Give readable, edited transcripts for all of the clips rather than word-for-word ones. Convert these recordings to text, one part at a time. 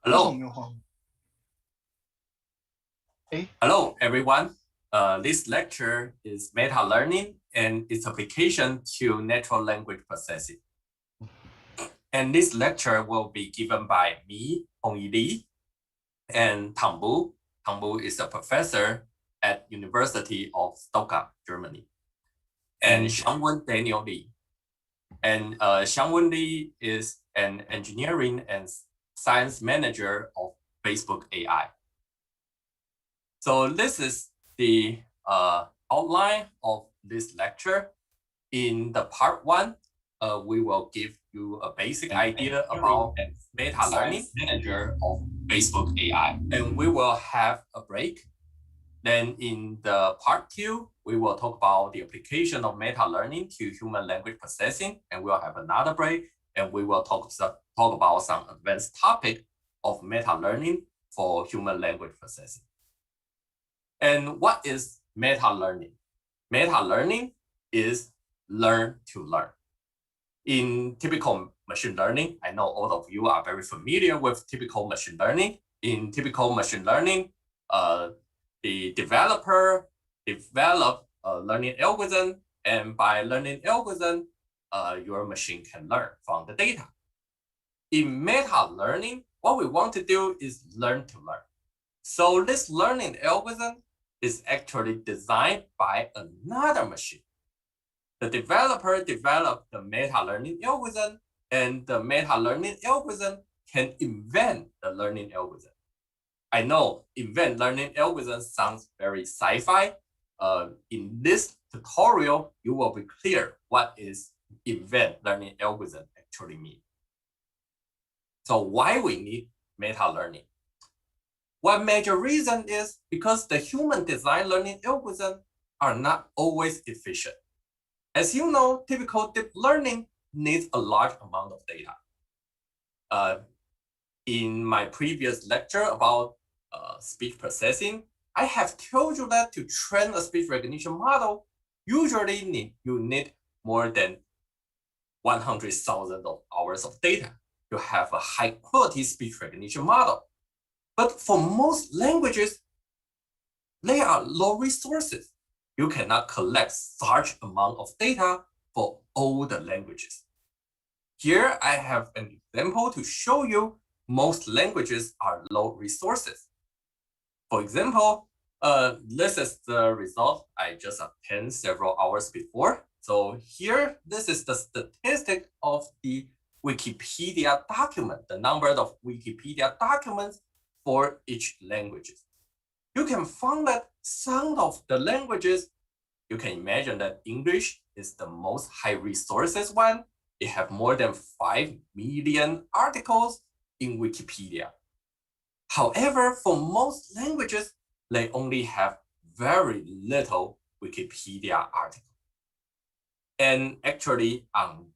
Hello. 有黄？哎， Hello, everyone. This lecture is meta learning and its application to natural language processing. And this lecture will be given by me, Hongyi Li, and Thang. Thang is a professor at University of Stuttgart, Germany. And Shang-Wen Daniel Li. And Shang-Wen Li is an engineering and science manager of Facebook AI. So this is the outline of this lecture. In the part one, we will give you a basic idea about meta learning manager of Facebook AI, and we will have a break. Then in the part two, we will talk about the application of meta learning to human language processing, and we'll have another break, and we will talk about some advanced topic of meta learning for human language processing. And what is meta learning? Meta learning is learn to learn. In typical machine learning, I know all of you are very familiar with typical machine learning. In typical machine learning, the developer develop a learning algorithm, and by learning algorithm, your machine can learn from the data. In meta learning, what we want to do is learn to learn. So this learning algorithm is actually designed by another machine. The developer developed the meta learning algorithm, and the meta learning algorithm can invent the learning algorithm. I know invent learning algorithm sounds very sci-fi. In this tutorial, you will be clear what is invent learning algorithm actually mean. So why we need meta learning? One major reason is because the human design learning algorithms are not always efficient. As you know, typical deep learning needs a large amount of data. In my previous lecture about speech processing, I have told you that to train a speech recognition model, usually you need more than 100,000 hours of data to have a high quality speech recognition model. But for most languages, they are low resources. You cannot collect such amount of data for all the languages. Here I have an example to show you most languages are low resources. For example, this is the result I just obtained several hours before. So here, this is the statistic of the Wikipedia document, the number of Wikipedia documents for each language. You can find that some of the languages, you can imagine that English is the most high resources one. It have more than 5 million articles in Wikipedia. However, for most languages, they only have very little Wikipedia article. And actually,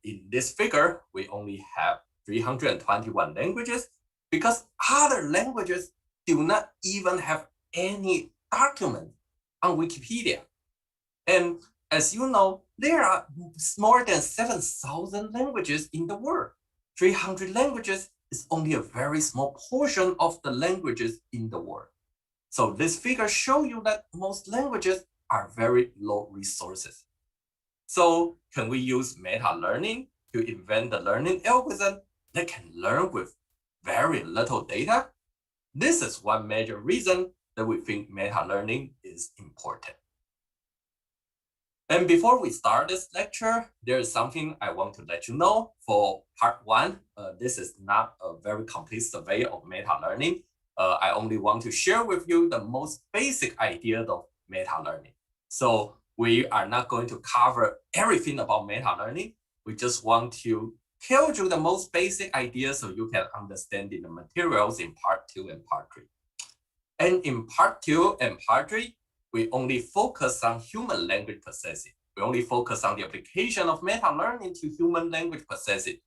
in this figure, we only have 321 languages, because other languages do not even have any document on Wikipedia. And as you know, there are more than 7,000 languages in the world. 300 languages is only a very small portion of the languages in the world. So this figure shows you that most languages are very low resources. So can we use meta learning to invent the learning algorithm that can learn with very little data? This is one major reason that we think meta learning is important. And before we start this lecture, there is something I want to let you know. For part one, this is not a very complete survey of meta learning. I only want to share with you the most basic idea of meta learning. So we are not going to cover everything about meta learning. We just want to tell you the most basic ideas so you can understand the materials in part 2 and part 3. And in part 2 and part 3, we only focus on human language processing. We only focus on the application of meta learning to human language processing.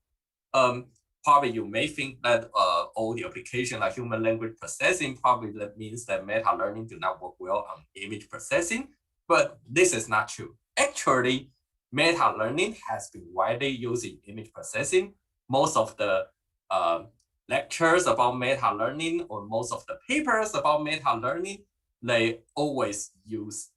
Probably you may think that all the application of human language processing, probably that means that meta learning do not work well on image processing, but this is not true. Actually, meta learning has been widely used in image processing. Most of the lectures about meta-learning or most of the papers about meta-learning, they always use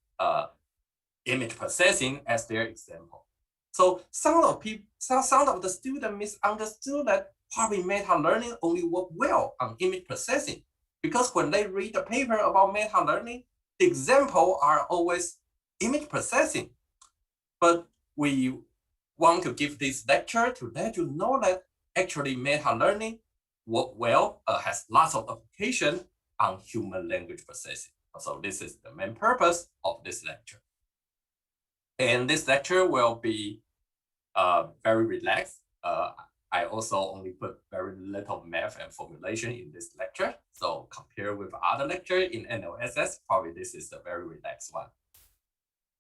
image processing as their example. So some of the students misunderstood that probably meta-learning only work well on image processing, because when they read the paper about meta-learning, the example are always image processing. But we want to give this lecture to let you know that actually meta-learning work well, has lots of application on human language processing. So this is the main purpose of this lecture. And this lecture will be very relaxed. I also only put very little math and formulation in this lecture. So compared with other lecture in MLSS, probably this is a very relaxed one.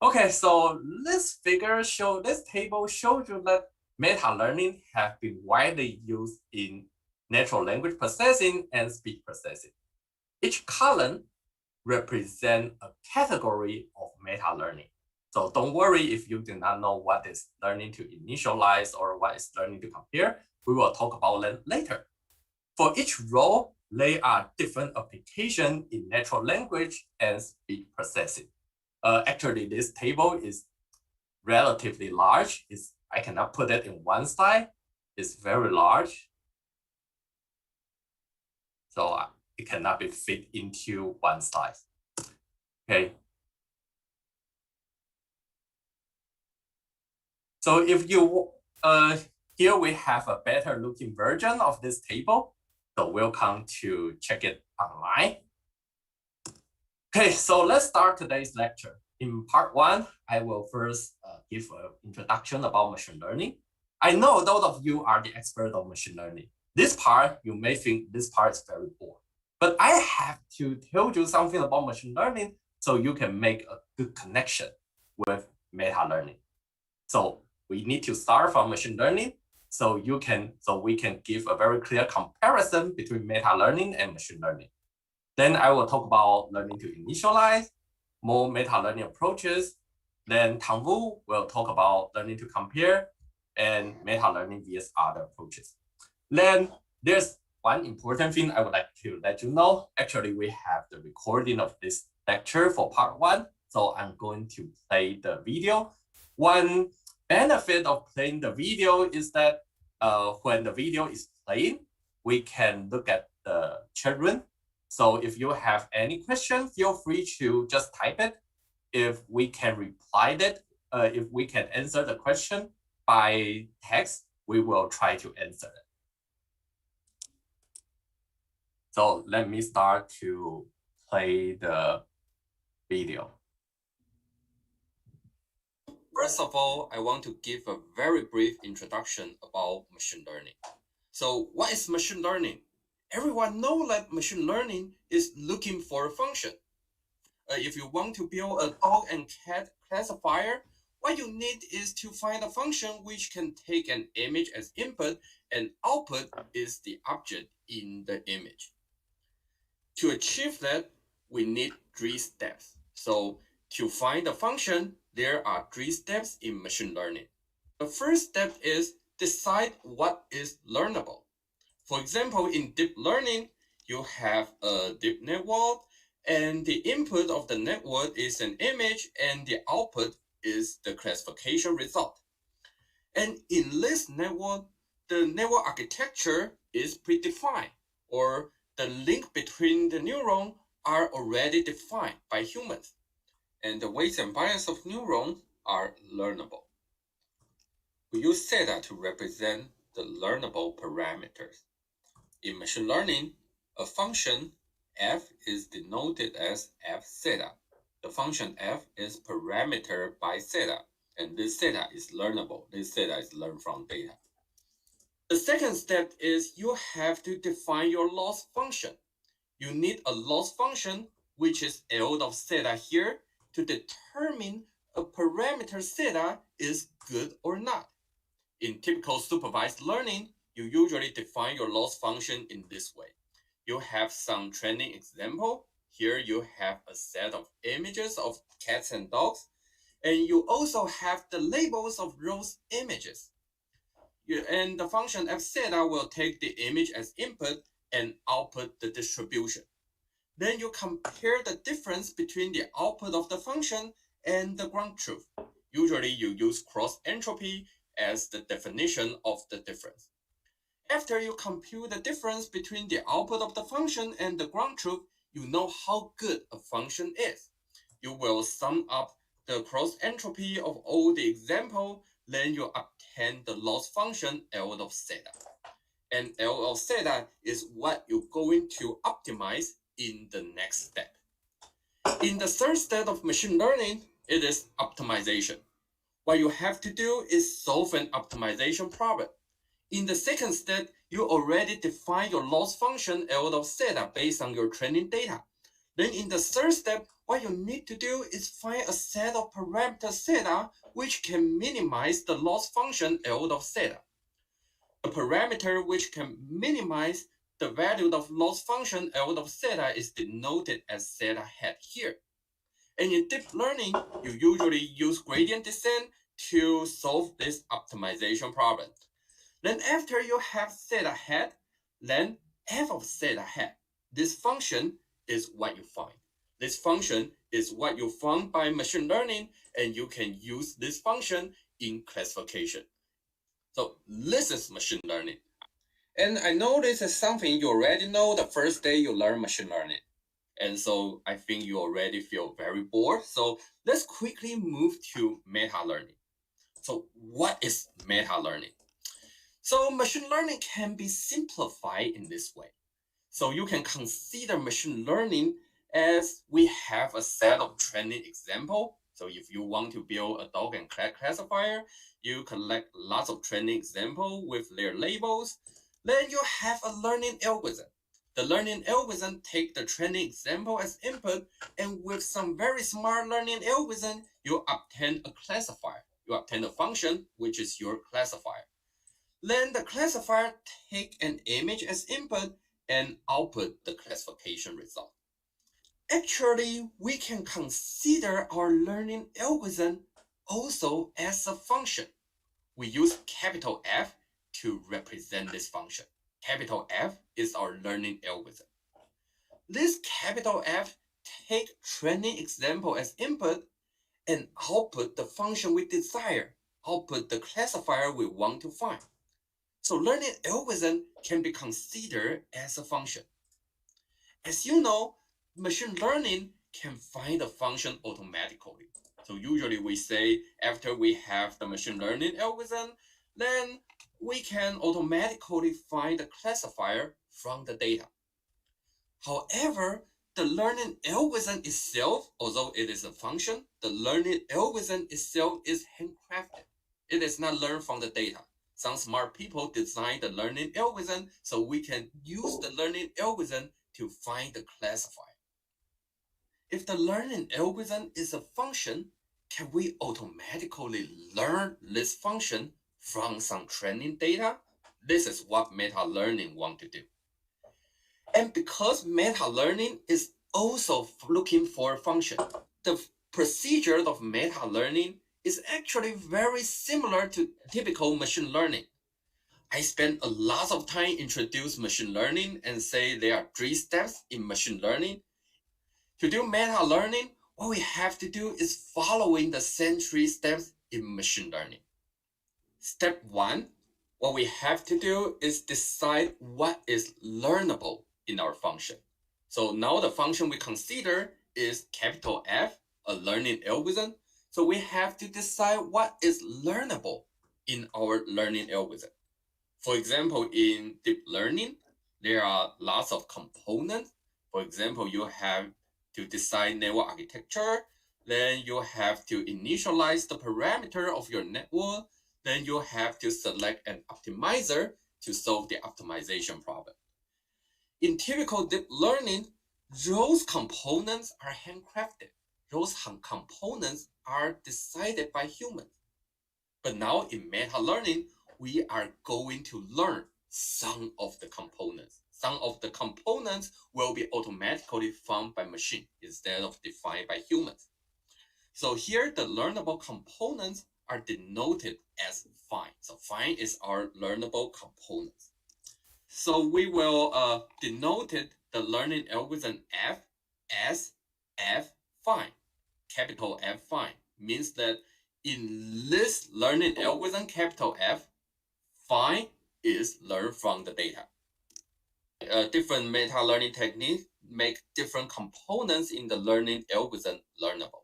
Okay, so this table shows you that meta-learning have been widely used in natural language processing and speech processing. Each column represents a category of meta-learning. So don't worry if you do not know what is learning to initialize or what is learning to compare. We will talk about them later. For each role, there are different applications in natural language and speech processing. Actually, this table is relatively large. I cannot put it in one slide. It's very large. So it cannot be fit into one slide. Okay. So if you, here we have a better looking version of this table. So welcome to check it online. Okay, so let's start today's lecture. In part 1, I will first give an introduction about machine learning. I know those of you are the expert of machine learning. This part, you may think this part is very boring. But I have to tell you something about machine learning so you can make a good connection with meta-learning. So we need to start from machine learning so we can give a very clear comparison between meta-learning and machine learning. Then I will talk about learning to initialize, more meta-learning approaches. Then Thang will talk about learning to compare and meta-learning vs other approaches. Then there's one important thing I would like to let you know. Actually, we have the recording of this lecture for part 1. So I'm going to play the video. One benefit of playing the video is that when the video is playing, we can look at the chat room. So if you have any question, feel free to just type it. If we can reply that, if we can answer the question by text, we will try to answer it. So let me start to play the video. First of all, I want to give a very brief introduction about machine learning. So what is machine learning? Everyone knows that machine learning is looking for a function. If you want to build a dog and cat classifier, what you need is to find a function which can take an image as input and output is the object in the image. To achieve that, we need 3 steps. So to find the function, there are 3 steps in machine learning. The first step is decide what is learnable. For example, in deep learning, you have a deep network, and the input of the network is an image, and the output is the classification result. And in this network, the network architecture is predefined, or the link between the neurons are already defined by humans, and the weights and bias of neurons are learnable. We use theta to represent the learnable parameters. In machine learning, a function f is denoted as f theta. The function f is parameter by theta, and this theta is learnable. This theta is learned from data. The second step is you have to define your loss function. You need a loss function, which is L of theta here, to determine a parameter theta is good or not. In typical supervised learning, you usually define your loss function in this way. You have some training example. Here you have a set of images of cats and dogs, and you also have the labels of those images. and the function f theta will take the image as input and output the distribution. Then you compare the difference between the output of the function and the ground truth. Usually you use cross entropy as the definition of the difference. After you compute the difference between the output of the function and the ground truth, you know how good a function is. You will sum up the cross entropy of all the example, then you obtain the loss function L of theta. And L of theta is what you're going to optimize in the next step. In the third step of machine learning, it is optimization. What you have to do is solve an optimization problem. In the second step, you already define your loss function L of theta based on your training data. Then in the third step, what you need to do is find a set of parameters theta which can minimize the loss function L of theta. A parameter which can minimize the value of loss function L of theta is denoted as theta hat here. And in deep learning, you usually use gradient descent to solve this optimization problem. Then after you have theta hat, then f of theta hat. This function is what you find. This function is what you found by machine learning, and you can use this function in classification. So this is machine learning. And I know this is something you already know the first day you learn machine learning. And so I think you already feel very bored. So let's quickly move to meta learning. So what is meta learning? So machine learning can be simplified in this way. So you can consider machine learning as we have a set of training example. So if you want to build a dog and cat classifier, you collect lots of training example with their labels. Then you have a learning algorithm. The learning algorithm take the training example as input, and with some very smart learning algorithm, you obtain a classifier. You obtain a function, which is your classifier. Then the classifier take an image as input and output the classification result. Actually, we can consider our learning algorithm also as a function. We use capital F to represent this function. Capital F is our learning algorithm. This capital F take training example as input and output the function we desire, output the classifier we want to find. So learning algorithm can be considered as a function. As you know, machine learning can find a function automatically. So usually we say after we have the machine learning algorithm, then we can automatically find the classifier from the data. However, the learning algorithm itself, although it is a function, the learning algorithm itself is handcrafted. It is not learned from the data. Some smart people design the learning algorithm so we can use the learning algorithm to find the classifier. If the learning algorithm is a function, can we automatically learn this function from some training data? This is what meta learning want to do. And because meta learning is also looking for a function, the procedure of meta learning is actually very similar to typical machine learning. I spent a lot of time introduce machine learning and say there are 3 steps in machine learning. To do meta learning, what we have to do is following the same 3 steps in machine learning. Step 1, what we have to do is decide what is learnable in our function. So now the function we consider is capital F, a learning algorithm. So we have to decide what is learnable in our learning algorithm. For example, in deep learning, there are lots of components. For example, you have to decide network architecture, then you have to initialize the parameter of your network, then you have to select an optimizer to solve the optimization problem. In typical deep learning, those components are handcrafted. Those components are decided by humans. But now in meta learning, we are going to learn some of the components. Some of the components will be automatically found by machine instead of defined by humans. So here the learnable components are denoted as phi. So find is our learnable components. So we will denote the learning algorithm F as F find. Capital F find means that in this learning algorithm, capital F, find is learn from the data. Different meta-learning techniques make different components in the learning algorithm learnable.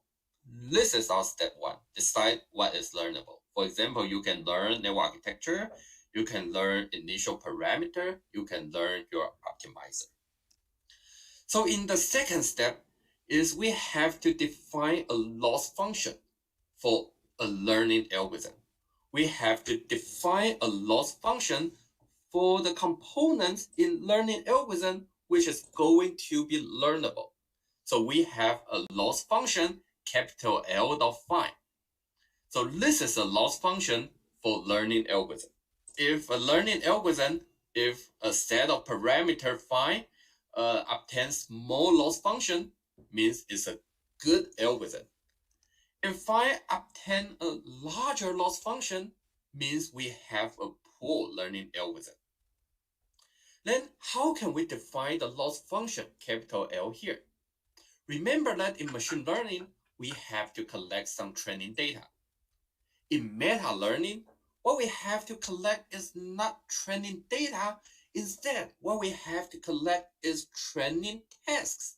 This is our step one, decide what is learnable. For example, you can learn network architecture, you can learn initial parameter, you can learn your optimizer. So in the second step is we have to define a loss function for a learning algorithm. We have to define a loss function for the components in learning algorithm which is going to be learnable. So we have a loss function, capital L dot find. So this is a loss function for learning algorithm. If a learning algorithm, if a set of parameter find obtains more loss function, means it's a good algorithm. If find obtain a larger loss function, means we have a poor learning algorithm. Then how can we define the loss function, capital L here? Remember that in machine learning, we have to collect some training data. In meta-learning, what we have to collect is not training data. Instead, what we have to collect is training tasks.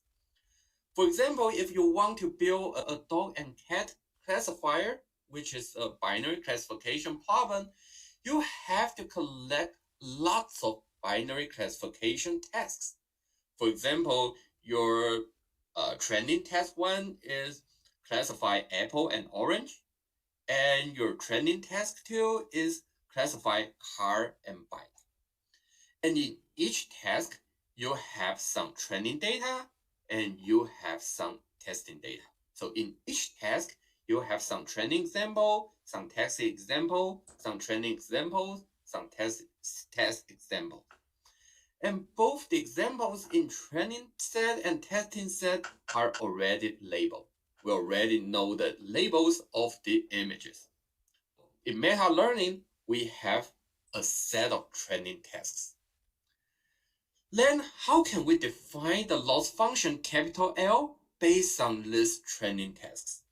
For example, if you want to build a dog and cat classifier, which is a binary classification problem, you have to collect lots of binary classification tasks. For example, your training task one is classify apple and orange, and your training task two is classify car and bike. And in each task, you have some training data and you have some testing data. So in each task, you have some training example, some test example, some training examples, some test example. And both the examples in training set and testing set are already labeled. We already know the labels of the images. In meta-learning, we have a set of training tasks. Then how can we define the loss function capital L based on these training tasks?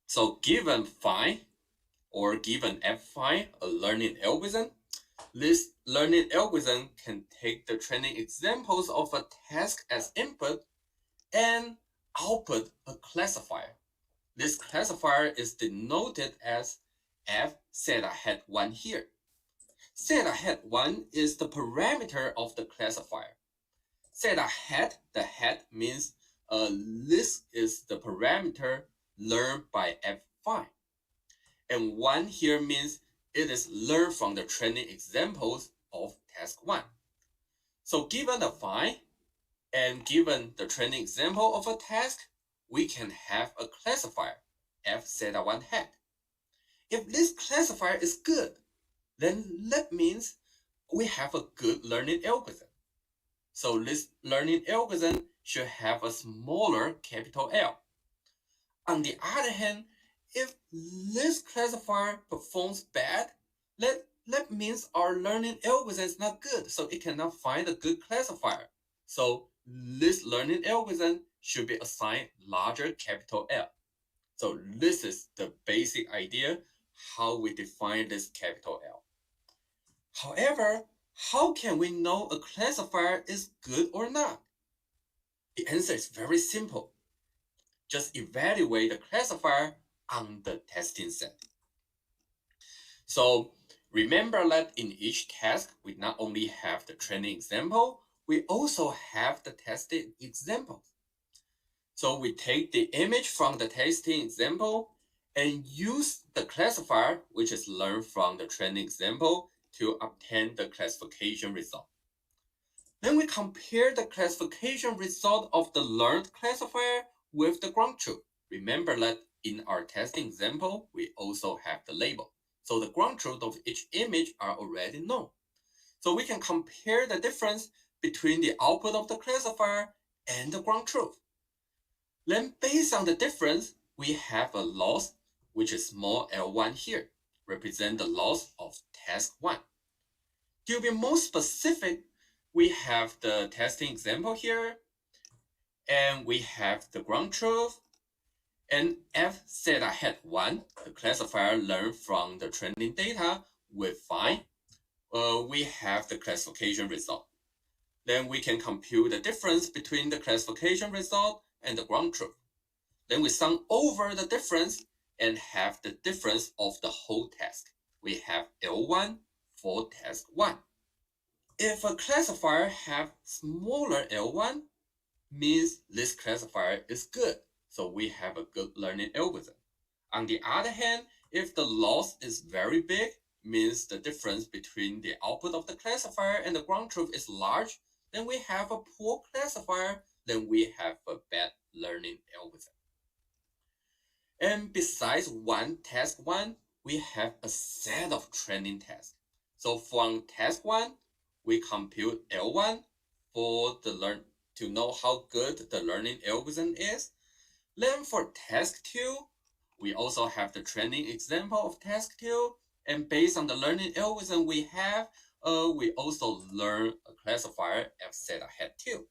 So given find or given F find a learning algorithm, this learning algorithm can take the training examples of a task as input and output a classifier. This classifier is denoted as F set ahead 1 here. Set ahead 1 is the parameter of the classifier. Set ahead, the head means this is the parameter learned by F find. And 1 here means it is learned from the training examples of task 1. So given the find and given the training example of a task, we can have a classifier, F theta 1 head. If this classifier is good, then that means we have a good learning algorithm. So this learning algorithm should have a smaller capital L. On the other hand, if this classifier performs bad, that means our learning algorithm is not good, so it cannot find a good classifier. So this learning algorithm should be assigned larger capital L. So this is the basic idea how we define this capital L. However, how can we know a classifier is good or not? The answer is very simple. Just evaluate the classifier on the testing set. So remember that in each task, we not only have the training example, we also have the testing example. So we take the image from the testing example and use the classifier, which is learned from the training example, to obtain the classification result. Then we compare the classification result of the learned classifier with the ground truth. Remember that in our testing example, we also have the label. So the ground truth of each image are already known. So we can compare the difference between the output of the classifier and the ground truth. Then based on the difference, we have a loss, which is small L1 here, represent the loss of task 1. To be more specific, we have the testing example here, and we have the ground truth, and F set ahead 1, the classifier learned from the training data with fine. We have the classification result. Then we can compute the difference between the classification result and the ground truth. Then we sum over the difference and have the difference of the whole task. We have L1 for task 1. If a classifier have smaller L1, means this classifier is good, so we have a good learning algorithm. On the other hand, if the loss is very big, means the difference between the output of the classifier and the ground truth is large, then we have a poor classifier, then we have a bad learning algorithm. And besides task 1, we have a set of training tasks. So from task 1, we compute L1 for the to know how good the learning algorithm is. Then for task 2, we also have the training example of task 2, and based on the learning algorithm we have, we also learn a classifier F set ahead 2.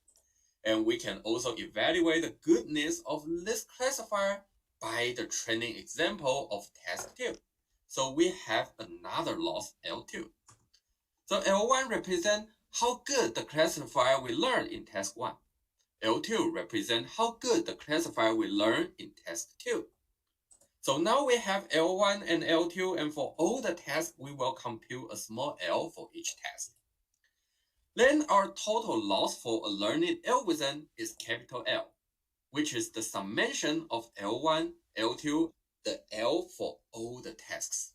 And we can also evaluate the goodness of this classifier by the training example of task 2. So we have another loss L2. So L1 represents how good the classifier we learned in task 1. L2 represents how good the classifier we learned in task 2. So now we have L1 and L2, and for all the tasks, we will compute a small L for each task. Then our total loss for a learning algorithm is capital L, which is the summation of L1, L2, the L for all the tasks.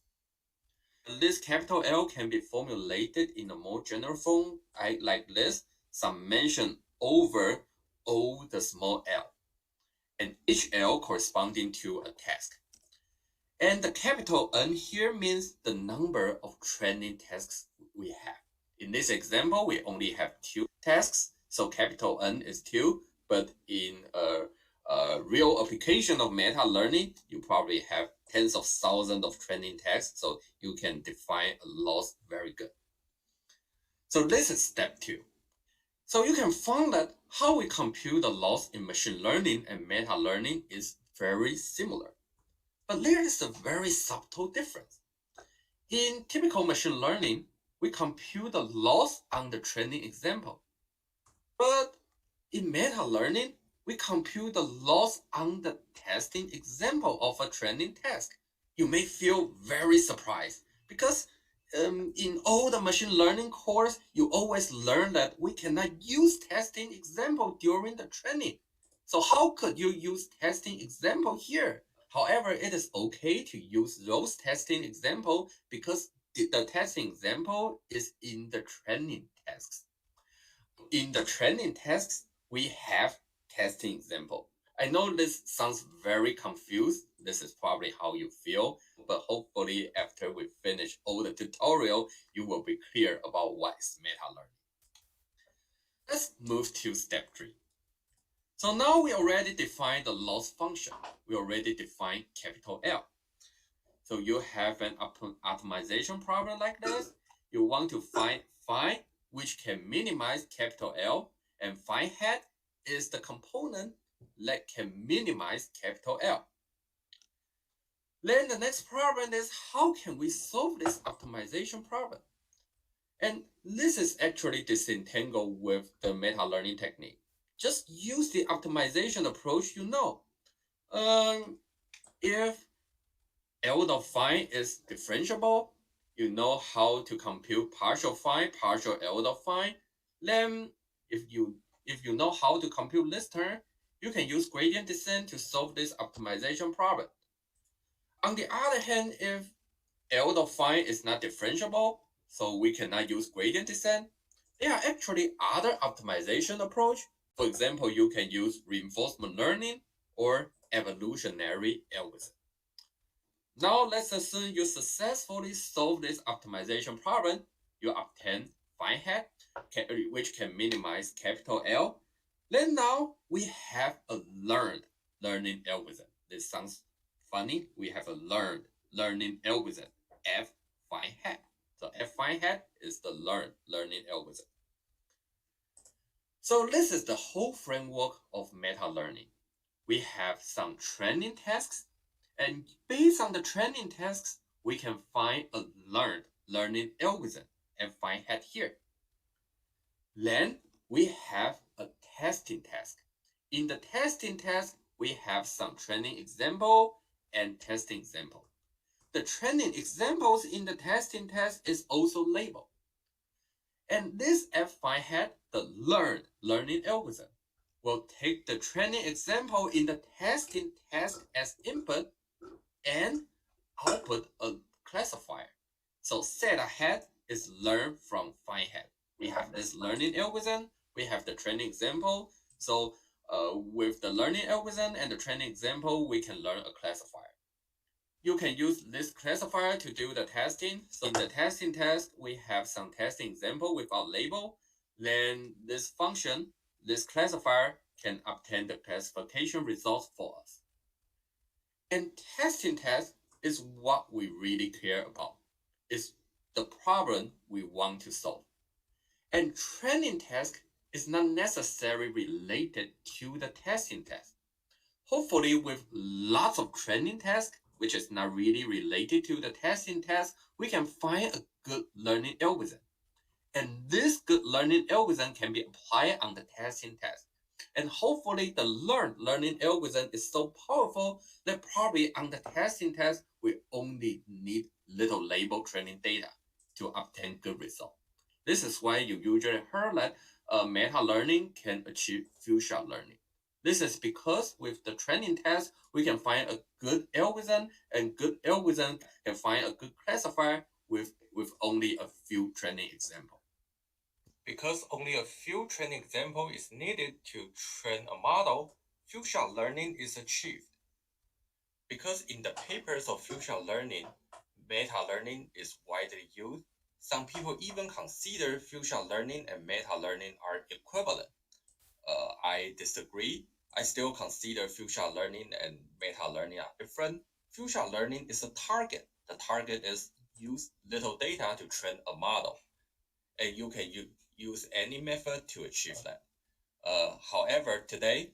This capital L can be formulated in a more general form like this, summation over all the small L, and each L corresponding to a task. And the capital N here means the number of training tasks we have. In this example, we only have 2 tasks, so capital N is 2, but in a real application of meta-learning, you probably have tens of thousands of training tasks, so you can define a loss very good. So this is step 2. So you can find that how we compute the loss in machine learning and meta-learning is very similar. But there is a very subtle difference. In typical machine learning, we compute the loss on the training example. But in meta-learning, we compute the loss on the testing example of a training task. You may feel very surprised because in all the machine learning course, you always learn that we cannot use testing example during the training. So how could you use testing example here? However, it is okay to use those testing example because the testing example is in the training tasks. In the training tasks, we have testing example. I know this sounds very confused. This is probably how you feel, but hopefully after we finish all the tutorial, you will be clear about what is meta-learning. Let's move to step 3. So now we already defined the loss function. We already defined capital L. So you have an optimization problem like this. You want to find phi, which can minimize capital L, and phi hat is the component that can minimize capital L. Then the next problem is how can we solve this optimization problem? And this is actually disentangled with the meta-learning technique. Just use the optimization approach you know. If L of phi is differentiable, you know how to compute partial phi, partial L of phi. Then if you know how to compute this term, you can use gradient descent to solve this optimization problem. On the other hand, if L of phi is not differentiable, so we cannot use gradient descent, there are actually other optimization approach. For example, you can use reinforcement learning or evolutionary algorithm. Now let's assume you successfully solve this optimization problem. You obtain phi hat, which can minimize capital L. Then now we have a learned learning algorithm. This sounds funny. We have a learned learning algorithm, F phi hat. So fine head is the learning algorithm. So this is the whole framework of meta-learning. We have some training tasks, and based on the training tasks, we can find a learning algorithm and fine head here. Then we have a testing task. In the testing task, we have some training example and testing example. The training examples in the testing task is also labeled. And this F-fine head, the learning algorithm, will take the training example in the testing task as input and output a classifier. So theta head is learn from fine head. We have this learning algorithm, we have the training example. So with the learning algorithm and the training example, we can learn a classifier. You can use this classifier to do the testing. So in the testing task, we have some testing example without label. Then this function, this classifier, can obtain the classification results for us. And testing task is what we really care about. It's the problem we want to solve. And training task is not necessarily related to the testing task. Hopefully, with lots of training tasks, which is not really related to the testing task, we can find a good learning algorithm. And this good learning algorithm can be applied on the testing task. And hopefully the learning algorithm is so powerful that probably on the testing task, we only need little label training data to obtain good result. This is why you usually heard that meta-learning can achieve few-shot learning. This is because with the training task, we can find a good algorithm, and good algorithm can find a good classifier with only a few training examples. Because only a few training examples is needed to train a model, few-shot learning is achieved. Because in the papers of few-shot learning, meta-learning is widely used. Some people even consider few-shot learning and meta-learning are equivalent. I disagree. I still consider few-shot learning and meta-learning are different. Few-shot learning is a target. The target is use little data to train a model. And you can use any method to achieve that. However, today,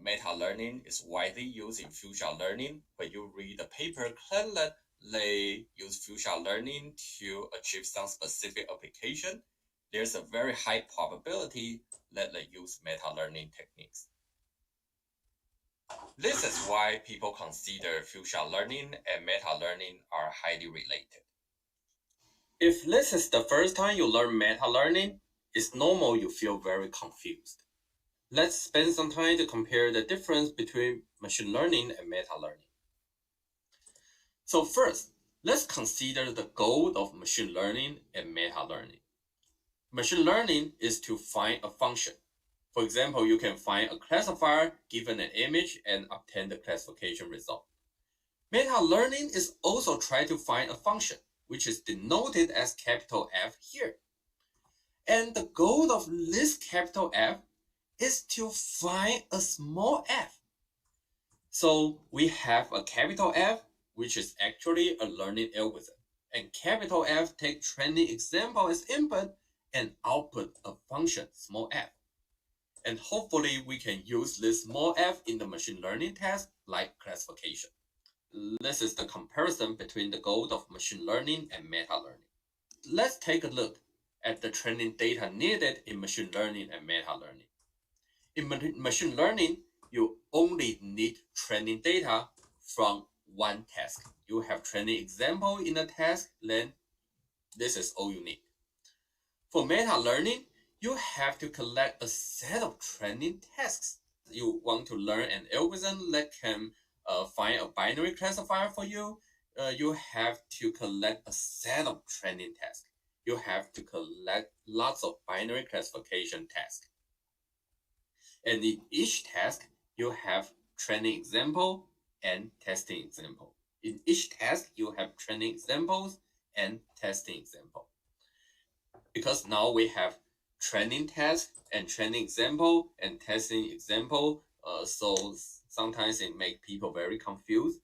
meta-learning is widely used in few-shot learning. When you read the paper, claim that they use few-shot learning to achieve some specific application, there's a very high probability that they use meta-learning techniques. This is why people consider few-shot learning and meta-learning are highly related. If this is the first time you learn meta-learning, it's normal you feel very confused. Let's spend some time to compare the difference between machine learning and meta-learning. So first, let's consider the goal of machine learning and meta-learning. Machine learning is to find a function. For example, you can find a classifier given an image and obtain the classification result. Meta-learning is also trying to find a function, which is denoted as capital F here. And the goal of this capital F is to find a small f. So we have a capital F, which is actually a learning algorithm. And capital F take training example as input and output a function, small f. And hopefully we can use this small f in the machine learning task like classification. This is the comparison between the goal of machine learning and meta-learning. Let's take a look at the training data needed in machine learning and meta-learning. In machine learning, you only need training data from one task. You have training example in a task, then this is all you need. For meta-learning, you have to collect a set of training tasks. You want to learn an algorithm that can find a binary classifier for you. You have to collect a set of training tasks. You have to collect lots of binary classification tasks. And in each task, you have training example and testing example. In each task, you have training examples and testing example. Because now we have training task and training example and testing example, so sometimes it makes people very confused.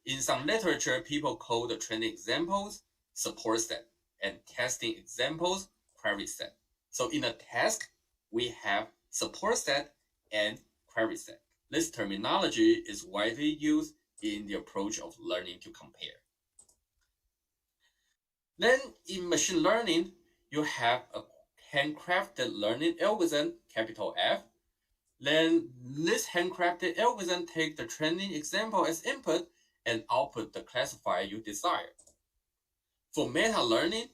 In some literature, people call the training examples support set, and testing examples query set. So in a task, we have support set and query set. This terminology is widely used in the approach of learning to compare. Then in machine learning, you have a handcrafted learning algorithm, capital F. Then this handcrafted algorithm takes the training example as input and output the classifier you desire. For meta-learning,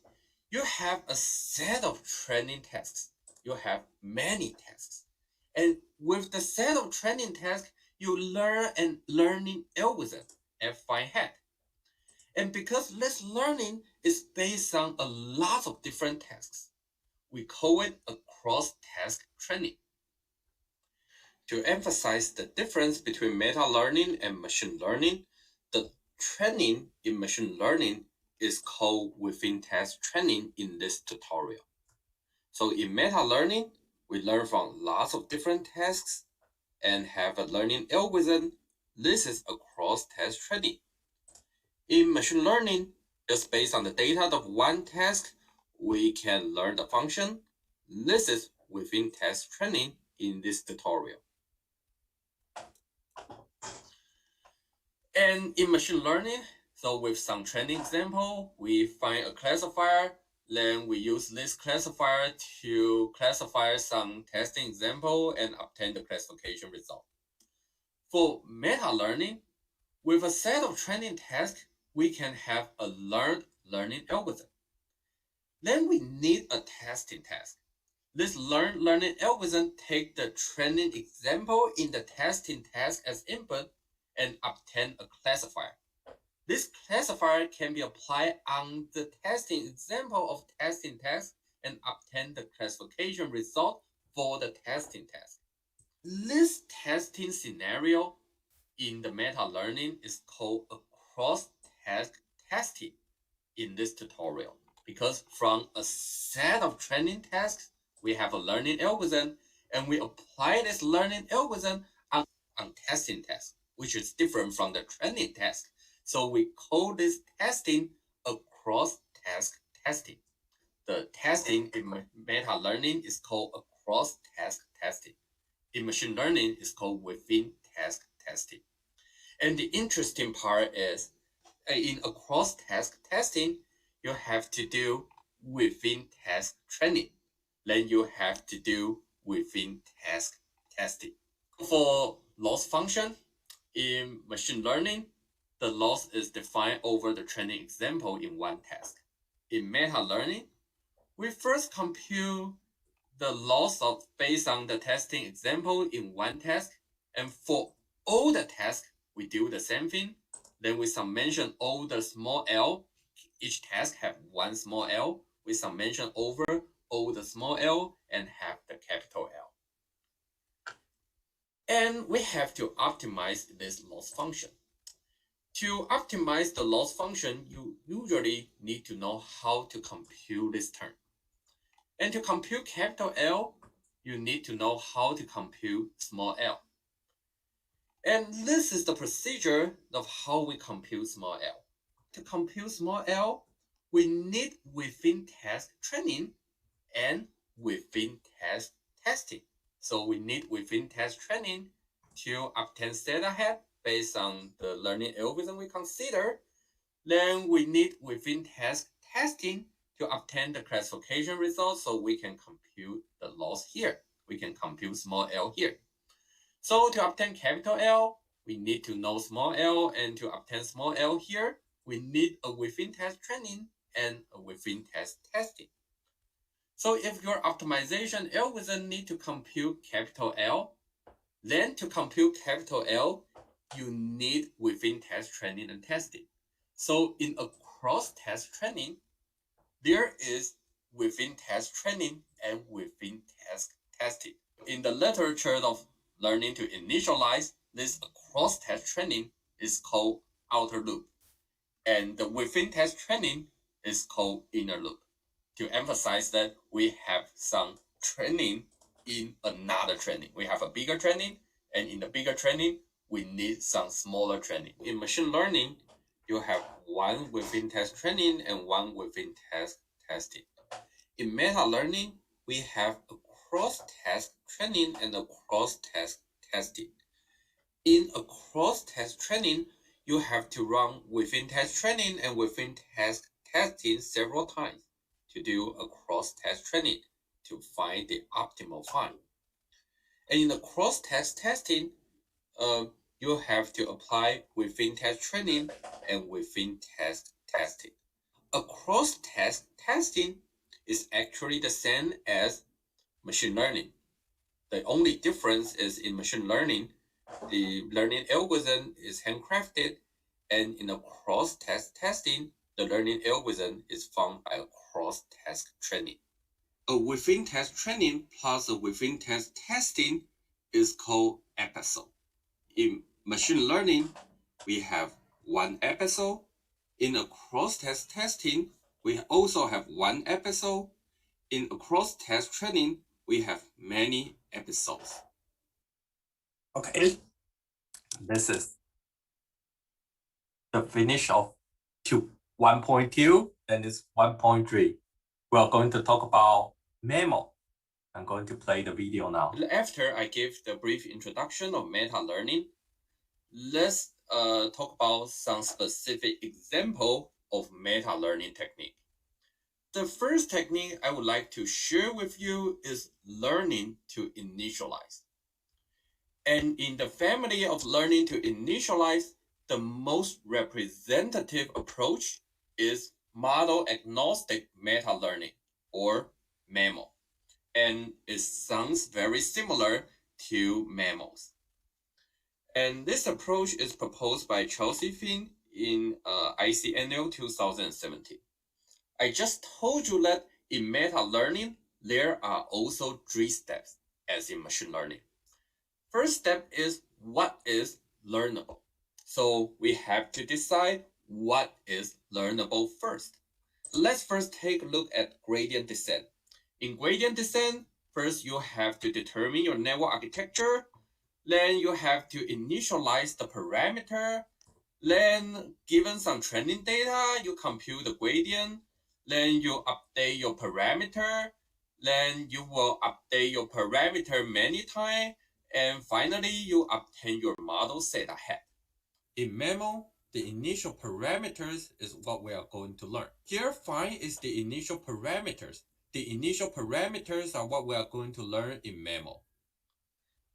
you have a set of training tasks. You have many tasks. And with the set of training tasks, you learn an learning algorithm, F5 head. And because this learning is based on a lot of different tasks, we call it a cross-task training. To emphasize the difference between meta-learning and machine learning, the training in machine learning is called within-task training in this tutorial. So in meta-learning, we learn from lots of different tasks and have a learning algorithm. This is a cross-task training. In machine learning, just based on the data of one task, we can learn the function. This is within-task training in this tutorial. And in machine learning, so with some training example, we find a classifier, then we use this classifier to classify some testing example and obtain the classification result. For meta-learning, with a set of training tasks, we can have a learned learning algorithm. Then we need a testing task. This learned learning algorithm takes the training example in the testing task as input and obtain a classifier. This classifier can be applied on the testing example of testing task and obtain the classification result for the testing task. This testing scenario in the meta-learning is called a cross-task testing in this tutorial, because from a set of training tasks, we have a learning algorithm, and we apply this learning algorithm on testing tasks, which is different from the training task. So we call this testing a cross-task testing. The testing in meta-learning is called a cross-task testing. In machine learning, it's called within-task testing. And the interesting part is, in a cross-task testing, you have to do within-task training. Then you have to do within-task testing. For loss function, in machine learning, the loss is defined over the training example in one task. In meta-learning, we first compute the loss based on the testing example in one task, and for all the tasks, we do the same thing. Then we summation all the small l. Each task have one small l. We summation over all the small l and have the capital L. And we have to optimize this loss function. To optimize the loss function, you usually need to know how to compute this term. And to compute capital L, you need to know how to compute small l. And this is the procedure of how we compute small l. To compute small l, we need within-task training and within-task testing. So we need within-task training to obtain theta hat based on the learning algorithm we consider. Then we need within-task testing to obtain the classification result, so we can compute the loss here. We can compute small l here. So to obtain capital L, we need to know small l, and to obtain small l here, we need a within-task training and a within-task testing. So if your optimization algorithm need to compute capital L, then to compute capital L, you need within-task training and testing. So in a cross-task training, there is within-task training and within-task testing. In the literature of learning to initialize, this cross-task training is called outer loop, and the within-task training is called inner loop. To emphasize that we have some training in another training. We have a bigger training, and in the bigger training, we need some smaller training. In machine learning, you have one within-task training and one within-task testing. In meta-learning, we have a cross-task training and a cross-task testing. In a cross-task training, you have to run within task training and within task testing several times to do a cross-task training to find the optimal find. And in the cross-task testing, you have to apply within task training and within task testing. A cross-task testing is actually the same as machine learning. The only difference is in machine learning, the learning algorithm is handcrafted, and in a cross-task testing, the learning algorithm is found by a cross-task training. A within-task training plus a within-task testing is called episode. In machine learning, we have one episode. In a cross-task testing, we also have one episode. In a cross-task training, we have many episodes. Okay, this is the finish of 1.2, and it's 1.3. We are going to talk about memo. I'm going to play the video now. After I give the brief introduction of meta-learning, let's talk about some specific example of meta-learning technique. The first technique I would like to share with you is learning to initialize. And in the family of learning to initialize, the most representative approach is model-agnostic meta-learning, or MAMO. And it sounds very similar to memos. And this approach is proposed by Chelsea Finn in ICNL 2017. I just told you that in meta-learning, there are also 3 steps, as in machine learning. First step is what is learnable. So we have to decide what is learnable first. Let's first take a look at gradient descent. In gradient descent, first you have to determine your network architecture. Then you have to initialize the parameter. Then, given some training data, you compute the gradient. Then you update your parameter. Then you will update your parameter many times. And finally, you obtain your model set ahead. In memo, the initial parameters is what we are going to learn. Here, find is the initial parameters. The initial parameters are what we are going to learn in memo.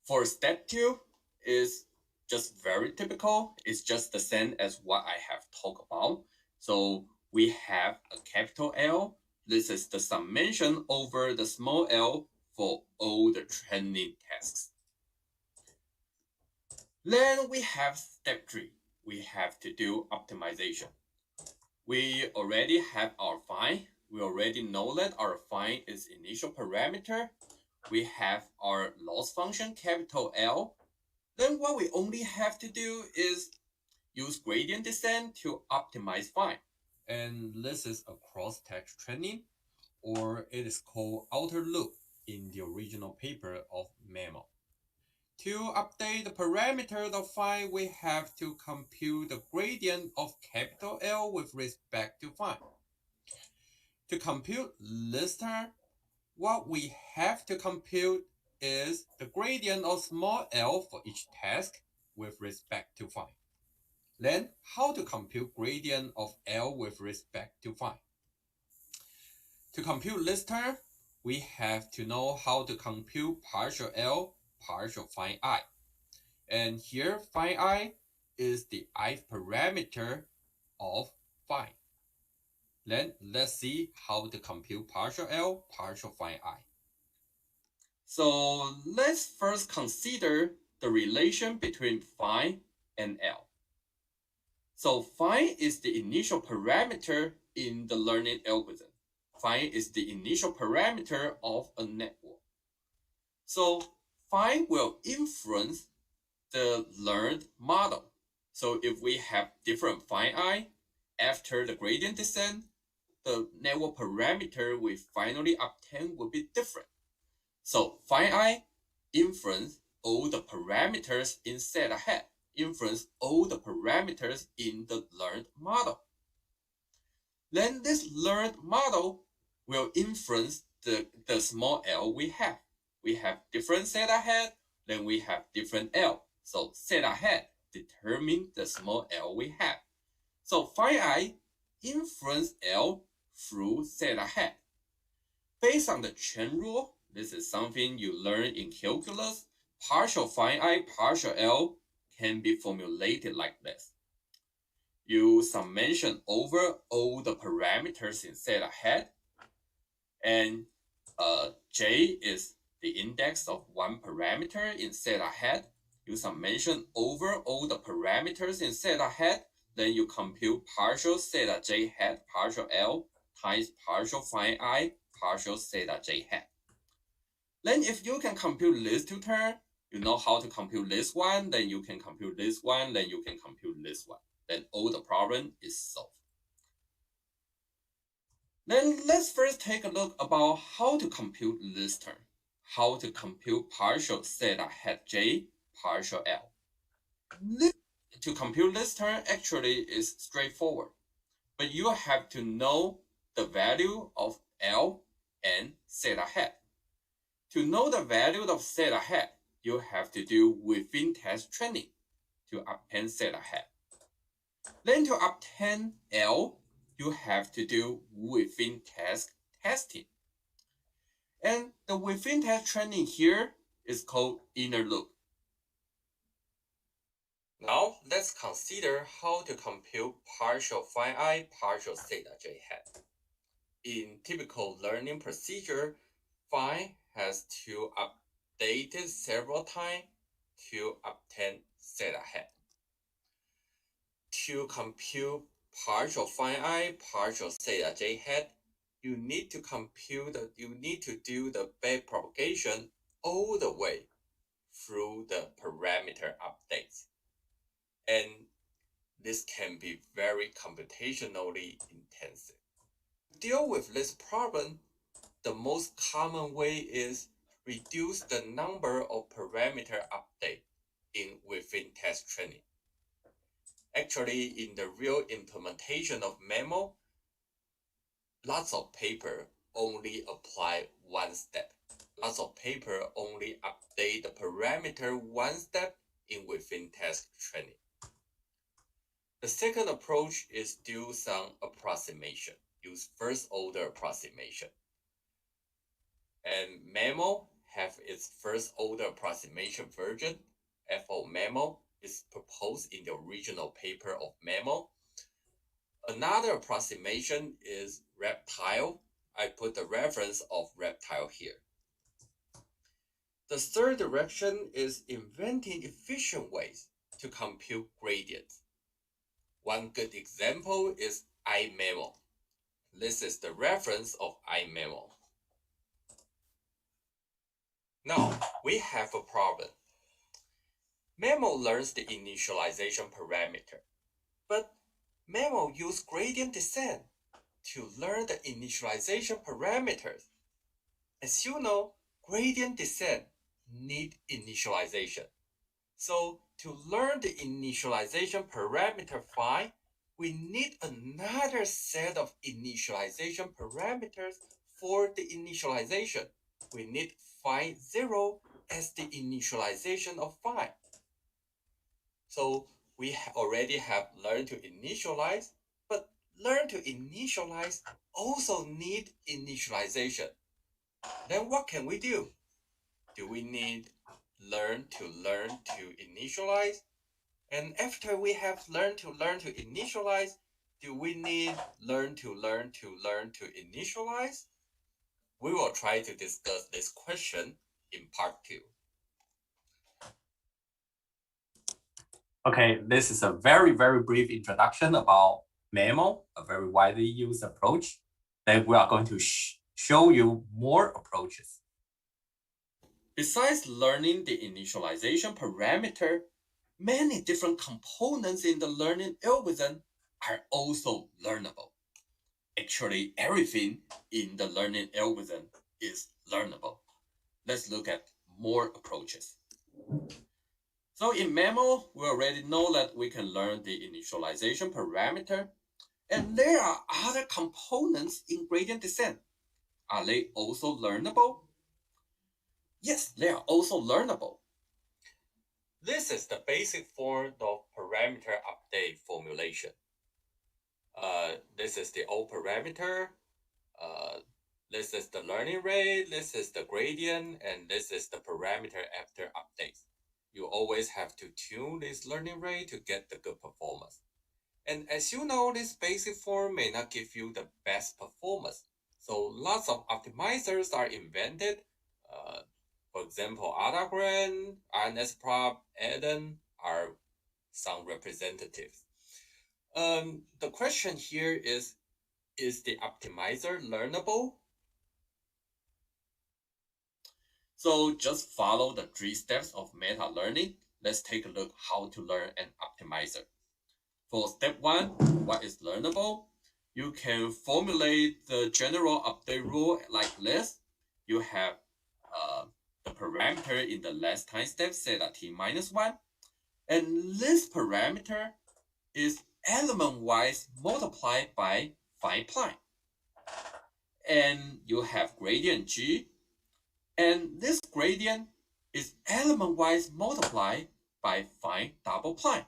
For step 2 is just very typical. It's just the same as what I have talked about. So we have a capital L. This is the summation over the small l for all the training tasks. Then we have step 3. We have to do optimization. We already have our find. We already know that our find is initial parameter. We have our loss function, capital L. Then what we only have to do is use gradient descent to optimize find. And this is a cross-task training, or it is called outer loop in the original paper of memo. To update the parameter of find, we have to compute the gradient of capital L with respect to find. To compute this term, what we have to compute is the gradient of small l for each task with respect to find. Then, how to compute gradient of L with respect to find? To compute this term, we have to know how to compute partial L, partial find I. And here, find I is the ith parameter of find. Then, let's see how to compute partial L, partial find I. So, let's first consider the relation between find and L. So find is the initial parameter in the learning algorithm. Find is the initial parameter of a network. So find will influence the learned model. So if we have different find I, after the gradient descent, the network parameter we finally obtain will be different. So find I influence all the parameters in set ahead. Influence all the parameters in the learned model. Then this learned model will influence the small L we have. We have different theta hat, then we have different L. So theta hat determine the small L we have. So phi I influence L through theta hat. Based on the chain rule, this is something you learn in calculus. Partial phi I, partial L can be formulated like this. You summation over all the parameters in theta hat, and J is the index of one parameter in theta hat. You summation over all the parameters in theta hat, then you compute partial theta J hat, partial L, times partial phi I, partial theta J hat. Then if you can compute these two terms, you know how to compute this one, then you can compute this one, then you can compute this one. Then all the problem is solved. Then let's first take a look about how to compute this term. How to compute partial theta hat J, partial L. To compute this term actually is straightforward, but you have to know the value of L and theta hat. To know the value of theta hat, you have to do within test training to obtain theta hat. Then to obtain L, you have to do within test testing. And the within test training here is called inner loop. Now let's consider how to compute partial phi I, partial theta J hat. In typical learning procedure, phi has to update it several times to obtain theta hat. To compute partial phi I, partial theta J hat, you need to do the backpropagation all the way through the parameter updates. And this can be very computationally intensive. To deal with this problem, the most common way is reduce the number of parameter updates in within test training. Actually, in the real implementation of MAMO, lots of paper only apply one step. Lots of paper only update the parameter one step in within test training. The second approach is do some approximation. Use first order approximation. And MAMO have its first order approximation version. FO MAMO is proposed in the original paper of MAMO. Another approximation is reptile. I put the reference of reptile here. The third direction is inventing efficient ways to compute gradients. One good example is iMemo. This is the reference of iMemo. Now, we have a problem. Memo learns the initialization parameter, but Memo uses gradient descent to learn the initialization parameters. As you know, gradient descent need initialization. So to learn the initialization parameter phi, we need another set of initialization parameters for the initialization. We need phi 0 as the initialization of phi. So we already have learned to initialize, but learn to initialize also need initialization. Then what can we do? Do we need learn to initialize? And after we have learned to initialize, do we need learn to initialize? We will try to discuss this question in part 2. Okay, this is a very, very brief introduction about MAMO, a very widely used approach. Then we are going to show you more approaches. Besides learning the initialization parameter, many different components in the learning algorithm are also learnable. Actually, everything in the learning algorithm is learnable. Let's look at more approaches. So in MAMO, we already know that we can learn the initialization parameter, and there are other components in gradient descent. Are they also learnable? Yes, they are also learnable. This is the basic form of parameter update formulation. This is the old parameter. This is the learning rate. This is the gradient, and this is the parameter after updates. You always have to tune this learning rate to get the good performance. And as you know, this basic form may not give you the best performance. So lots of optimizers are invented. For example, AINTU-人, ANSPROP, AINTU are some representatives. The question here is the optimizer learnable? So just follow the 3 steps of meta-learning. Let's take a look how to learn an optimizer. For step 1, what is learnable? You can formulate the general update rule like this. You have the parameter in the last time step set at t minus 1. And this parameter is element-wise multiplied by phi prime. And you have gradient g. And this gradient is element-wise multiplied by phi double prime.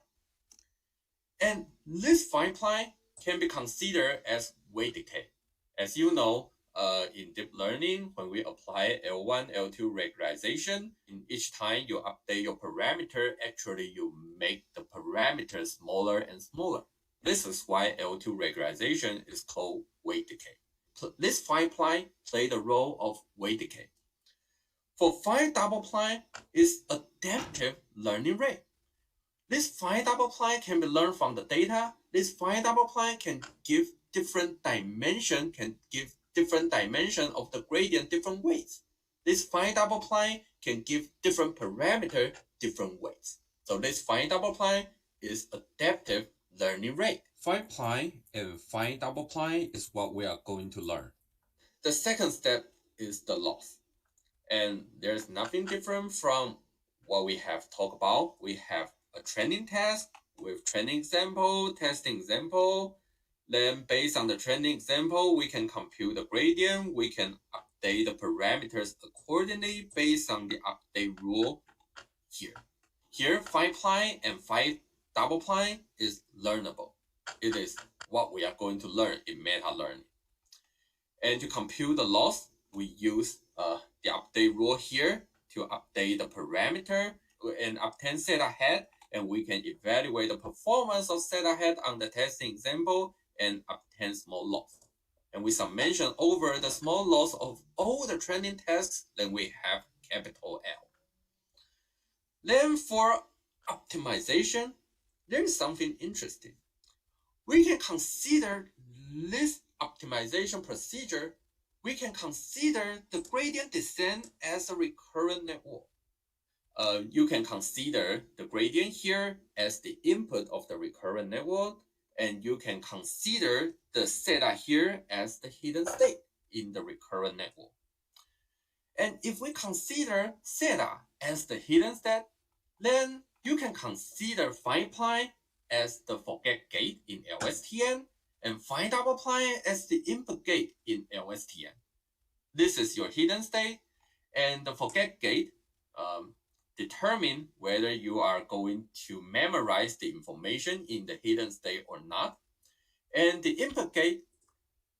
And this phi prime can be considered as weight decay. As you know, in deep learning, when we apply L1, L2 regularization, in each time you update your parameter, actually you make the parameter smaller and smaller. This is why L2 regularization is called weight decay. This phi prime plays the role of weight decay. For phi double prime is adaptive learning rate. This phi double prime can be learned from the data. This phi double prime can give different dimension, of the gradient different weights. This phi double prime can give different parameter different weights. So this phi double prime is adaptive learning rate. Phi prime and phi double prime is what we are going to learn. The second step is the loss. And there's nothing different from what we have talked about. We have a training task with training example, testing example. Then based on the training example, we can compute the gradient. We can update the parameters accordingly based on the update rule here. Here, phi prime and phi double prime is learnable. It is what we are going to learn in meta-learning. And to compute the loss, we use the update rule here to update the parameter and obtain set ahead, and we can evaluate the performance of set ahead on the testing example and obtain small loss. And we summation over the small loss of all the training tasks, then we have capital L. Then for optimization, there is something interesting. We can consider this optimization procedure. We can consider the gradient descent as a recurrent network. You can consider the gradient here as the input of the recurrent network, and you can consider the theta here as the hidden state in the recurrent network. And if we consider theta as the hidden state, then you can consider phi prime as the forget gate in LSTM and phi double prime as the input gate in LSTM. This is your hidden state, and the forget gate determine whether you are going to memorize the information in the hidden state or not. And the input gate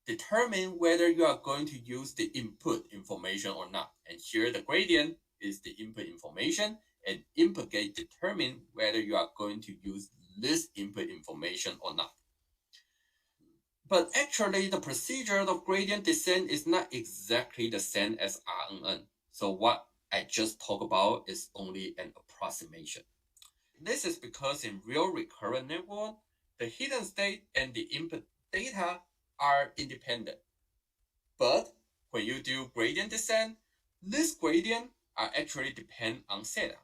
determine whether you are going to use the input information or not. And here the gradient is the input information, and input gate determine whether you are going to use this input information or not. But actually, the procedure of gradient descent is not exactly the same as RNN. So what I just talked about is only an approximation. This is because in real recurrent network, the hidden state and the input data are independent. But when you do gradient descent, this gradient are actually depend on theta.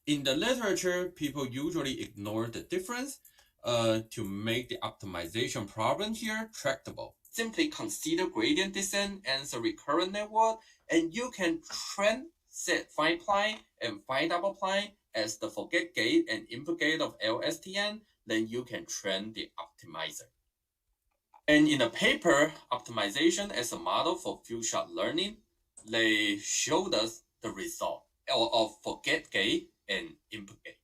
In the literature, people usually ignore the difference to make the optimization problem here tractable. Simply consider gradient descent as a recurrent network, and you can train set phi prime and phi double prime as the forget gate and input gate of LSTM, then you can train the optimizer. And in a paper, Optimization as a Model for Few-Shot Learning, they showed us the result of forget gate and input gate.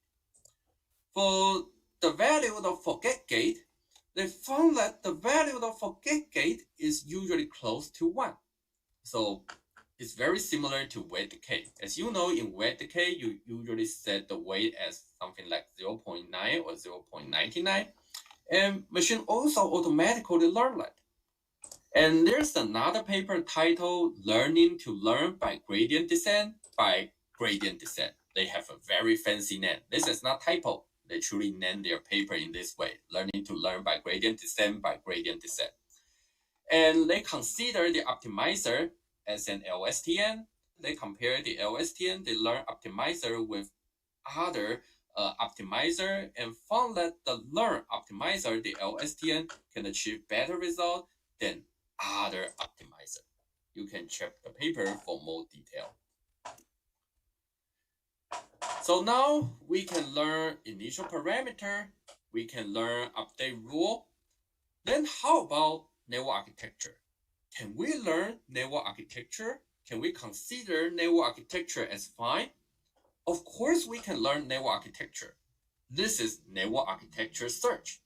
For the value of forget gate, they found that the value of forget gate is usually close to 1. So it's very similar to weight decay. As you know, in weight decay, you usually set the weight as something like 0.9 or 0.99. And machine also automatically learn that. And there's another paper titled Learning to Learn by Gradient Descent by Gradient Descent. They have a very fancy name. This is not typo. They truly named their paper in this way, Learning to Learn by Gradient Descent by Gradient Descent. And they consider the optimizer as an LSTM. They compare the LSTM, the learn optimizer, with other optimizer, and found that the learn optimizer, the LSTM, can achieve better result than other optimizer. You can check the paper for more detail. So now we can learn initial parameter, we can learn update rule. Then how about network architecture? Can we learn network architecture? Can we consider network architecture as fine? Of course we can learn network architecture. This is network architecture search.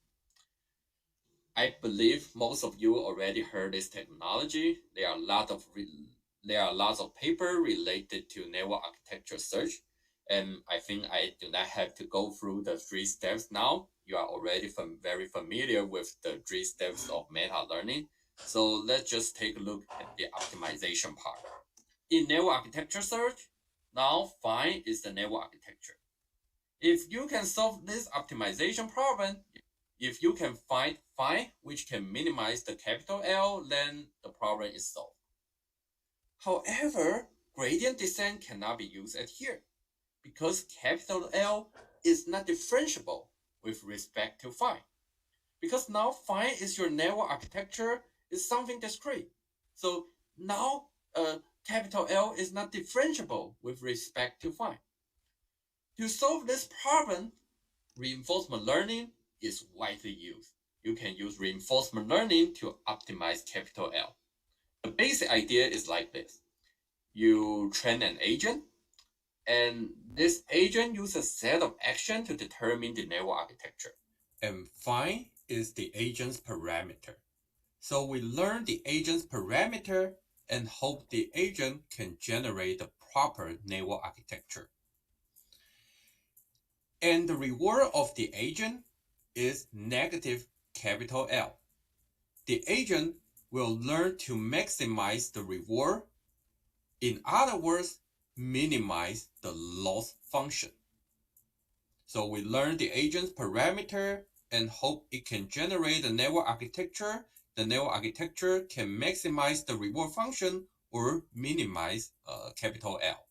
I believe most of you already heard this technology. There are lots of papers related to network architecture search, and I think I do not have to go through the 3 steps now. You are already very familiar with the 3 steps of meta learning. So let's just take a look at the optimization part. In network architecture search, now fine is the network architecture. If you can solve this optimization problem, if you can find fine, which can minimize the capital L, then the problem is solved. However, gradient descent cannot be used at here because capital L is not differentiable with respect to fine. Because now fine is your network architecture is something discrete. So now capital L is not differentiable with respect to fine. To solve this problem, reinforcement learning is widely used. You can use reinforcement learning to optimize capital L. The basic idea is like this. You train an agent, and this agent uses a set of actions to determine the network architecture. And fine is the agent's parameter. So we learn the agent's parameter and hope the agent can generate the proper network architecture. And the reward of the agent is negative capital L. The agent will learn to maximize the reward. In other words, minimize the loss function. So we learn the agent's parameter and hope it can generate the network architecture. The network architecture can maximize the reward function or minimize capital L.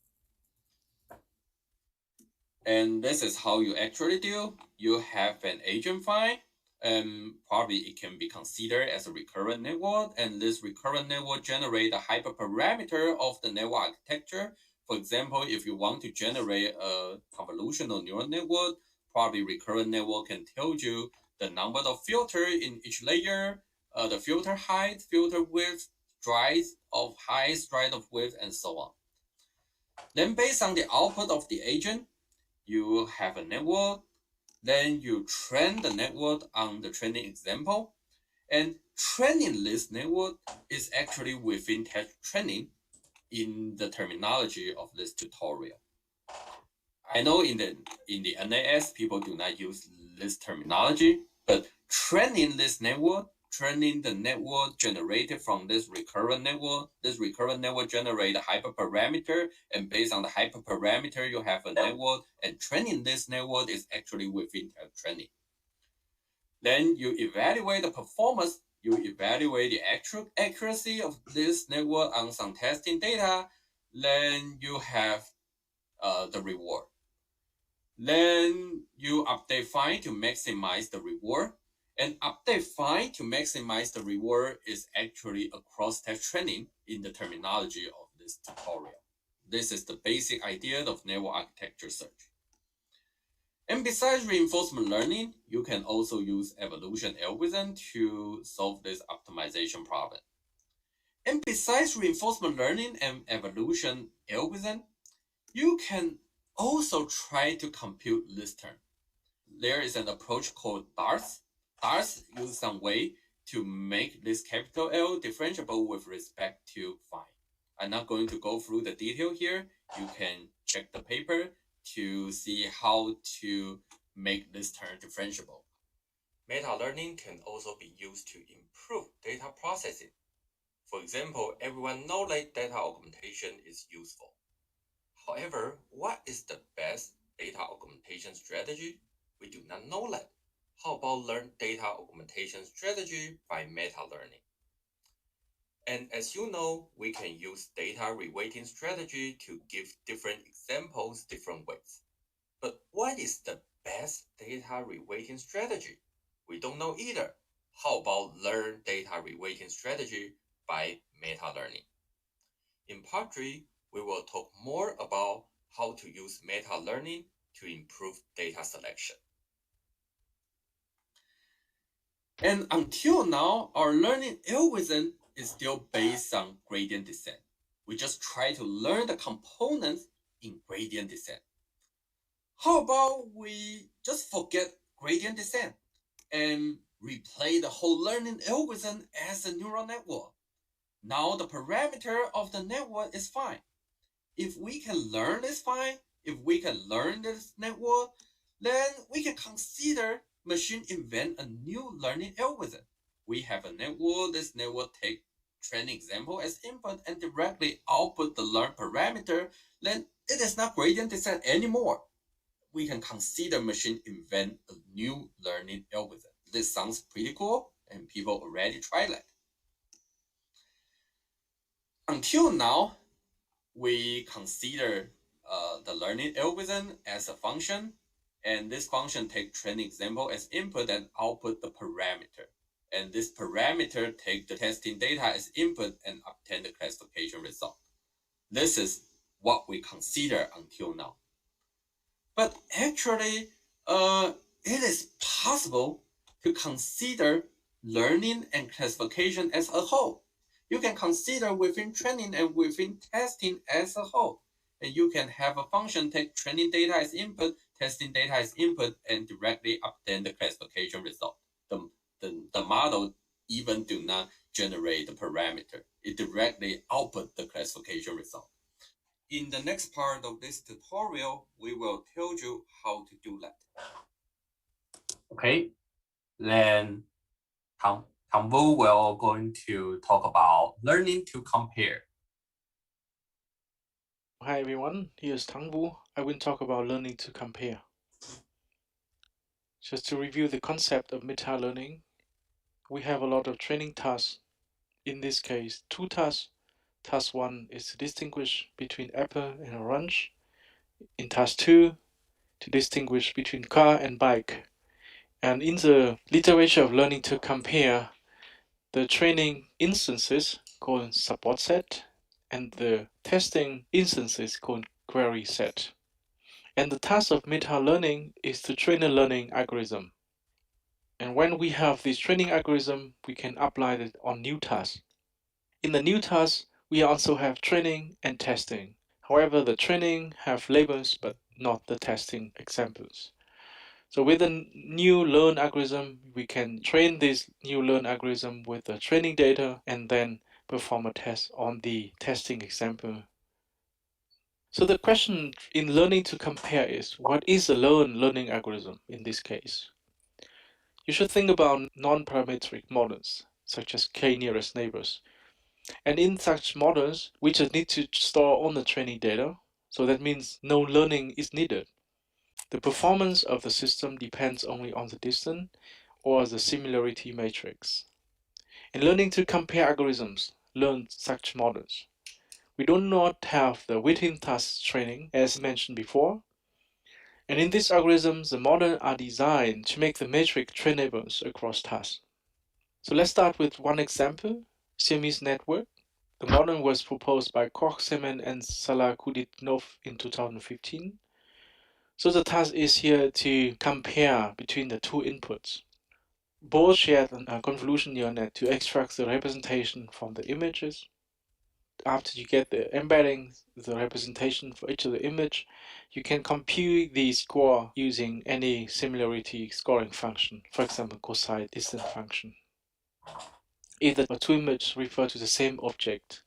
And this is how you actually do. You have an agent fine, and probably it can be considered as a recurrent network, and this recurrent network generates a hyperparameter of the network architecture. For example, if you want to generate a convolutional neural network, probably recurrent network can tell you the number of filters in each layer, the filter height, filter width, stride of height, stride of width, and so on. Then based on the output of the agent, you have a network, then you train the network on the training example, and training this network is actually within test training in the terminology of this tutorial. I know in the NAS, people do not use this terminology, but training this network, training the network generated from this recurrent network generates a hyperparameter, and based on the hyperparameter, you have a network, and training this network is actually within training. Then you evaluate the performance, you evaluate the actual accuracy of this network on some testing data, then you have the reward. Then you update fine to maximize the reward. And update fine to maximize the reward is actually a cross-test training in the terminology of this tutorial. This is the basic idea of network architecture search. And besides reinforcement learning, you can also use evolution algorithm to solve this optimization problem. And besides reinforcement learning and evolution algorithm, you can also try to compute this term. There is an approach called DARS. DARS uses some way to make this capital L differentiable with respect to phi. I'm not going to go through the detail here. You can check the paper to see how to make this term differentiable. Meta-learning can also be used to improve data processing. For example, everyone knows that data augmentation is useful. However, what is the best data augmentation strategy? We do not know that. How about learn data augmentation strategy by meta-learning? And as you know, we can use data reweighting strategy to give different examples different ways. But what is the best data reweighting strategy? We don't know either. How about learn data reweighting strategy by meta-learning? In part 3, we will talk more about how to use meta-learning to improve data selection. And until now, our learning algorithm is still based on gradient descent. We just try to learn the components in gradient descent. How about we just forget gradient descent and replay the whole learning algorithm as a neural network? Now the parameter of the network is fine. If we can learn this fine, if we can learn this network, then we can consider machine invent a new learning algorithm. We have a network, this network take training example as input and directly output the learned parameter, then it is not gradient descent anymore. We can consider machine invent a new learning algorithm. This sounds pretty cool and people already try that. Until now, we consider the learning algorithm as a function, and this function takes training example as input and output the parameter. And this parameter take the testing data as input and obtain the classification result. This is what we consider until now. But actually, it is possible to consider learning and classification as a whole. You can consider within training and within testing as a whole. And you can have a function take training data as input, testing data as input, and directly obtain the classification result. The model even do not generate the parameter. It directly output the classification result. In the next part of this tutorial, we will tell you how to do that. Okay, then Thang will going to talk about learning to compare. Hi everyone, here's Thang. I will talk about learning to compare. Just to review the concept of meta-learning, we have a lot of training tasks. In this case, 2 tasks. Task 1 is to distinguish between apple and orange. In task 2, to distinguish between car and bike. And in the literature of learning to compare, the training instances called support set and the testing instances called query set. And the task of meta-learning is to train a learning algorithm. And when we have this training algorithm, we can apply it on new tasks. In the new tasks, we also have training and testing. However, the training have labels, but not the testing examples. So with a new learn algorithm, we can train this new learn algorithm with the training data and then perform a test on the testing example. So the question in learning to compare is, what is a learning algorithm in this case? You should think about non-parametric models, such as k-nearest neighbors. And in such models, we just need to store all the training data. So that means no learning is needed. The performance of the system depends only on the distance or the similarity matrix. In learning to compare algorithms, learn such models. We do not have the within task training as mentioned before. And in this algorithm, the models are designed to make the matrix trainable across tasks. So let's start with one example, Siamese network. The model was proposed by Koch, Semen, and Salakudinov in 2015. So the task is here to compare between the two inputs. Both share a convolution neural net to extract the representation from the images. After you get the embedding, the representation for each of the image, you can compute the score using any similarity scoring function, for example, cosine distance function. If the two images refer to the same object,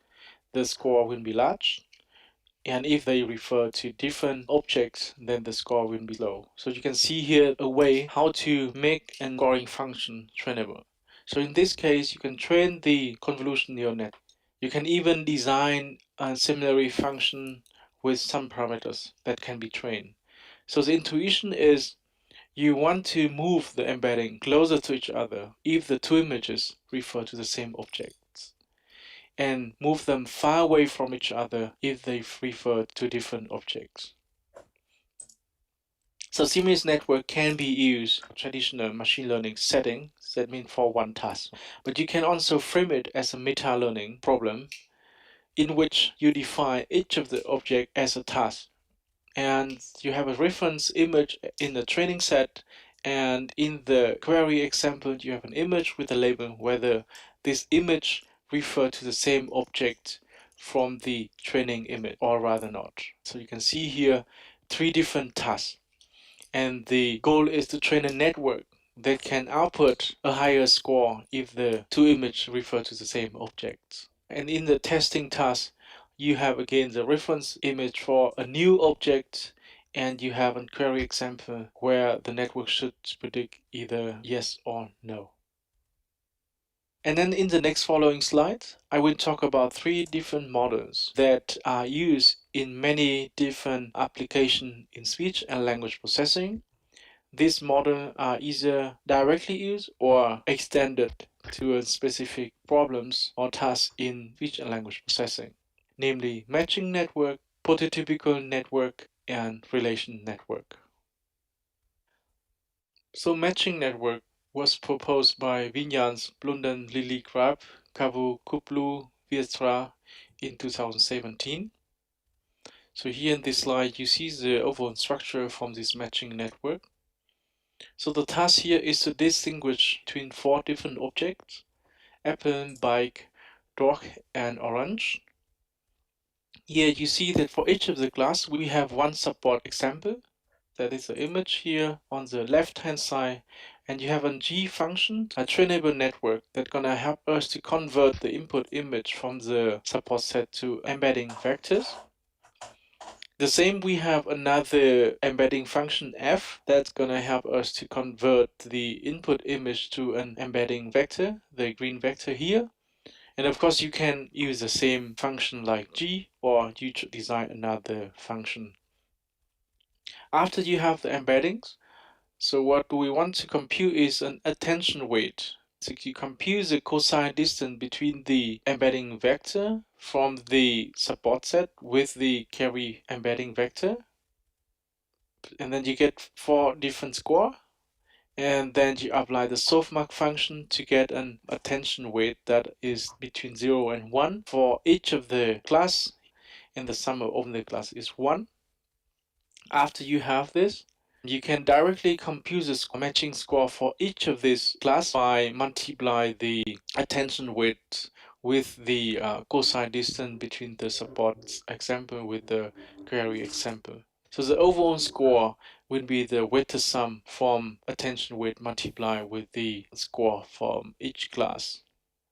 the score will be large. And if they refer to different objects, then the score will be low. So you can see here a way how to make a scoring function trainable. So in this case, you can train the convolution neural net. You can even design a similarity function with some parameters that can be trained. So the intuition is you want to move the embedding closer to each other if the two images refer to the same objects, and move them far away from each other if they refer to different objects. So seamless network can be used in traditional machine learning settings, that means for one task. But you can also frame it as a meta-learning problem in which you define each of the objects as a task. And you have a reference image in the training set, and in the query example, you have an image with a label whether this image refer to the same object from the training image or rather not. So you can see here 3 different tasks, and the goal is to train a network that can output a higher score if the two images refer to the same object. And in the testing task, you have again the reference image for a new object, and you have a query example where the network should predict either yes or no. And then in the next following slide, I will talk about 3 different models that are used in many different applications in speech and language processing. These models are either directly used or extended to specific problems or tasks in speech and language processing, namely matching network, prototypical network, and relation network. So matching network was proposed by Vinyans, Blunden, Lily Grab, Kavu Kuplu, Viestra in 2017. So here in this slide, you see the overall structure from this matching network. So the task here is to distinguish between 4 different objects: apple, bike, dog, and orange. Here you see that for each of the class we have one support example. That is the image here on the left hand side, and you have a G function, a trainable network that's gonna help us to convert the input image from the support set to embedding vectors. The same, we have another embedding function f that's gonna help us to convert the input image to an embedding vector, the green vector here. And of course you can use the same function like g, or you design another function. After you have the embeddings, so what we want to compute is an attention weight. So you compute the cosine distance between the embedding vector from the support set with the carry embedding vector. And then you get 4 different score. And then you apply the softmax function to get an attention weight that is between 0 and 1 for each of the class, and the sum of the class is 1. After you have this, you can directly compute the matching score for each of these class by multiply the attention weight with the cosine distance between the support example with the query example. So the overall score will be the weighted sum from attention weight multiplied with the score from each class.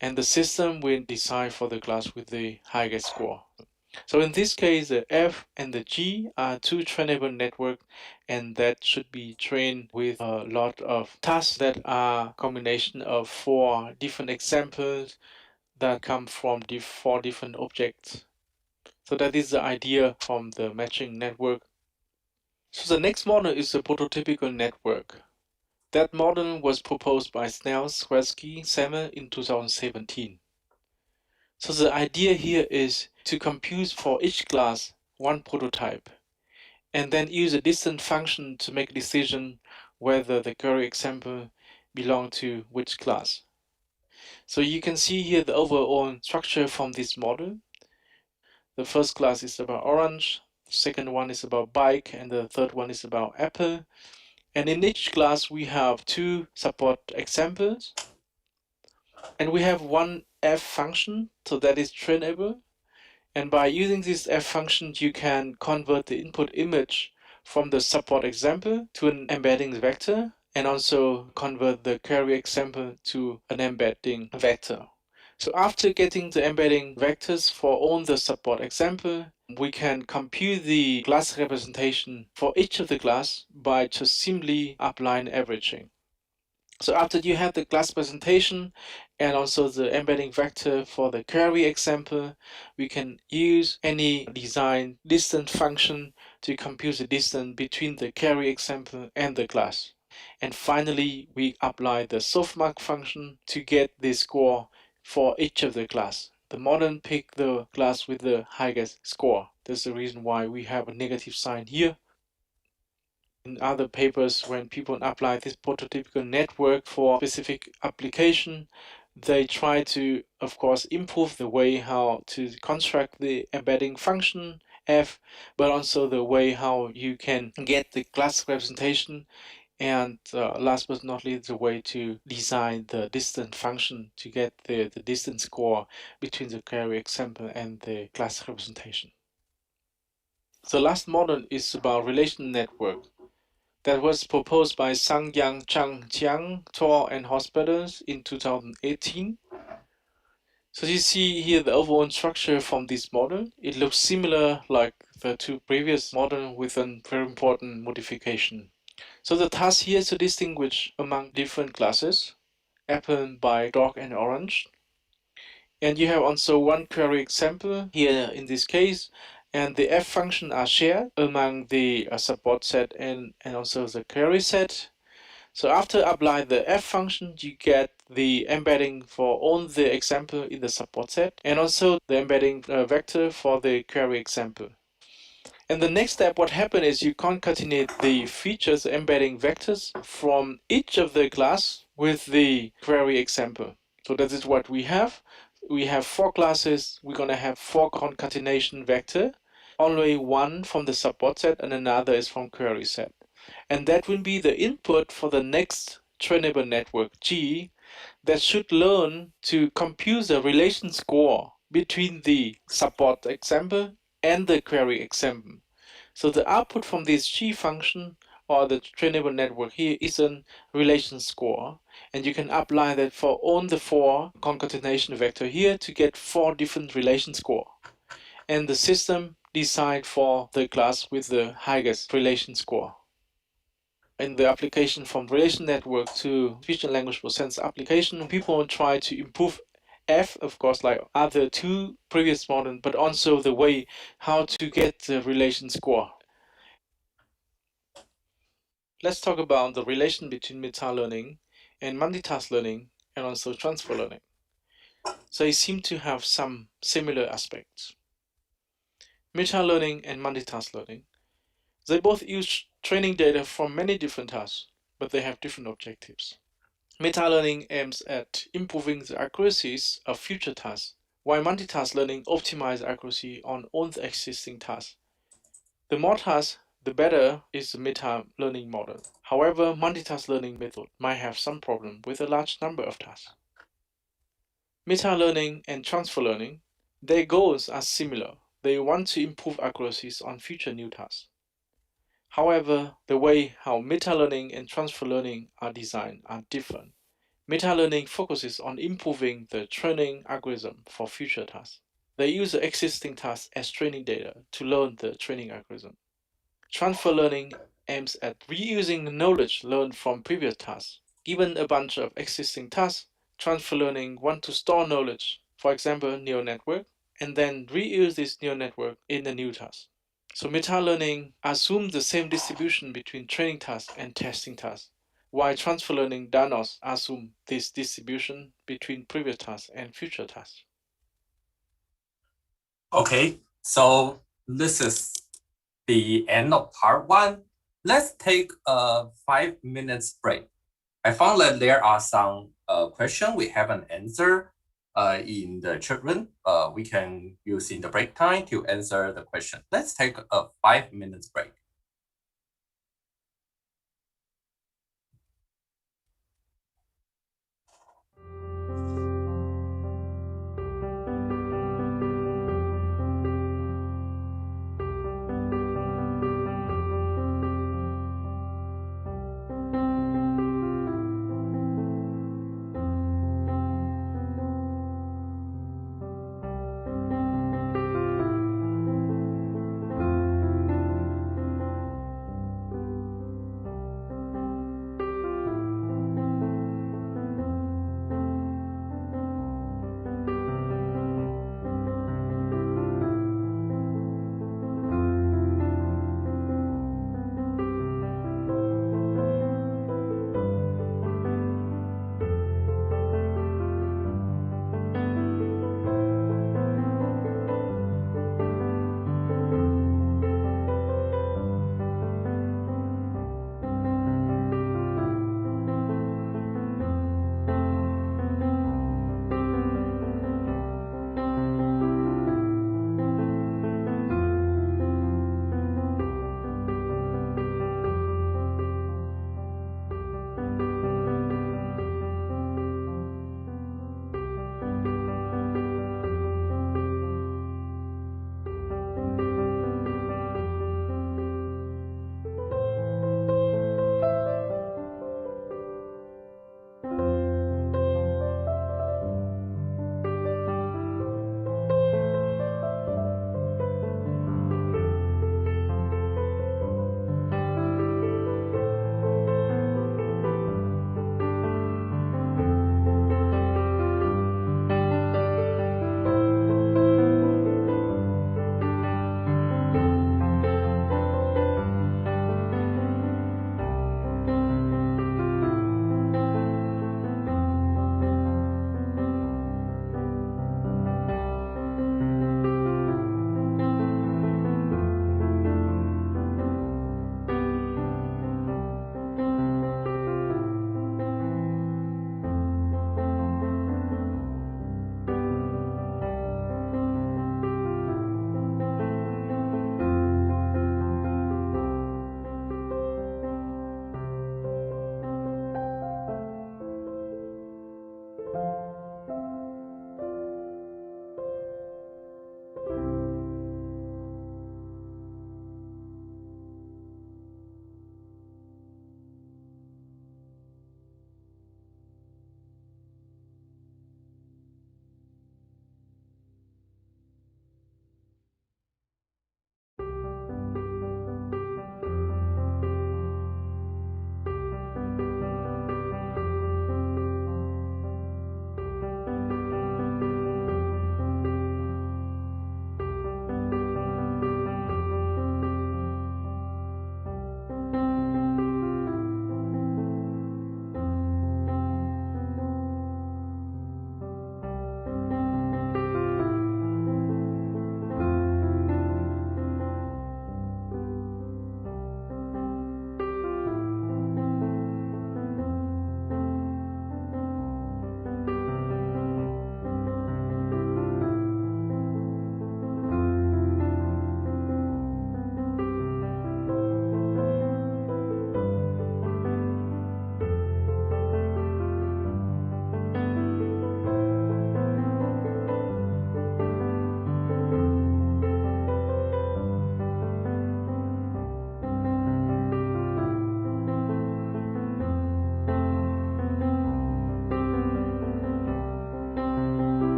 And the system will decide for the class with the highest score. So in this case, the F and the G are 2 trainable networks, and that should be trained with a lot of tasks that are a combination of 4 different examples that come from 4 different objects. So that is the idea from the matching network. So the next model is the prototypical network. That model was proposed by Snell, Swetsky, Semmel in 2017. So the idea here is to compute for each class one prototype, and then use a distance function to make a decision whether the query example belong to which class. So you can see here the overall structure from this model. The first class is about orange, second one is about bike, and the third one is about apple. And in each class, we have 2 support examples. And we have one f function, so that is trainable. And by using this f function, you can convert the input image from the support example to an embedding vector, and also convert the query example to an embedding vector. So after getting the embedding vectors for all the support example, we can compute the class representation for each of the class by just simply applying averaging. So after you have the class presentation and also the embedding vector for the query example, we can use any design distance function to compute the distance between the query example and the class. And finally, we apply the softmax function to get the score for each of the class. The model pick the class with the highest score. That's the reason why we have a negative sign here. In other papers, when people apply this prototypical network for specific application, they try to, of course, improve the way how to construct the embedding function f, but also the way how you can get the class representation, and last but not least, the way to design the distance function to get the distance score between the query example and the class representation. The last model is about relational network. That was proposed by Sang, Yang, Chang, Jiang, Thur, and Hospitals in 2018. So you see here the overall structure from this model. It looks similar like the 2 previous models with a very important modification. So the task here is to distinguish among different classes, apple, bike, dog, and orange. And you have also one query example here in this case, and the f function are shared among the support set and also the query set. So after apply the f function, you get the embedding for all the example in the support set, and also the embedding vector for the query example. And the next step, what happened is you concatenate the features embedding vectors from each of the class with the query example. So that is what we have. We have 4 classes. We're going to have 4 concatenation vector. Only one from the support set and another is from query set. And that will be the input for the next trainable network G that should learn to compute the relation score between the support example and the query example. So the output from this G function or the trainable network here is a relation score, and you can apply that for all the 4 concatenation vector here to get 4 different relation score. And the system decide for the class with the highest relation score. In the application from relation network to speech and language processing application, people try to improve F, of course, like other 2 previous models, but also the way how to get the relation score. Let's talk about the relation between meta-learning and multitask learning and also transfer learning. So they seem to have some similar aspects. Meta-learning and multitask learning, they both use training data from many different tasks, but they have different objectives. Meta-learning aims at improving the accuracies of future tasks, while multitask learning optimizes accuracy on all the existing tasks. The more tasks, the better is the meta-learning model. However, multitask learning method might have some problem with a large number of tasks. Meta-learning and transfer learning, their goals are similar. They want to improve accuracies on future new tasks. However, the way how meta-learning and transfer learning are designed are different. Meta-learning focuses on improving the training algorithm for future tasks. They use the existing tasks as training data to learn the training algorithm. Transfer learning aims at reusing the knowledge learned from previous tasks. Given a bunch of existing tasks, transfer learning wants to store knowledge, for example, neural network, and then reuse this neural network in the new task. So meta-learning assumes the same distribution between training tasks and testing tasks, while transfer learning does not assume this distribution between previous tasks and future tasks. Okay, so this is the end of part 1. Let's take a 5 minutes break. I found that there are some questions we haven't answered. in the children, we can use in the break time to answer the question. Let's take a 5 minutes break.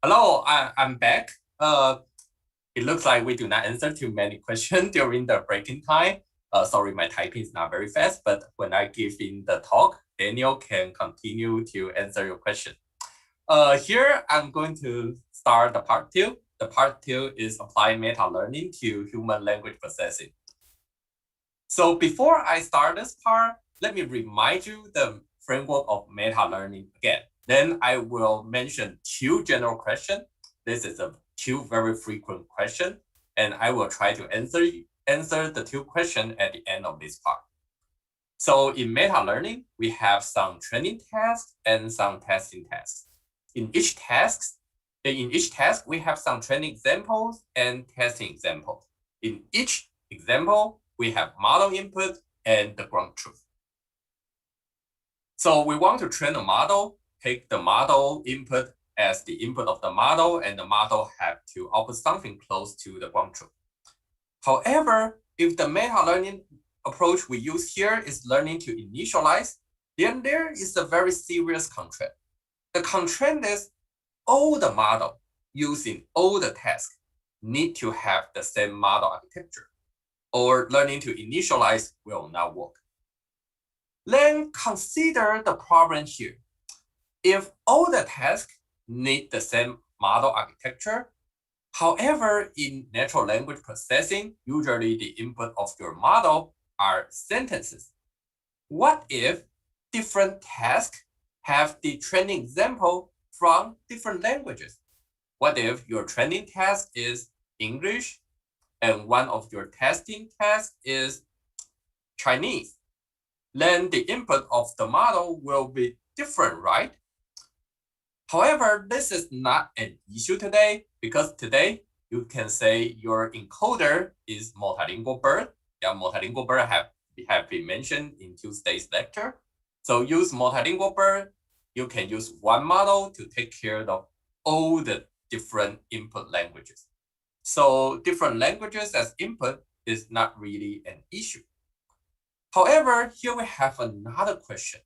Hello, I'm back. It looks like we do not answer too many questions during the breaking time. Sorry, my typing is not very fast, but when I give in the talk, Daniel can continue to answer your question. Here, I'm going to start the part 2. The part 2 is applying meta-learning to human language processing. So before I start this part, let me remind you the framework of meta-learning again. Then I will mention 2 general questions. This is a 2 very frequent questions, and I will try to answer the 2 questions at the end of this part. So in meta-learning, we have some training tasks and some testing tasks. In each task, we have some training examples and testing examples. In each example, we have model input and the ground truth. So we want to train a model, take the model input as the input of the model, and the model have to output something close to the ground truth. However, if the meta-learning approach we use here is learning to initialize, then there is a very serious constraint. The constraint is all the model using all the tasks need to have the same model architecture, or learning to initialize will not work. Then consider the problem here. If all the tasks need the same model architecture, however, in natural language processing, usually the input of your model are sentences. What if different tasks have the training example from different languages? What if your training task is English and one of your testing tasks is Chinese? Then the input of the model will be different, right? However, this is not an issue today, because today you can say your encoder is multilingual bird. Yeah, multilingual bird have been mentioned in Tuesday's lecture. So use multilingual bird. You can use one model to take care of all the different input languages. So different languages as input is not really an issue. However, here we have another question.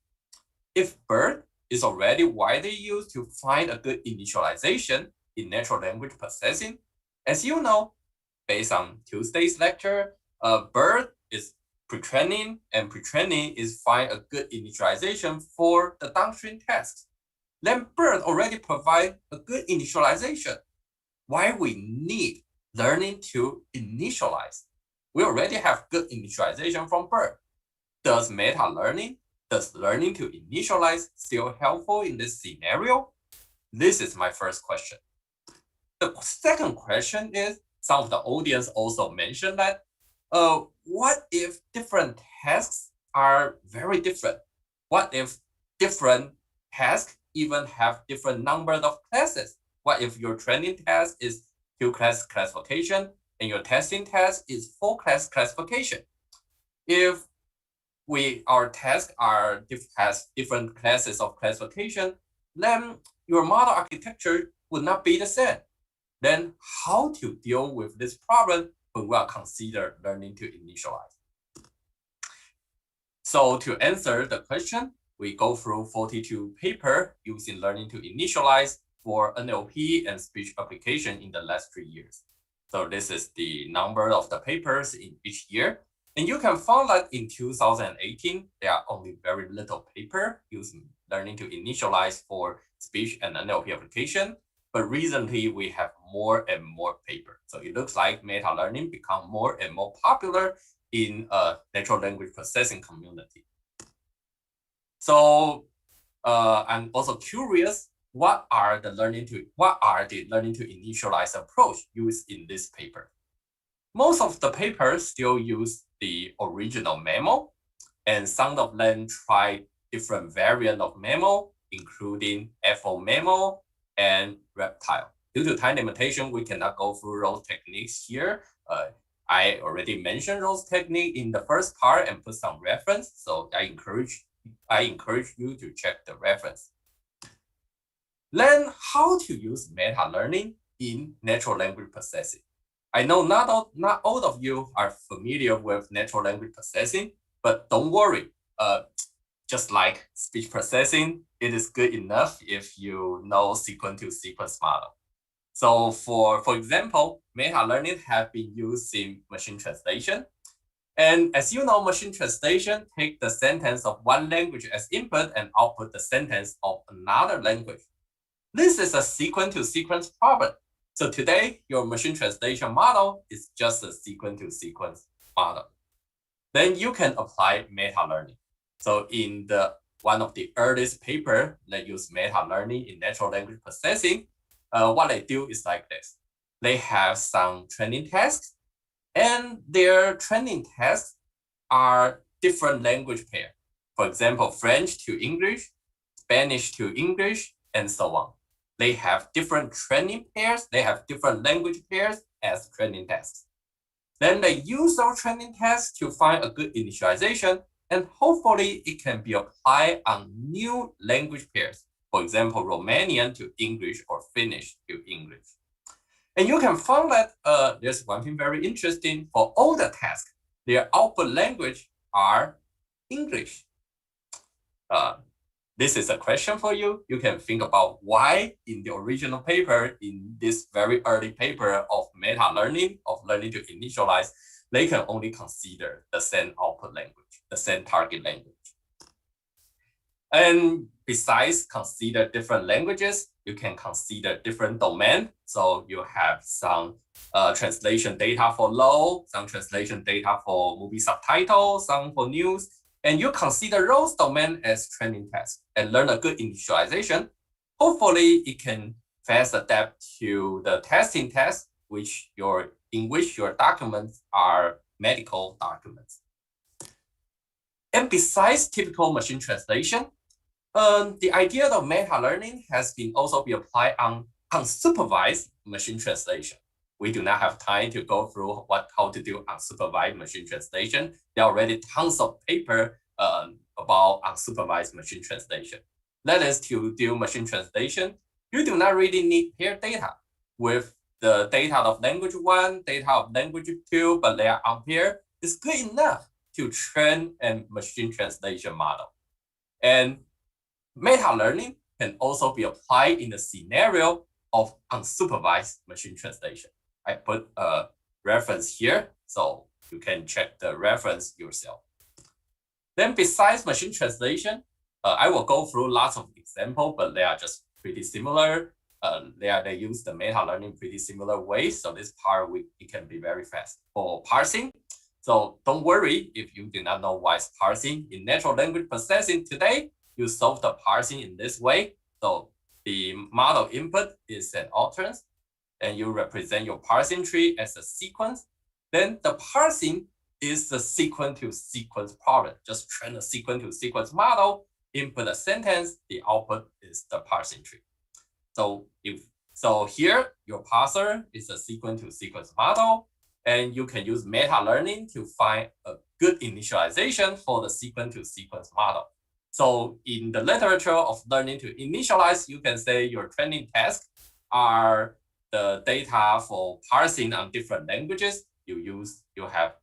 If BERT is already widely used to find a good initialization in natural language processing, as you know, based on Tuesday's lecture, BERT is pre-training, and pre-training is find a good initialization for the downstream tasks. Then BERT already provide a good initialization. Why we need learning to initialize? We already have good initialization from BERT. Does meta-learning, does learning to initialize still helpful in this scenario? This is my first question. The second question is, some of the audience also mentioned that, what if different tasks are very different? What if different tasks even have different number of classes? What if your training task is 2-class classification and your testing task is 4-class classification? If our tasks has different classes of classification, then your model architecture would not be the same. Then how to deal with this problem when we are consider learning to initialize? So to answer the question, we go through 42 papers using learning to initialize for NLP and speech application in the last 3 years. So this is the number of the papers in each year. And you can find that in 2018, there are only very little paper using learning to initialize for speech and NLP application. But recently, we have more and more paper. So it looks like meta-learning become more and more popular in natural language processing community. So I'm also curious, what are the learning to initialize approach used in this paper? Most of the papers still use the original memo, and some of them try different variant of memo, including FO memo and reptile. Due to time limitation, we cannot go through those techniques here. I already mentioned those techniques in the first part and put some reference, so I encourage you to check the reference. Then how to use meta-learning in natural language processing. I know not all of you are familiar with natural language processing, but don't worry. Just like speech processing, it is good enough if you know sequence-to-sequence model. So for example, meta-learning have been used in machine translation. And as you know, machine translation take the sentence of one language as input and output the sentence of another language. This is a sequence-to-sequence problem. So today, your machine translation model is just a sequence-to-sequence model. Then you can apply meta-learning. So in one of the earliest paper that use meta-learning in natural language processing, what they do is like this. They have some training tasks, and their training tasks are different language pair. For example, French to English, Spanish to English, and so on. They have different training pairs. They have different language pairs as training tasks. Then they use those training tasks to find a good initialization, and hopefully it can be applied on new language pairs. For example, Romanian to English or Finnish to English. And you can find that there's one thing very interesting. For all the tasks, their output language are English. This is a question for you. You can think about why in the original paper, in this very early paper of meta-learning, of learning to initialize, they can only consider the same output language, the same target language. And besides consider different languages, you can consider different domain. So you have some translation data for law, some translation data for movie subtitles, some for news. And you consider those domains as training tasks and learn a good initialization. Hopefully, it can fast adapt to the testing test, in which your documents are medical documents. And besides typical machine translation, the idea of meta-learning has been also be applied on unsupervised machine translation. We do not have time to go through how to do unsupervised machine translation. There are already tons of paper about unsupervised machine translation. That is, to do machine translation, you do not really need paired data with the data of language 1, data of language 2, but they are unpaired. It's good enough to train a machine translation model. And meta-learning can also be applied in the scenario of unsupervised machine translation. I put a reference here, so you can check the reference yourself. Then besides machine translation, I will go through lots of examples, but they are just pretty similar. They use the meta-learning pretty similar ways, so this part it can be very fast. For parsing, so don't worry if you do not know what is parsing. In natural language processing today, you solve the parsing in this way. So the model input is an occurrence, and you represent your parsing tree as a sequence. Then the parsing is the sequence-to-sequence problem. Just train a sequence-to-sequence model, input a sentence, the output is the parsing tree. So here, your parser is a sequence-to-sequence model, and you can use meta-learning to find a good initialization for the sequence-to-sequence model. So in the literature of learning to initialize, you can say your training tasks are the data for parsing on different languages. You have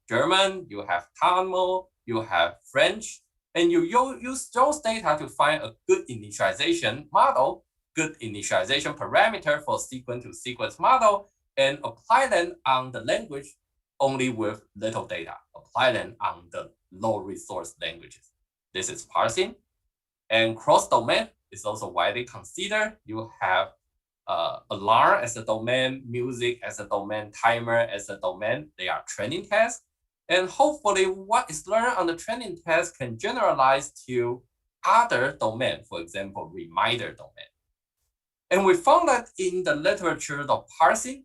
German, you have Tamil, you have French, and you use those data to find a good initialization model, good initialization parameter for sequence-to-sequence model, and apply them on the language only with little data. Apply them on the low resource languages. This is parsing. And cross-domain is also widely considered. You have alarm as a domain, music as a domain, timer as a domain. They are training tasks. And hopefully what is learned on the training task can generalize to other domain, for example, reminder domain. And we found that in the literature of parsing,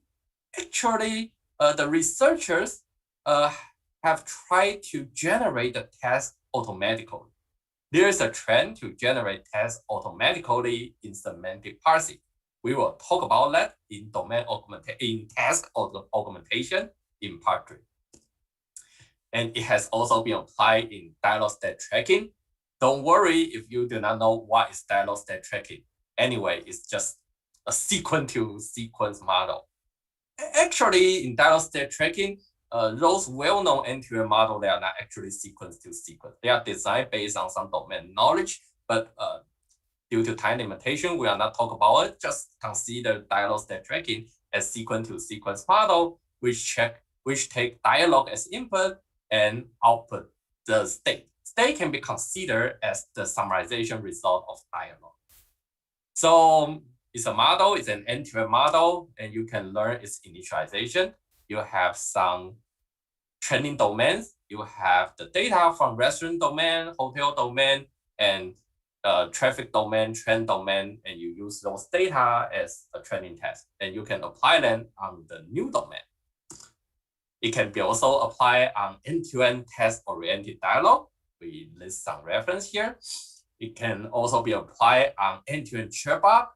actually the researchers have tried to generate the task automatically. There is a trend to generate tests automatically in semantic parsing. We will talk about that in task augmentation in part 3. And it has also been applied in dialogue state tracking. Don't worry if you do not know what is dialogue state tracking. Anyway, it's just a sequence-to-sequence model. Actually, in dialogue state tracking, those well-known end-to-end models, they are not actually sequence-to-sequence. They are designed based on some domain knowledge, but due to time limitation, we are not talk about it. Just consider dialogue state tracking as sequence-to-sequence model, which take dialogue as input and output the state. State can be considered as the summarization result of dialogue. So it's a model, it's an end-to-end model, and you can learn its initialization. You have some training domains. You have the data from restaurant domain, hotel domain, and traffic domain, train domain, and you use those data as a training test, and you can apply them on the new domain. It can be also applied on end-to-end test-oriented dialogue. We list some reference here. It can also be applied on end-to-end chatbot.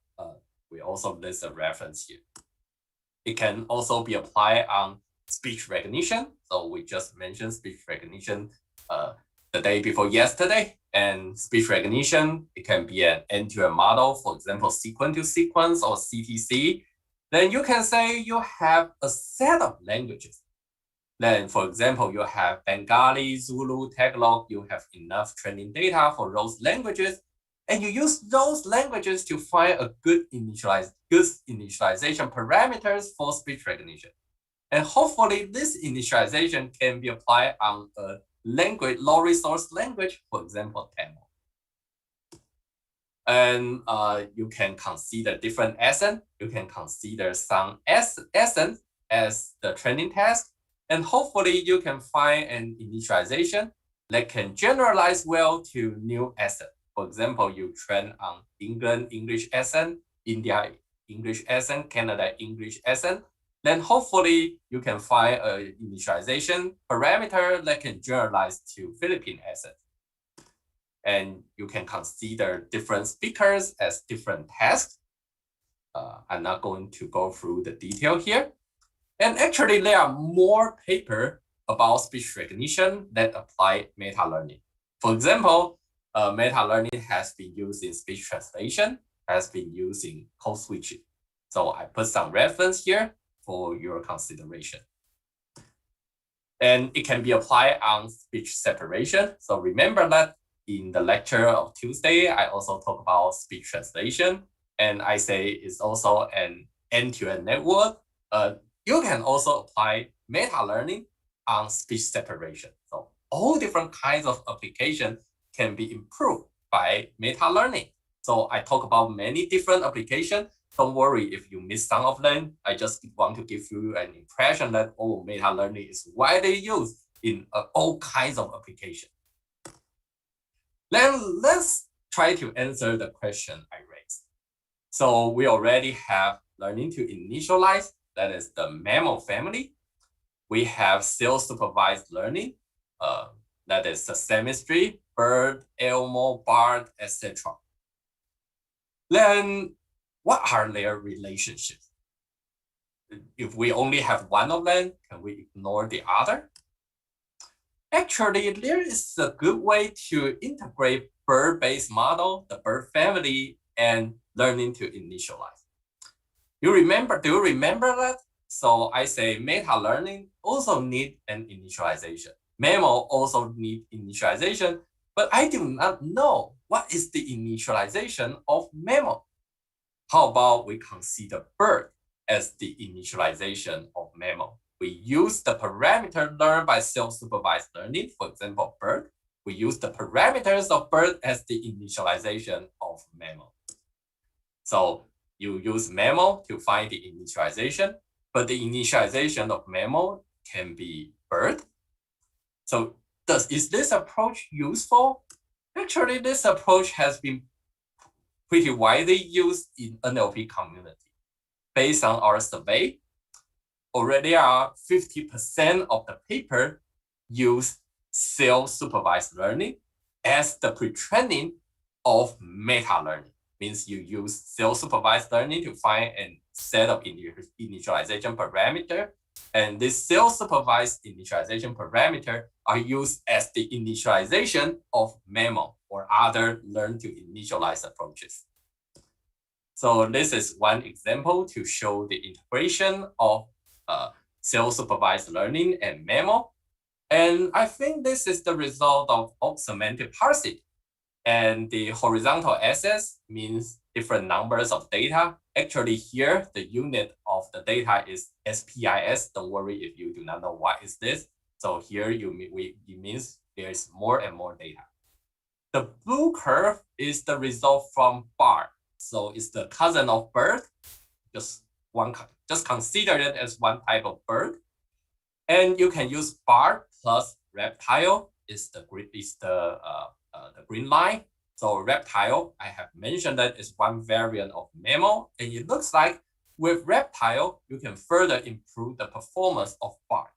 We also list a reference here. It can also be applied on speech recognition. So we just mentioned speech recognition the day before yesterday. And speech recognition, it can be an end-to-end model, for example, sequence-to-sequence or CTC. Then you can say you have a set of languages. Then, for example, you have Bengali, Zulu, Tagalog, you have enough training data for those languages, and you use those languages to find a good initialization parameters for speech recognition. And hopefully this initialization can be applied on a language, low resource language, for example, Tamil. And you can consider different accent. You can consider some accent as the training task. And hopefully you can find an initialization that can generalize well to new accent. For example, you train on England English accent, India English accent, Canada English accent. Then hopefully you can find an initialization parameter that can generalize to Philippine accent. And you can consider different speakers as different tasks. I'm not going to go through the detail here. And actually, there are more papers about speech recognition that apply meta-learning. For example, meta-learning has been used in speech translation, has been used in code switching. So I put some reference here for your consideration. And it can be applied on speech separation. So remember that in the lecture of Tuesday, I also talk about speech translation. And I say it's also an end-to-end network. You can also apply meta-learning on speech separation. So all different kinds of applications can be improved by meta-learning. So I talk about many different applications. Don't worry if you miss some of them. I just want to give you an impression that meta-learning is widely used in all kinds of applications. Then let's try to answer the question I raised. So we already have learning to initialize, that is the mammal family. We have self-supervised learning, that is the semistry, bird, animal, bard, etc. Then what are their relationships? If we only have one of them, can we ignore the other? Actually, there is a good way to integrate bird-based model, the bird family, and learning to initialize. Do you remember that? So I say meta-learning also need an initialization. Mammal also need initialization, but I do not know what is the initialization of mammal. How about we consider bird as the initialization of mammal? We use the parameter learned by self-supervised learning, for example, bird. We use the parameters of bird as the initialization of mammal. So you use mammal to find the initialization, but the initialization of mammal can be bird. So is this approach useful? Actually, this approach has been pretty widely used in NLP community. Based on our survey, already 50% of the paper use self-supervised learning as the pre-training of meta-learning. Means you use self-supervised learning to find a set of initialization parameter, and this self-supervised initialization parameter are used as the initialization of mammal or other learn to initialize approaches. So this is one example to show the integration of self-supervised learning and mammal. And I think this is the result of semantic parsing. And the horizontal axis means different numbers of data. Actually here, the unit of the data is SPIS. Don't worry if you do not know what is this. So here it means there is more and more data. The blue curve is the result from bar. So it's the cousin of bird. Just consider it as one type of bird. And you can use bar plus reptile is the green line. So reptile, I have mentioned that is one variant of mammal, and it looks like with reptile, you can further improve the performance of bar.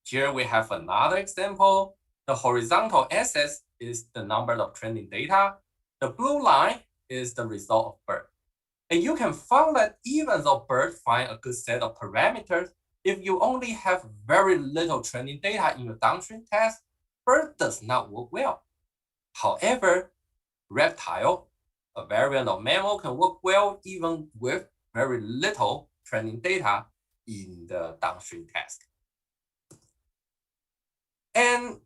Here we have another example. The horizontal axis is the number of training data. The blue line is the result of bird. And you can find that even though bird find a good set of parameters, if you only have very little training data in your downstream test, bird does not work well. However, reptile, a variant of mammal, can work well even with very little training data in the downstream test. And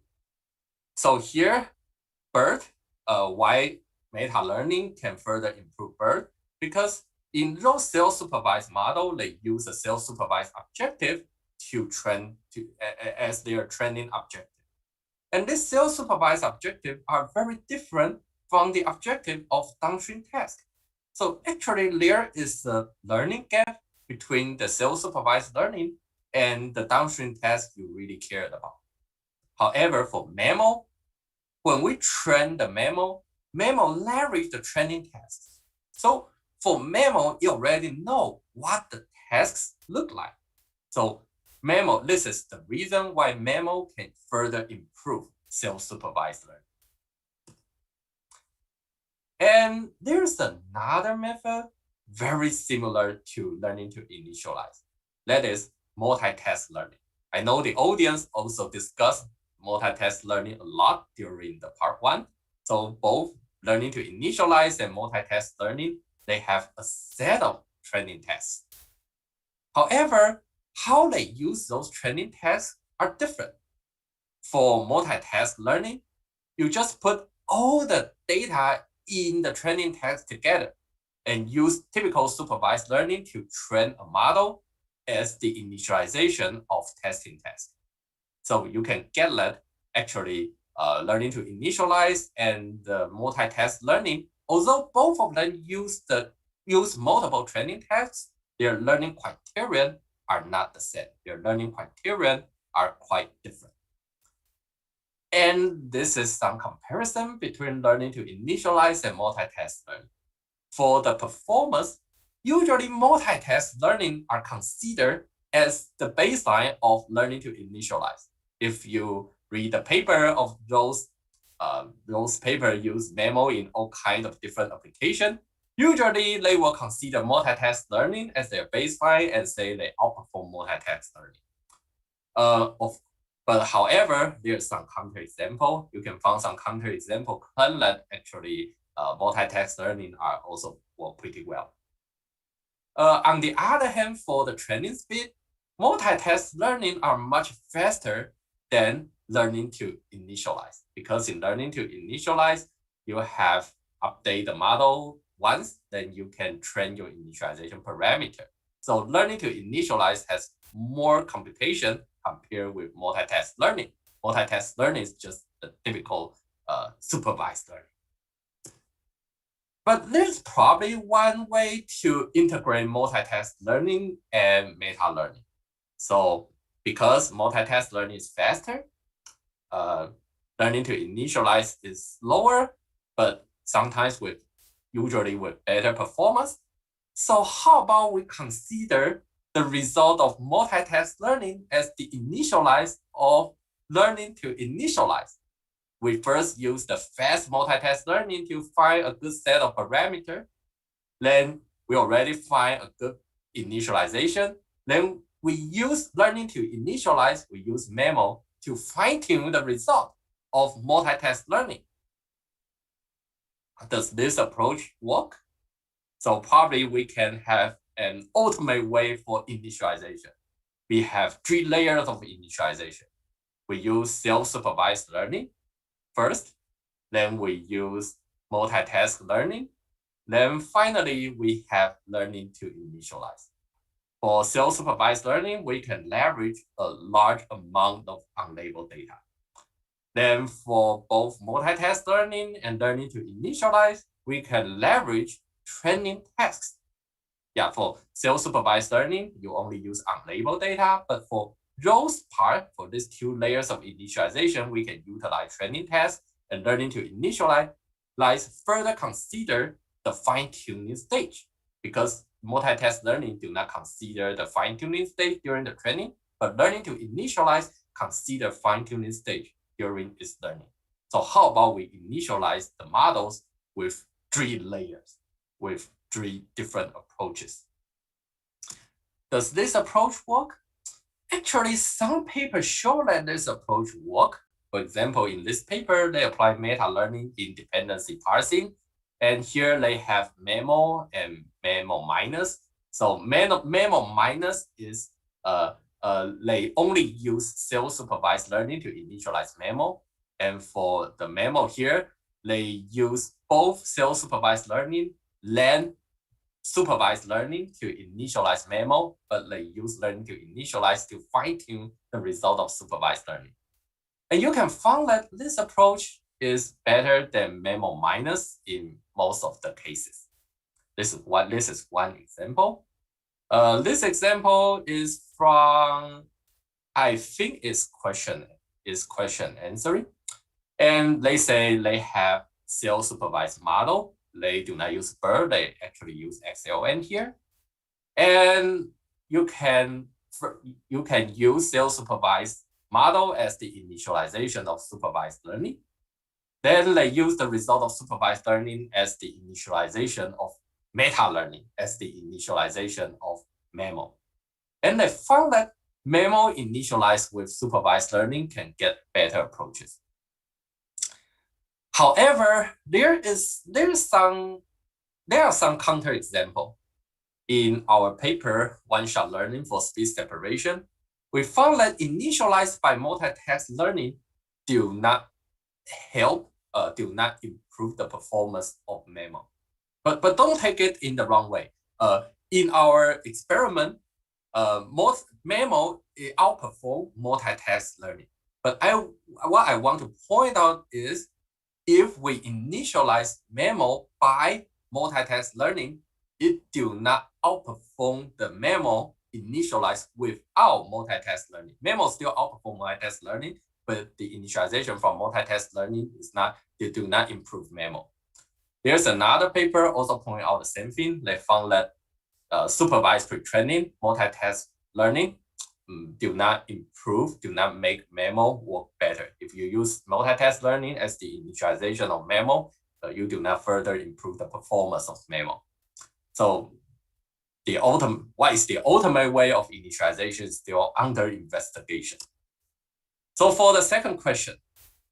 so here, bird, why meta-learning can further improve bird? Because in those self-supervised model, they use a self-supervised objective to train as their training objective. And these self-supervised objectives are very different from the objective of downstream task. So actually there is a learning gap between the self-supervised learning and the downstream task you really cared about. However, for mammal, when we train the mammal leverage the training tasks. So for mammal, you already know what the tasks look like. So mammal, this is the reason why mammal can further improve self-supervised learning. And there's another method very similar to learning to initialize. That is multitask learning. I know the audience also discussed multitask learning a lot during the part 1. So both learning to initialize and multitask learning, they have a set of training tests. However, how they use those training tests are different. For multitask learning, you just put all the data in the training test together and use typical supervised learning to train a model as the initialization of testing test. So you can get that actually learning to initialize and multitask learning, although both of them use multiple training tests, their learning criterion are not the same. Their learning criterion are quite different. And this is some comparison between learning to initialize and multitask learning. For the performance, usually multitask learning are considered as the baseline of learning to initialize. If you read the paper of those papers use mammal in all kinds of different applications, usually they will consider multitask learning as their baseline and say they outperform multitask learning. But however, there's some counterexample. You can find some counterexample claim that actually multitask learning are also work pretty well. On the other hand, for the training speed, multitask learning are much faster than learning to initialize. Because in learning to initialize, you have update the model once, then you can train your initialization parameter. So learning to initialize has more computation compared with multitask learning. Multitask learning is just the typical supervised learning. But there's probably one way to integrate multitask learning and meta learning. So because multitask learning is faster, learning to initialize is slower, but sometimes usually with better performance. So how about we consider the result of multitask learning as the initialize of learning to initialize? We first use the fast multitask learning to find a good set of parameters. Then we already find a good initialization. Then we use learning to initialize, we use mammal to fine-tune the result of multitask learning. Does this approach work? So probably we can have an ultimate way for initialization. We have 3 layers of initialization. We use self-supervised learning first. Then we use multitask learning. Then finally, we have learning to initialize. For self-supervised learning, we can leverage a large amount of unlabeled data. Then for both multitask learning and learning to initialize, we can leverage training tasks. Yeah, for self-supervised learning, you only use unlabeled data, but for those part, for these 2 layers of initialization, we can utilize training tasks and learning to initialize, further consider the fine-tuning stage, because multitask learning do not consider the fine-tuning stage during the training, but learning to initialize consider fine-tuning stage during its learning. So how about we initialize the models with 3 layers, with 3 different approaches? Does this approach work? Actually, some papers show that this approach works. For example, in this paper, they apply meta-learning in dependency parsing. And here they have memo and memo minus. So memo minus is they only use self-supervised learning to initialize memo. And for the memo here, they use both self-supervised learning, then supervised learning to initialize memo, but they use learning to initialize to fine-tune the result of supervised learning. And you can find that this approach is better than memo minus in most of the cases. This is one example. This example is from, I think it's question answering. And they say they have self-supervised model. They do not use BERT, they actually use XLN here. And you can use self-supervised model as the initialization of supervised learning. Then they use the result of supervised learning as the initialization of meta-learning, as the initialization of memo. And they found that memo initialized with supervised learning can get better approaches. However, there are some counterexample. In our paper, one-shot learning for speech separation, we found that initialized by multitask learning do not improve the performance of memo. But don't take it in the wrong way. In our experiment, memo outperform multitask learning. But what I want to point out is, if we initialize memo by multitask learning, it do not outperform the memo initialized without multitask learning. Memo still outperform multitask learning, but the initialization from multitask learning they do not improve memo. There's another paper also pointing out the same thing. They found that supervised pre-training, multitask learning do not make memo work better. If you use multitask learning as the initialization of memo, you do not further improve the performance of memo. So what is the ultimate way of initialization is still under investigation. So for the second question,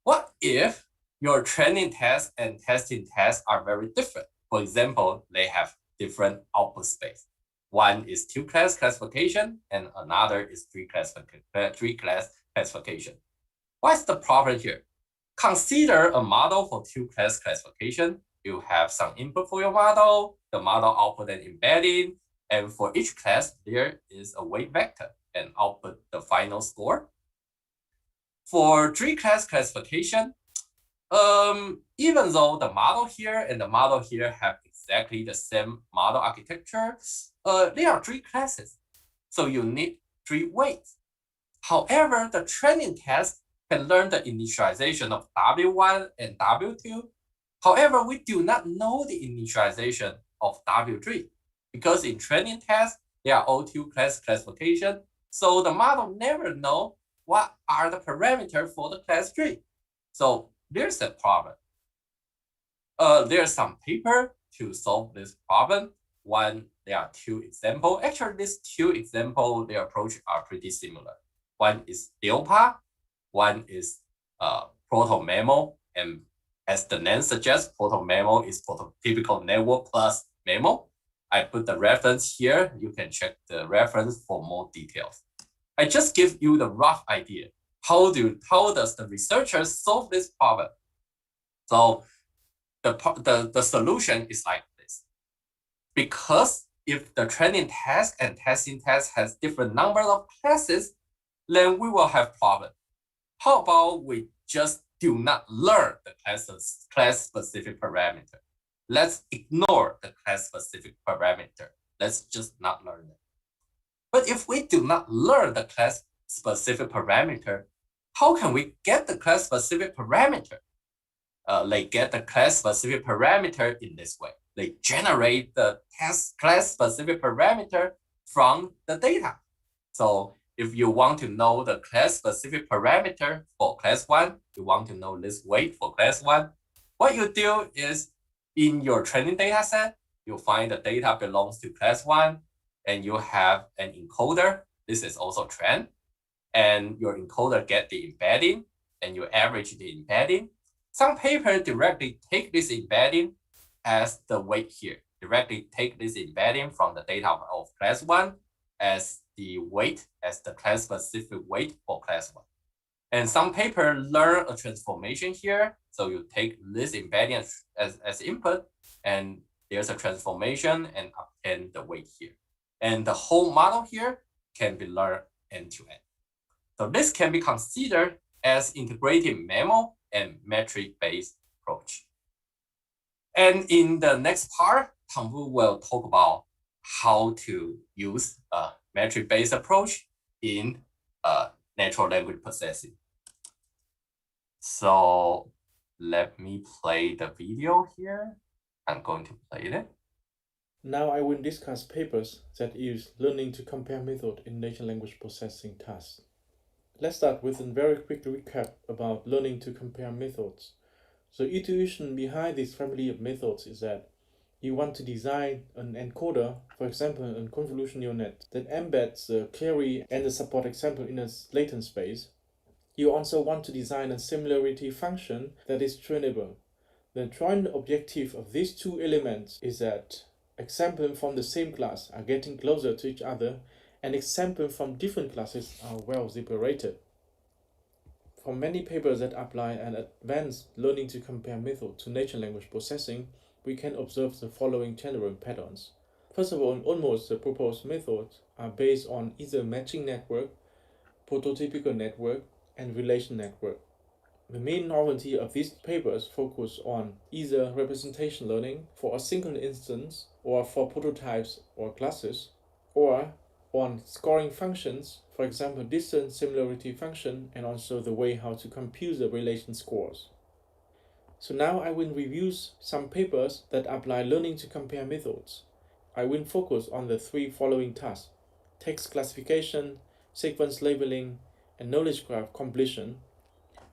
what if your training test and testing tests are very different? For example, they have different output space. One is 2-class classification and another is 3-class classification. What's the problem here? Consider a model for 2-class classification. You have some input for your model, the model output and embedding, and for each class, there is a weight vector and output the final score. For 3-class classification, even though the model here and the model here have exactly the same model architecture, there are 3 classes, so you need 3 weights. However, the training test can learn the initialization of W1 and W2. However, we do not know the initialization of W3 because in training tests, they are all 2-class classification, so the model never know what are the parameters for the class 3. So there's a problem. There's some paper to solve this problem. One, there are 2 examples. Actually, these 2 examples, their approach are pretty similar. One is DELPA, one is proto-memo, and as the name suggests, proto-memo is prototypical network plus memo. I put the reference here. You can check the reference for more details. I just give you the rough idea. How does the researchers solve this problem? So the solution is like this. Because if the training task and testing task has different number of classes, then we will have problem. How about we just do not learn the class-specific parameter? Let's ignore the class-specific parameter. Let's just not learn it. But if we do not learn the class-specific parameter, how can we get the class-specific parameter? They get the class-specific parameter in this way. They generate the class-specific parameter from the data. So if you want to know the class-specific parameter for class 1, you want to know this weight for class 1, what you do is in your training data set, you find the data belongs to class 1, and you have an encoder. This is also trend. And your encoder get the embedding, and you average the embedding. Some paper directly take this embedding as the weight here. Directly take this embedding from the data of class 1 as the weight, as the class-specific weight for class 1. And some paper learn a transformation here. So you take this embedding as input, and there's a transformation and obtain the weight here. And the whole model here can be learned end-to-end. So this can be considered as integrated memo and metric-based approach. And in the next part, Thang will talk about how to use a metric-based approach in natural language processing. So let me play the video here. I'm going to play it. Now I will discuss papers that use learning to compare method in natural language processing tasks. Let's start with a very quick recap about learning to compare methods. The intuition behind this family of methods is that you want to design an encoder, for example, a convolution neural net that embeds the query and the support example in a latent space. You also want to design a similarity function that is trainable. The joint objective of these two elements is that examples from the same class are getting closer to each other, and examples from different classes are well separated. For many papers that apply an advanced learning to compare method to natural language processing, we can observe the following general patterns. First of all, almost the proposed methods are based on either matching network, prototypical network, and relation network. The main novelty of these papers focus on either representation learning for a single instance or for prototypes or classes, or on scoring functions, for example, distance similarity function, and also the way how to compute the relation scores. So now I will review some papers that apply learning to compare methods. I will focus on the three following tasks: text classification, sequence labeling, and knowledge graph completion.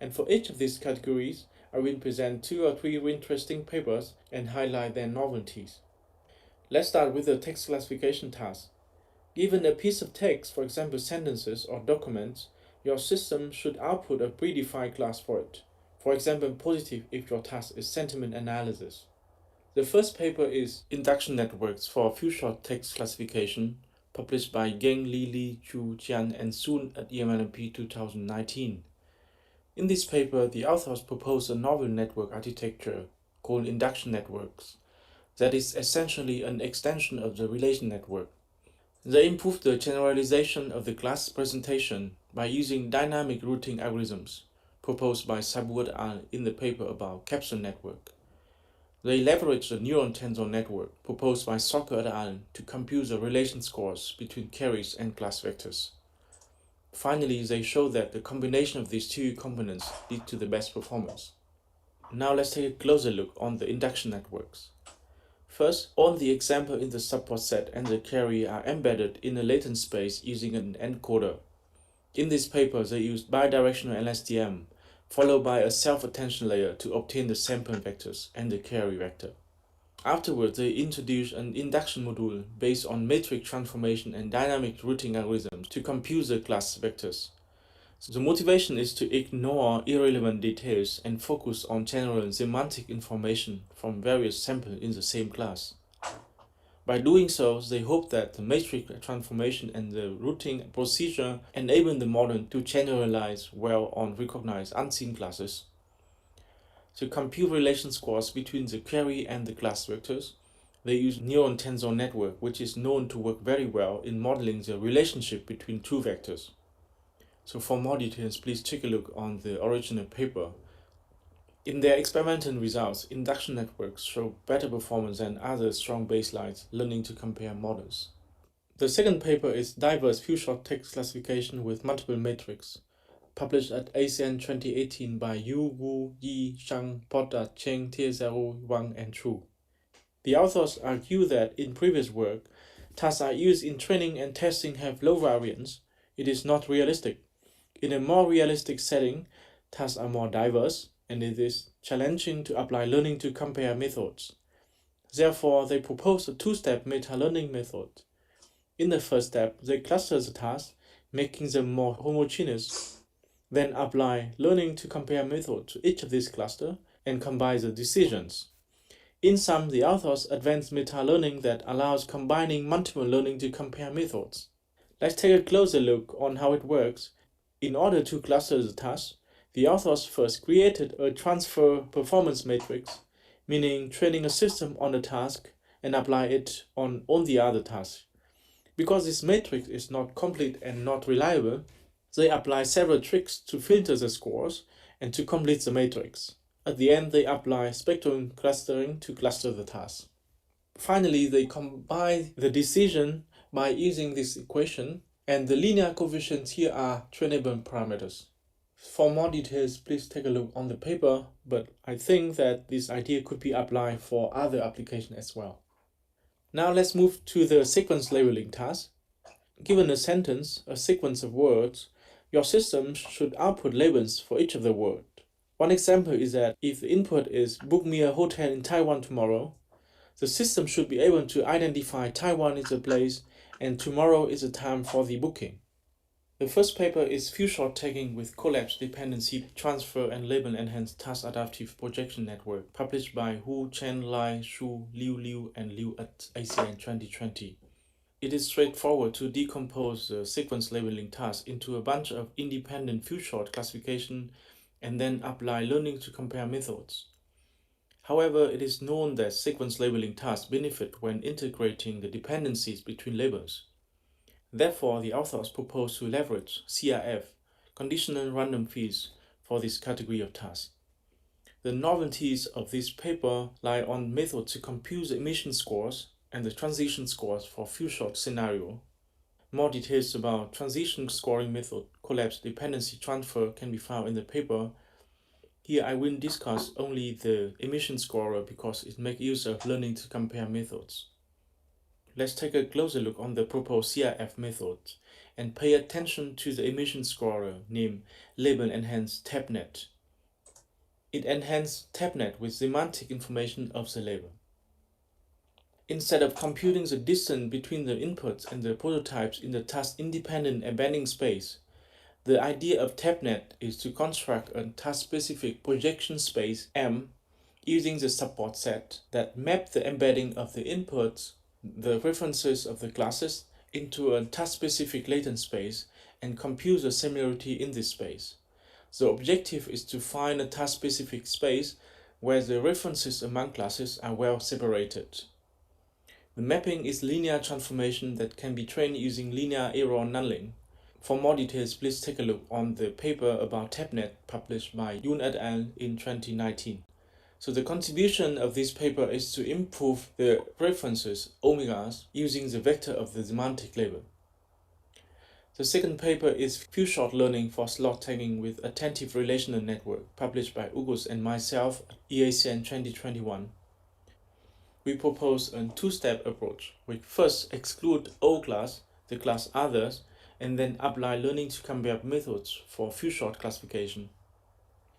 And for each of these categories, I will present 2 or 3 interesting papers and highlight their novelties. Let's start with the text classification task. Given a piece of text, for example sentences or documents, your system should output a predefined class for it. For example, positive if your task is sentiment analysis. The first paper is Induction Networks for Few-Shot Text Classification, published by Geng, Li, Chu, Jian, and Sun at EMLMP 2019. In this paper, the authors propose a novel network architecture called induction networks that is essentially an extension of the relation network. They improve the generalization of the class presentation by using dynamic routing algorithms proposed by Sabu et al. In the paper about capsule network. They leverage the neuron tensor network proposed by Soccer et al. To compute the relation scores between carries and class vectors. Finally, they show that the combination of these two components leads to the best performance. Now let's take a closer look on the induction networks. First, all the examples in the support set and the carry are embedded in a latent space using an encoder. In this paper, they used bidirectional LSTM, followed by a self-attention layer to obtain the sample vectors and the carry vector. Afterwards, they introduced an induction module based on matrix transformation and dynamic routing algorithms to compute the class vectors. So the motivation is to ignore irrelevant details and focus on general semantic information from various samples in the same class. By doing so, they hope that the matrix transformation and the routing procedure enable the model to generalize well on recognized unseen classes. To compute relation scores between the query and the class vectors, they use neuron tensor network, which is known to work very well in modeling the relationship between two vectors. So for more details, please take a look on the original paper. In their experimental results, induction networks show better performance than other strong baselines learning to compare models. The second paper is Diverse Few-Shot Text Classification with Multiple Matrix, published at ASN 2018 by Yu, Wu, Yi, Shang, Potter, Cheng, Tiezhou, Wang, and Chu. The authors argue that in previous work, tasks are used in training and testing have low variance. It is not realistic. In a more realistic setting, tasks are more diverse, and it is challenging to apply learning to compare methods. Therefore, they propose a two-step meta-learning method. In the first step, they cluster the tasks, making them more homogeneous, then apply learning to compare method to each of these clusters and combine the decisions. In sum, the authors advance meta-learning that allows combining multiple learning to compare methods. Let's take a closer look on how it works. In order to cluster the tasks, the authors first created a transfer performance matrix, meaning training a system on a task and apply it on the other task. Because this matrix is not complete and not reliable, they apply several tricks to filter the scores and to complete the matrix. At the end, they apply spectrum clustering to cluster the tasks. Finally, they combine the decision by using this equation, and the linear coefficients here are trainable parameters. For more details, please take a look on the paper, but I think that this idea could be applied for other applications as well. Now let's move to the sequence labeling task. Given a sentence, a sequence of words, your system should output labels for each of the words. One example is that if the input is book me a hotel in Taiwan tomorrow, the system should be able to identify Taiwan is a place and tomorrow is a time for the booking. The first paper is few-shot tagging with collapse dependency transfer and label enhanced task adaptive projection network, published by Hu, Chen, Lai, Shu, Liu, and Liu at ACN 2020. It is straightforward to decompose the sequence labeling task into a bunch of independent few-shot classification and then apply learning to compare methods. However, it is known that sequence labeling tasks benefit when integrating the dependencies between labels. Therefore, the authors propose to leverage CRF, conditional random fields, for this category of tasks. The novelties of this paper lie on methods to compute the emission scores and the transition scores for few-shot scenario. More details about transition scoring method collapse dependency transfer can be found in the paper. Here I will discuss only the emission scorer because it makes use of learning to compare methods. Let's take a closer look on the proposed CRF method and pay attention to the emission scorer named Label Enhanced TabNet. It enhances TabNet with semantic information of the label. Instead of computing the distance between the inputs and the prototypes in the task-independent embedding space, the idea of TabNet is to construct a task-specific projection space M using the support set that map the embedding of the inputs, the references of the classes, into a task-specific latent space and compute the similarity in this space. The objective is to find a task-specific space where the references among classes are well separated. The mapping is linear transformation that can be trained using linear error nulling. For more details, please take a look on the paper about TabNet published by Yoon et al. In 2019. So the contribution of this paper is to improve the references omegas using the vector of the semantic label. The second paper is few-shot learning for slot tagging with attentive relational network, published by August and myself at EACN 2021. We propose a two-step approach. We first exclude O class, the class others, and then apply learning to compare methods for few-shot classification.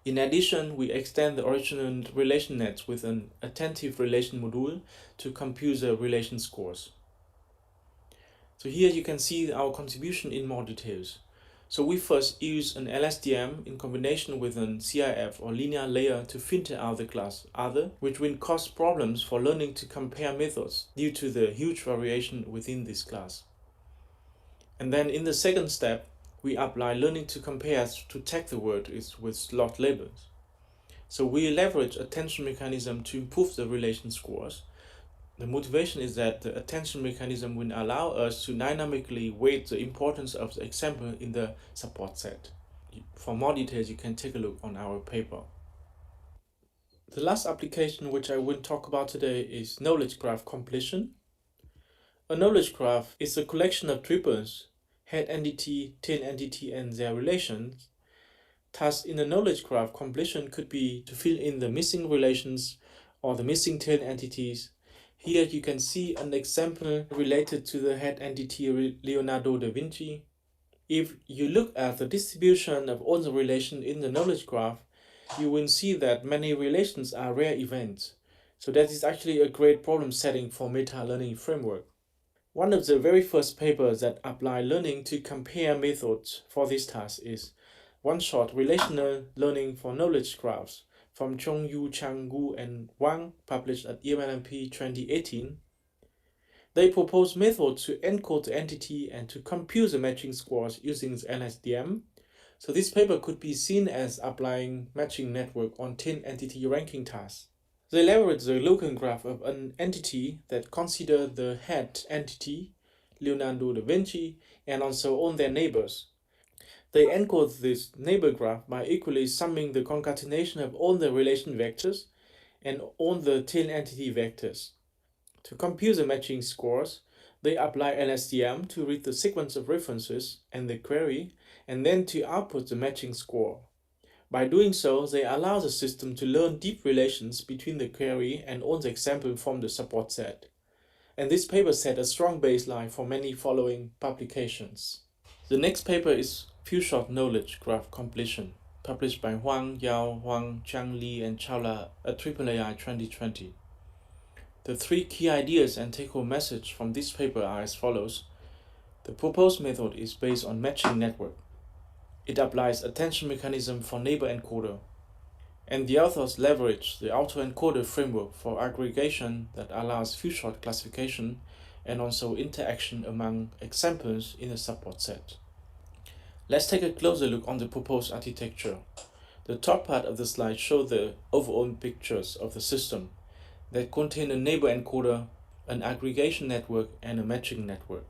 In addition, we extend the original relation nets with an attentive relation module to compute the relation scores. So here you can see our contribution in more details. So we first use an LSTM in combination with an CIF or linear layer to filter out the class other, which will cause problems for learning to compare methods due to the huge variation within this class. And then in the second step, we apply learning to compare to tag the word with slot labels. So we leverage attention mechanism to improve the relation scores. The motivation is that the attention mechanism will allow us to dynamically weight the importance of the example in the support set. For more details, you can take a look on our paper. The last application which I will talk about today is knowledge graph completion. A knowledge graph is a collection of triples, head entity, tail entity, and their relations. Thus, in a knowledge graph, completion could be to fill in the missing relations or the missing tail entities. Here you can see an example related to the head entity Leonardo da Vinci. If you look at the distribution of all the relations in the knowledge graph, you will see that many relations are rare events. So that is actually a great problem setting for meta-learning framework. One of the very first papers that apply learning to compare methods for this task is one-shot relational learning for knowledge graphs from Chongyu, Chang, Gu, and Wang, published at EMLMP 2018. They propose methods to encode the entity and to compute the matching scores using the LSTM. So this paper could be seen as applying matching network on 10 entity ranking tasks. They leverage the local graph of an entity that consider the head entity, Leonardo da Vinci, and also on their neighbors. They encode this neighbor graph by equally summing the concatenation of all the relation vectors and all the tail entity vectors. To compute the matching scores, they apply LSTM to read the sequence of references and the query, and then to output the matching score. By doing so, they allow the system to learn deep relations between the query and all the example from the support set. And this paper set a strong baseline for many following publications. The next paper is few-shot knowledge graph completion, published by Huang, Yao, Huang, Zhang Li, and Chaula at AAAI 2020. The three key ideas and take-home message from this paper are as follows. The proposed method is based on matching network. It applies attention mechanism for neighbor encoder, and the authors leverage the autoencoder framework for aggregation that allows few-shot classification and also interaction among examples in a support set. Let's take a closer look on the proposed architecture. The top part of the slide shows the overall pictures of the system that contain a neighbor encoder, an aggregation network, and a matching network.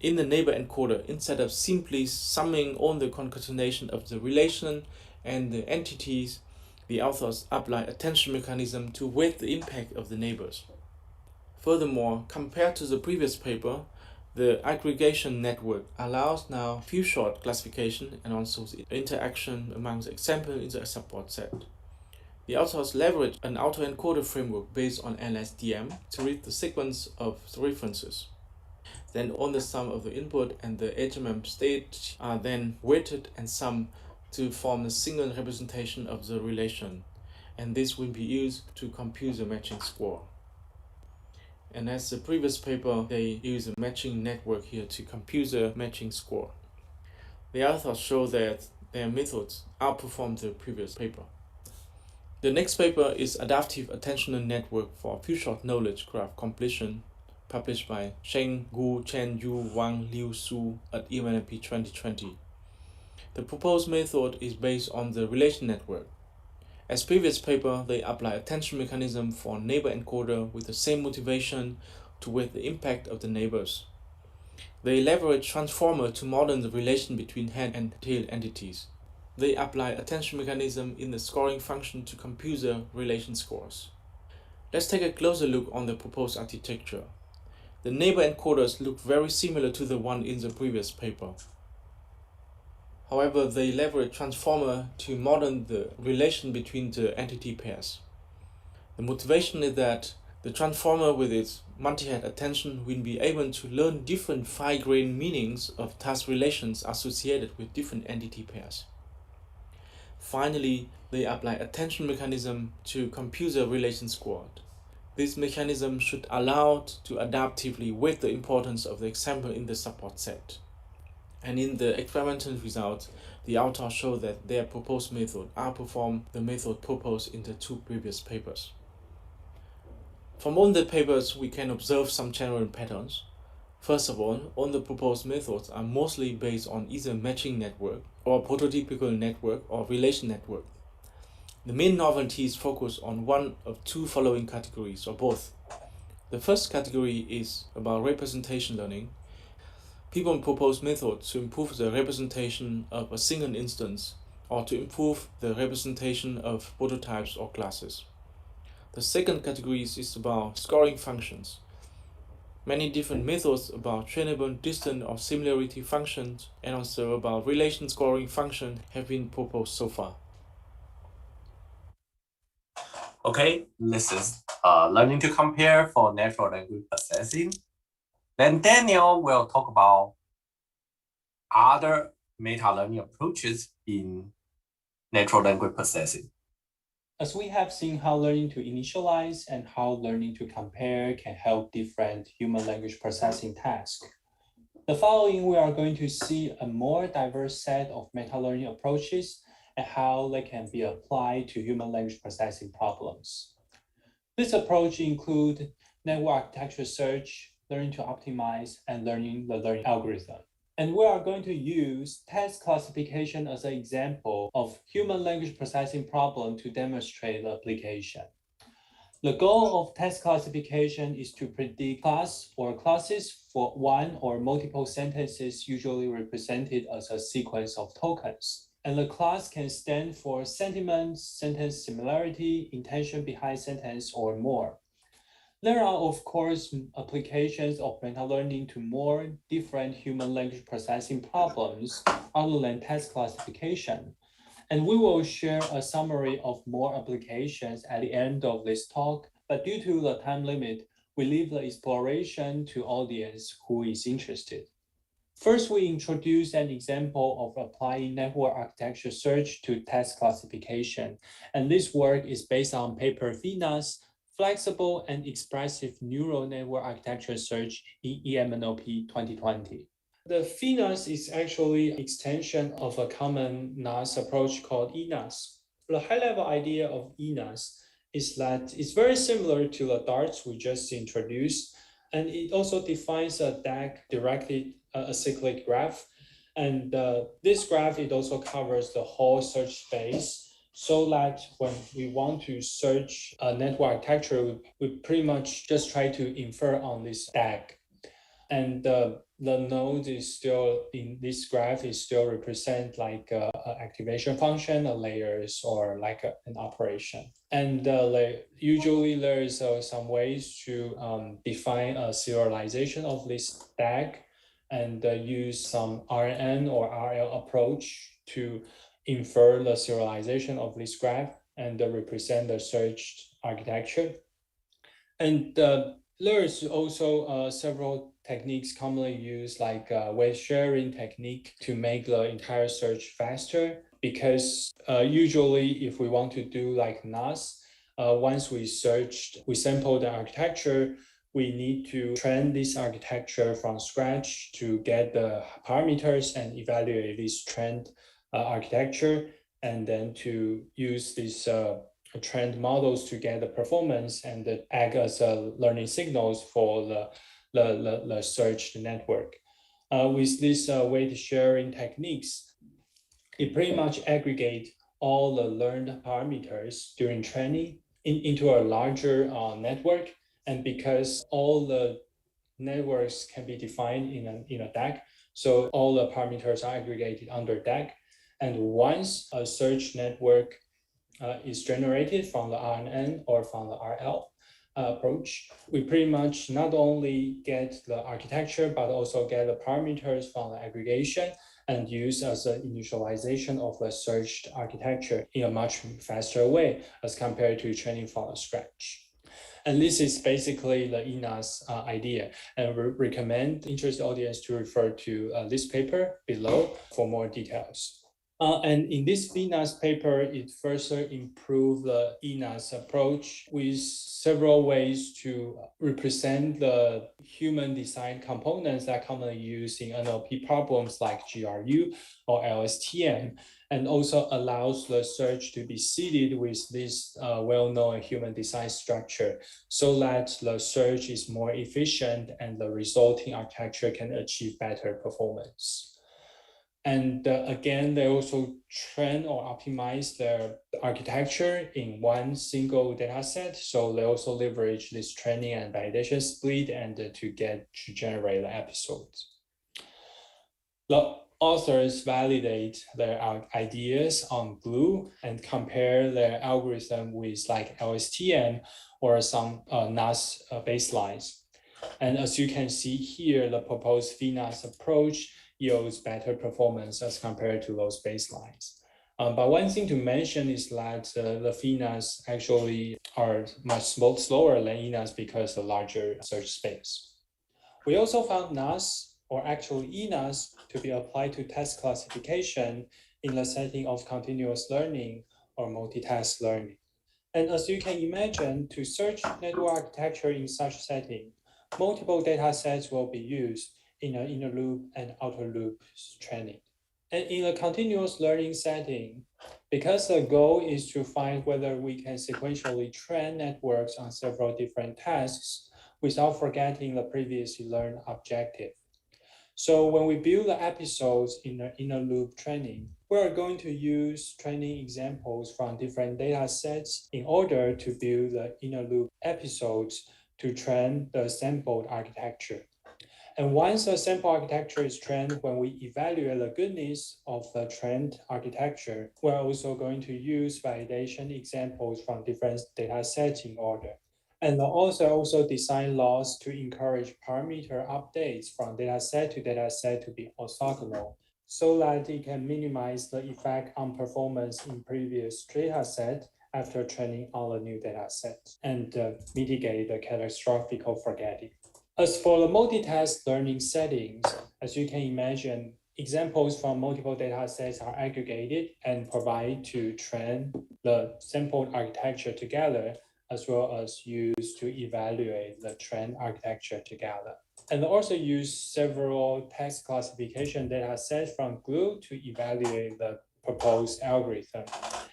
In the neighbor encoder, instead of simply summing all the concatenation of the relation and the entities, the authors apply attention mechanism to weight the impact of the neighbors. Furthermore, compared to the previous paper, the aggregation network allows now few-shot classification and also the interaction among the examples in the support set. The authors leverage an autoencoder framework based on LSTM to read the sequence of the references. Then all the sum of the input and the HMM state are then weighted and summed to form a single representation of the relation, and this will be used to compute the matching score. And as the previous paper, they use a matching network here to compute the matching score. The authors show that their methods outperform the previous paper. The next paper is Adaptive Attentional Network for Few-Shot Knowledge Graph Completion, published by Sheng, Gu, Chen, Yu, Wang, Liu, Su at EMLP 2020. The proposed method is based on the relation network. As previous paper, they apply attention mechanism for neighbor encoder with the same motivation to weight the impact of the neighbors. They leverage transformer to model the relation between head and tail entities. They apply attention mechanism in the scoring function to compute the relation scores. Let's take a closer look on the proposed architecture. The neighbor encoders look very similar to the one in the previous paper. However, they leverage transformer to model the relation between the entity pairs. The motivation is that the transformer with its multi-head attention will be able to learn different fine-grained meanings of task relations associated with different entity pairs. Finally, they apply attention mechanism to compute the relation score. This mechanism should allow to adaptively weight the importance of the example in the support set. And in the experimental results, the authors show that their proposed method outperforms the method proposed in the two previous papers. From all the papers, we can observe some general patterns. First of all the proposed methods are mostly based on either matching network or prototypical network or relation network. The main novelties focus on one of two following categories, or both. The first category is about representation learning. People propose methods to improve the representation of a single instance or to improve the representation of prototypes or classes. The second category is about scoring functions. Many different methods about trainable distance or similarity functions and also about relation scoring function have been proposed so far. Okay, this is learning to compare for natural language processing. Then Daniel will talk about other meta-learning approaches in natural language processing. As we have seen how learning to initialize and how learning to compare can help different human language processing tasks. The following, we are going to see a more diverse set of meta-learning approaches and how they can be applied to human language processing problems. This approach includes network architecture search, learning to optimize, and learning the learning algorithm. And we are going to use text classification as an example of human language processing problem to demonstrate the application. The goal of text classification is to predict class or classes for one or multiple sentences usually represented as a sequence of tokens. And the class can stand for sentiment, sentence similarity, intention behind sentence, or more. There are, of course, applications of meta-learning to more different human language processing problems other than text classification. And we will share a summary of more applications at the end of this talk, but due to the time limit, we leave the exploration to audience who is interested. First, we introduce an example of applying network architecture search to text classification. And this work is based on paper VNAS, Flexible and Expressive Neural Network Architecture Search in EMNOP 2020. The VNAS is actually an extension of a common NAS approach called ENAS. The high-level idea of ENAS is that it's very similar to the darts we just introduced, and it also defines a DAG directly acyclic graph. And this graph, it also covers the whole search space, so that when we want to search a network architecture, we pretty much just try to infer on this DAG. And the node is still in this graph is still represent like an activation function, a layers, or like an operation. And usually there is some ways to define a serialization of this DAG and use some RNN or RL approach to infer the serialization of this graph and represent the searched architecture. And there is also several techniques commonly used, like weight sharing technique, to make the entire search faster. Because usually, if we want to do like NAS, once we sample the architecture, we need to train this architecture from scratch to get the parameters and evaluate this trained architecture, and then to use these trained models to get the performance and act as learning signals for the searched network. With these weight sharing techniques, it pretty much aggregate all the learned parameters during training into a larger network. And because all the networks can be defined in a DAG, so all the parameters are aggregated under DAG. And once a search network is generated from the RNN or from the RL approach, we pretty much not only get the architecture, but also get the parameters from the aggregation and use as an initialization of the searched architecture in a much faster way as compared to training from scratch. And this is basically the ENAS idea. And we recommend interested audience to refer to this paper below for more details. And in this VNAS paper, it further improved the ENAS approach with several ways to represent the human design components that are commonly used in NLP problems like GRU or LSTM, and also allows the search to be seeded with this well-known human design structure so that the search is more efficient and the resulting architecture can achieve better performance. And again, they also train or optimize their architecture in one single data set. So they also leverage this training and validation split and to generate the episodes. The authors validate their ideas on glue and compare their algorithm with like LSTM or some NAS baselines. And as you can see here, the proposed VNAS approach yields better performance as compared to those baselines. But one thing to mention is that the VNAS actually are much slower than ENAS because of larger search space. We also found NAS, or actually ENAS, to be applied to task classification in the setting of continuous learning or multitask learning. And as you can imagine, to search network architecture in such setting, multiple data sets will be used in an inner loop and outer loop training. And in a continuous learning setting, because the goal is to find whether we can sequentially train networks on several different tasks without forgetting the previously learned objective. So when we build the episodes in the inner loop training, we're going to use training examples from different data sets in order to build the inner loop episodes to train the sampled architecture. And once the sample architecture is trained, when we evaluate the goodness of the trained architecture, we're also going to use validation examples from different data sets in order. And the author also designed laws to encourage parameter updates from data set to be orthogonal, so that it can minimize the effect on performance in previous data set after training on the new data set and mitigate the catastrophic forgetting. As for the multitask learning settings, as you can imagine, examples from multiple data sets are aggregated and provide to train the sampled architecture together, as well as used to evaluate the trained architecture together. And also use several text classification data sets from glue to evaluate the proposed algorithm.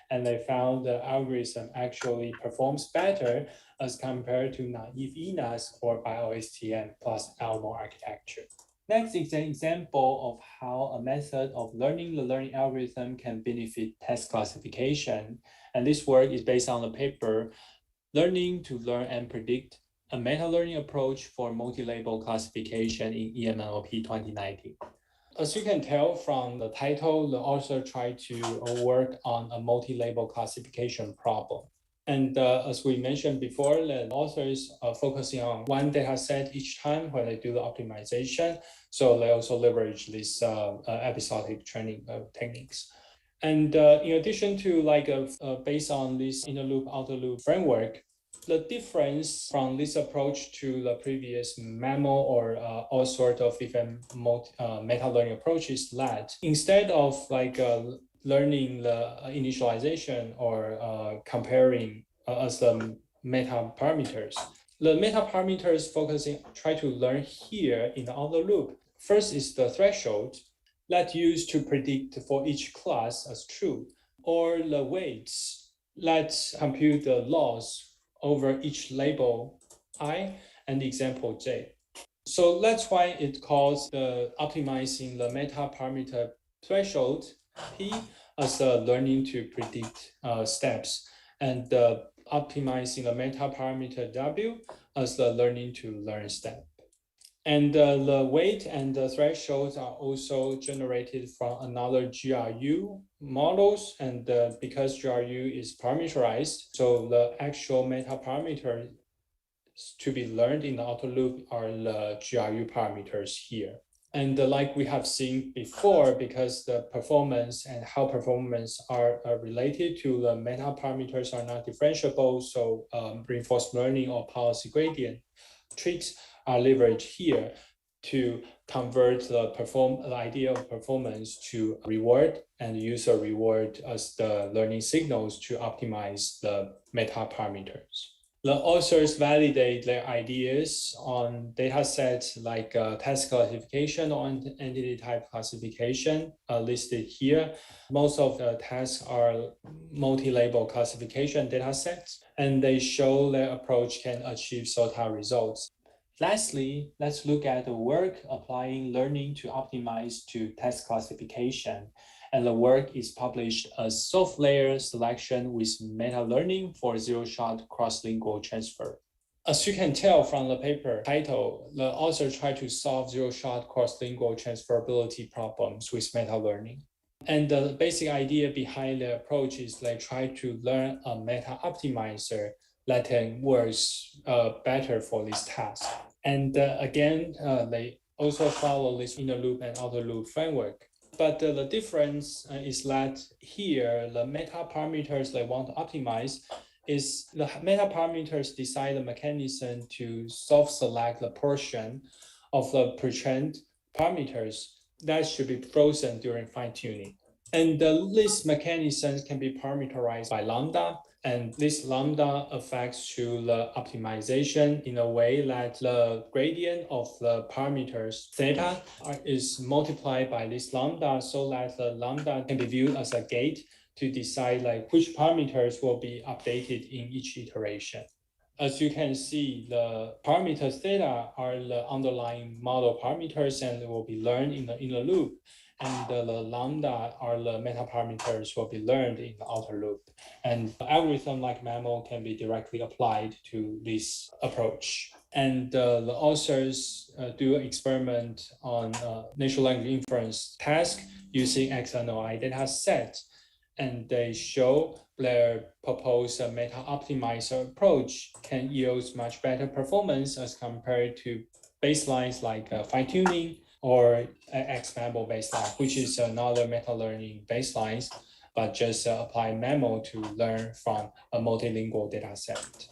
And they found the algorithm actually performs better as compared to naive ENAS or BioSTM plus Elmo architecture. Next is an example of how a method of learning the learning algorithm can benefit task classification. And this work is based on the paper, Learning to Learn and Predict, a meta-learning approach for multi-label classification in EMNLP 2019. As you can tell from the title, the author tried to work on a multi-label classification problem. And as we mentioned before, the authors are focusing on one data set each time when they do the optimization. So they also leverage these episodic training techniques. And in addition to based on this inner loop, outer loop framework, the difference from this approach to the previous MAMO or all sorts of different meta-learning approaches that instead of learning the initialization or comparing as the meta parameters, the meta parameters try to learn here in the outer loop. First is the threshold that used to predict for each class as true, or the weights that compute the loss over each label I and example J. So that's why it calls the optimizing the meta parameter threshold P as the learning to predict steps, and optimizing the meta parameter W as the learning to learn step. And the weight and the thresholds are also generated from another GRU models. And because GRU is parameterized, so the actual meta parameters to be learned in the outer loop are the GRU parameters here. And like we have seen before, because the performance and how performance are related to the meta parameters are not differentiable, so reinforcement learning or policy gradient tricks are leveraged here to convert the idea of performance to reward and user reward as the learning signals to optimize the meta parameters. The authors validate their ideas on data sets like task classification or entity type classification listed here. Most of the tasks are multi-label classification data sets, and they show their approach can achieve SOTA results. Lastly, let's look at the work applying learning to optimize to task classification. And the work is published as soft layer selection with meta-learning for zero-shot cross-lingual transfer. As you can tell from the paper title, the author tried to solve zero-shot cross-lingual transferability problems with meta-learning. And the basic idea behind the approach is they try to learn a meta-optimizer that works better for this task. And again, they also follow this inner loop and outer loop framework. But the difference is that here, the meta parameters they want to optimize is the meta parameters decide the mechanism to self-select the portion of the pre-trained parameters that should be frozen during fine-tuning. And these mechanisms can be parameterized by lambda, and this lambda affects to the optimization in a way that the gradient of the parameters theta is multiplied by this lambda so that the lambda can be viewed as a gate to decide like which parameters will be updated in each iteration. As you can see, the parameters theta are the underlying model parameters and will be learned in the inner loop. And the lambda are the meta parameters will be learned in the outer loop. And algorithm like MAML can be directly applied to this approach. And the authors do an experiment on natural language inference task using XNOI data set. And they show their proposed meta-optimizer approach can yield much better performance as compared to baselines like fine-tuning or XMAML baseline, which is another meta-learning baselines, but just apply MAML to learn from a multilingual data set.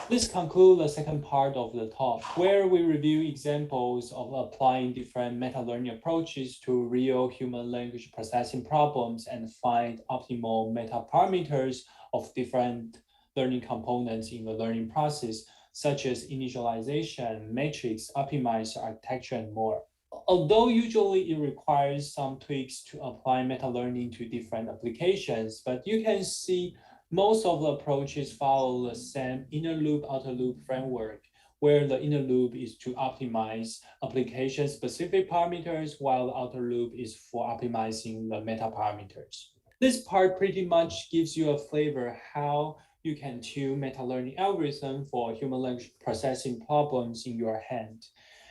This concludes the second part of the talk, where we review examples of applying different meta-learning approaches to real human language processing problems and find optimal meta-parameters of different learning components in the learning process, such as initialization, matrix, optimizer, architecture, and more. Although usually it requires some tweaks to apply meta-learning to different applications, but you can see most of the approaches follow the same inner loop, outer loop framework, where the inner loop is to optimize application-specific parameters, while the outer loop is for optimizing the meta parameters. This part pretty much gives you a flavor how you can tune meta-learning algorithm for human language processing problems in your hand,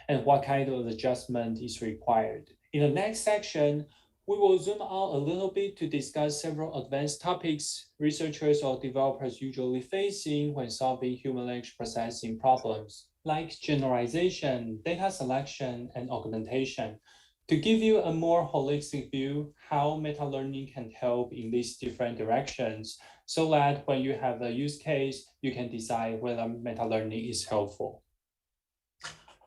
and what kind of adjustment is required. In the next section, we will zoom out a little bit to discuss several advanced topics researchers or developers usually facing when solving human language processing problems, like generalization, data selection, and augmentation, to give you a more holistic view how meta-learning can help in these different directions, so that when you have a use case, you can decide whether meta-learning is helpful.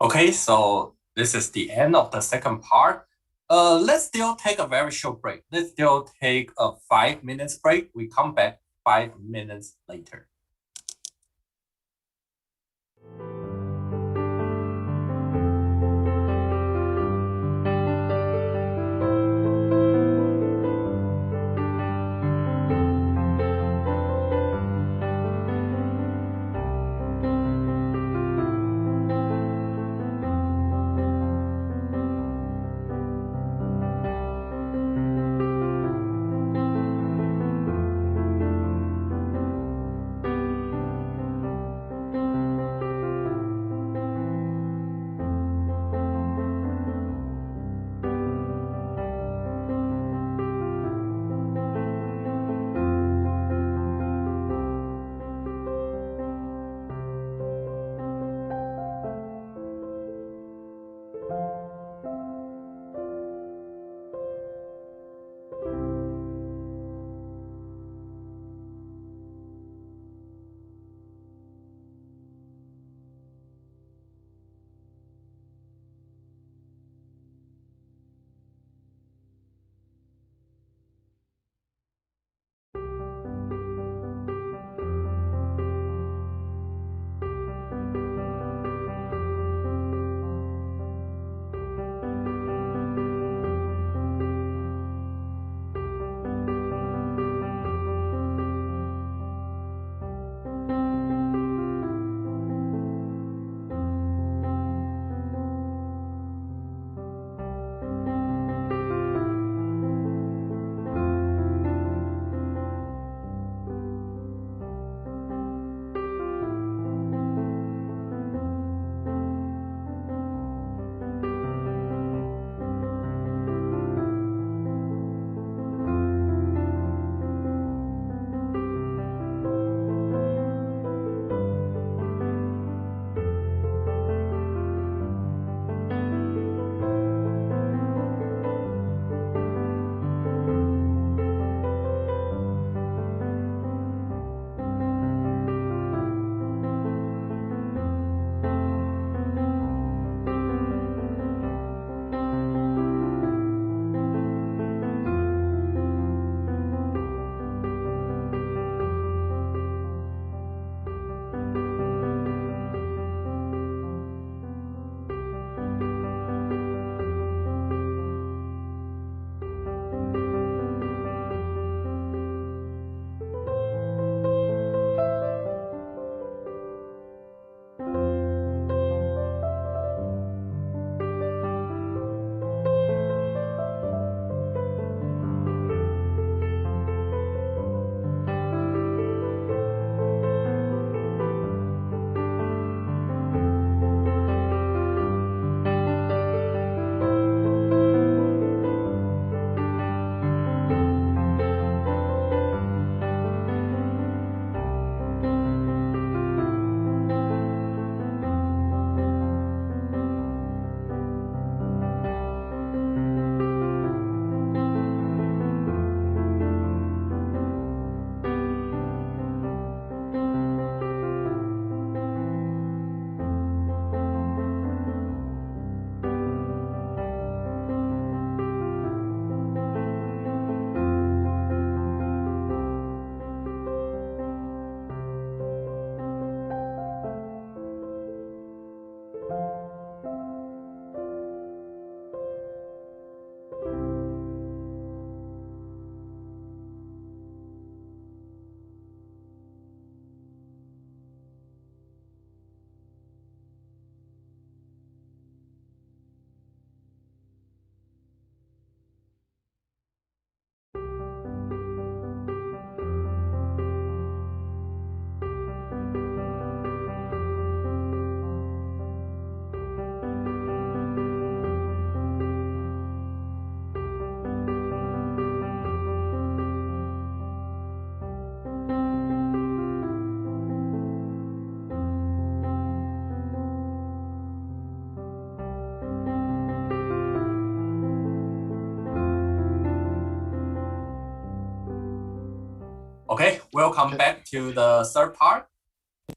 Okay, so this is the end of the second part. Let's still take a very short break. Let's still take a 5 minutes break. We come back 5 minutes later. Okay, welcome back to the third part.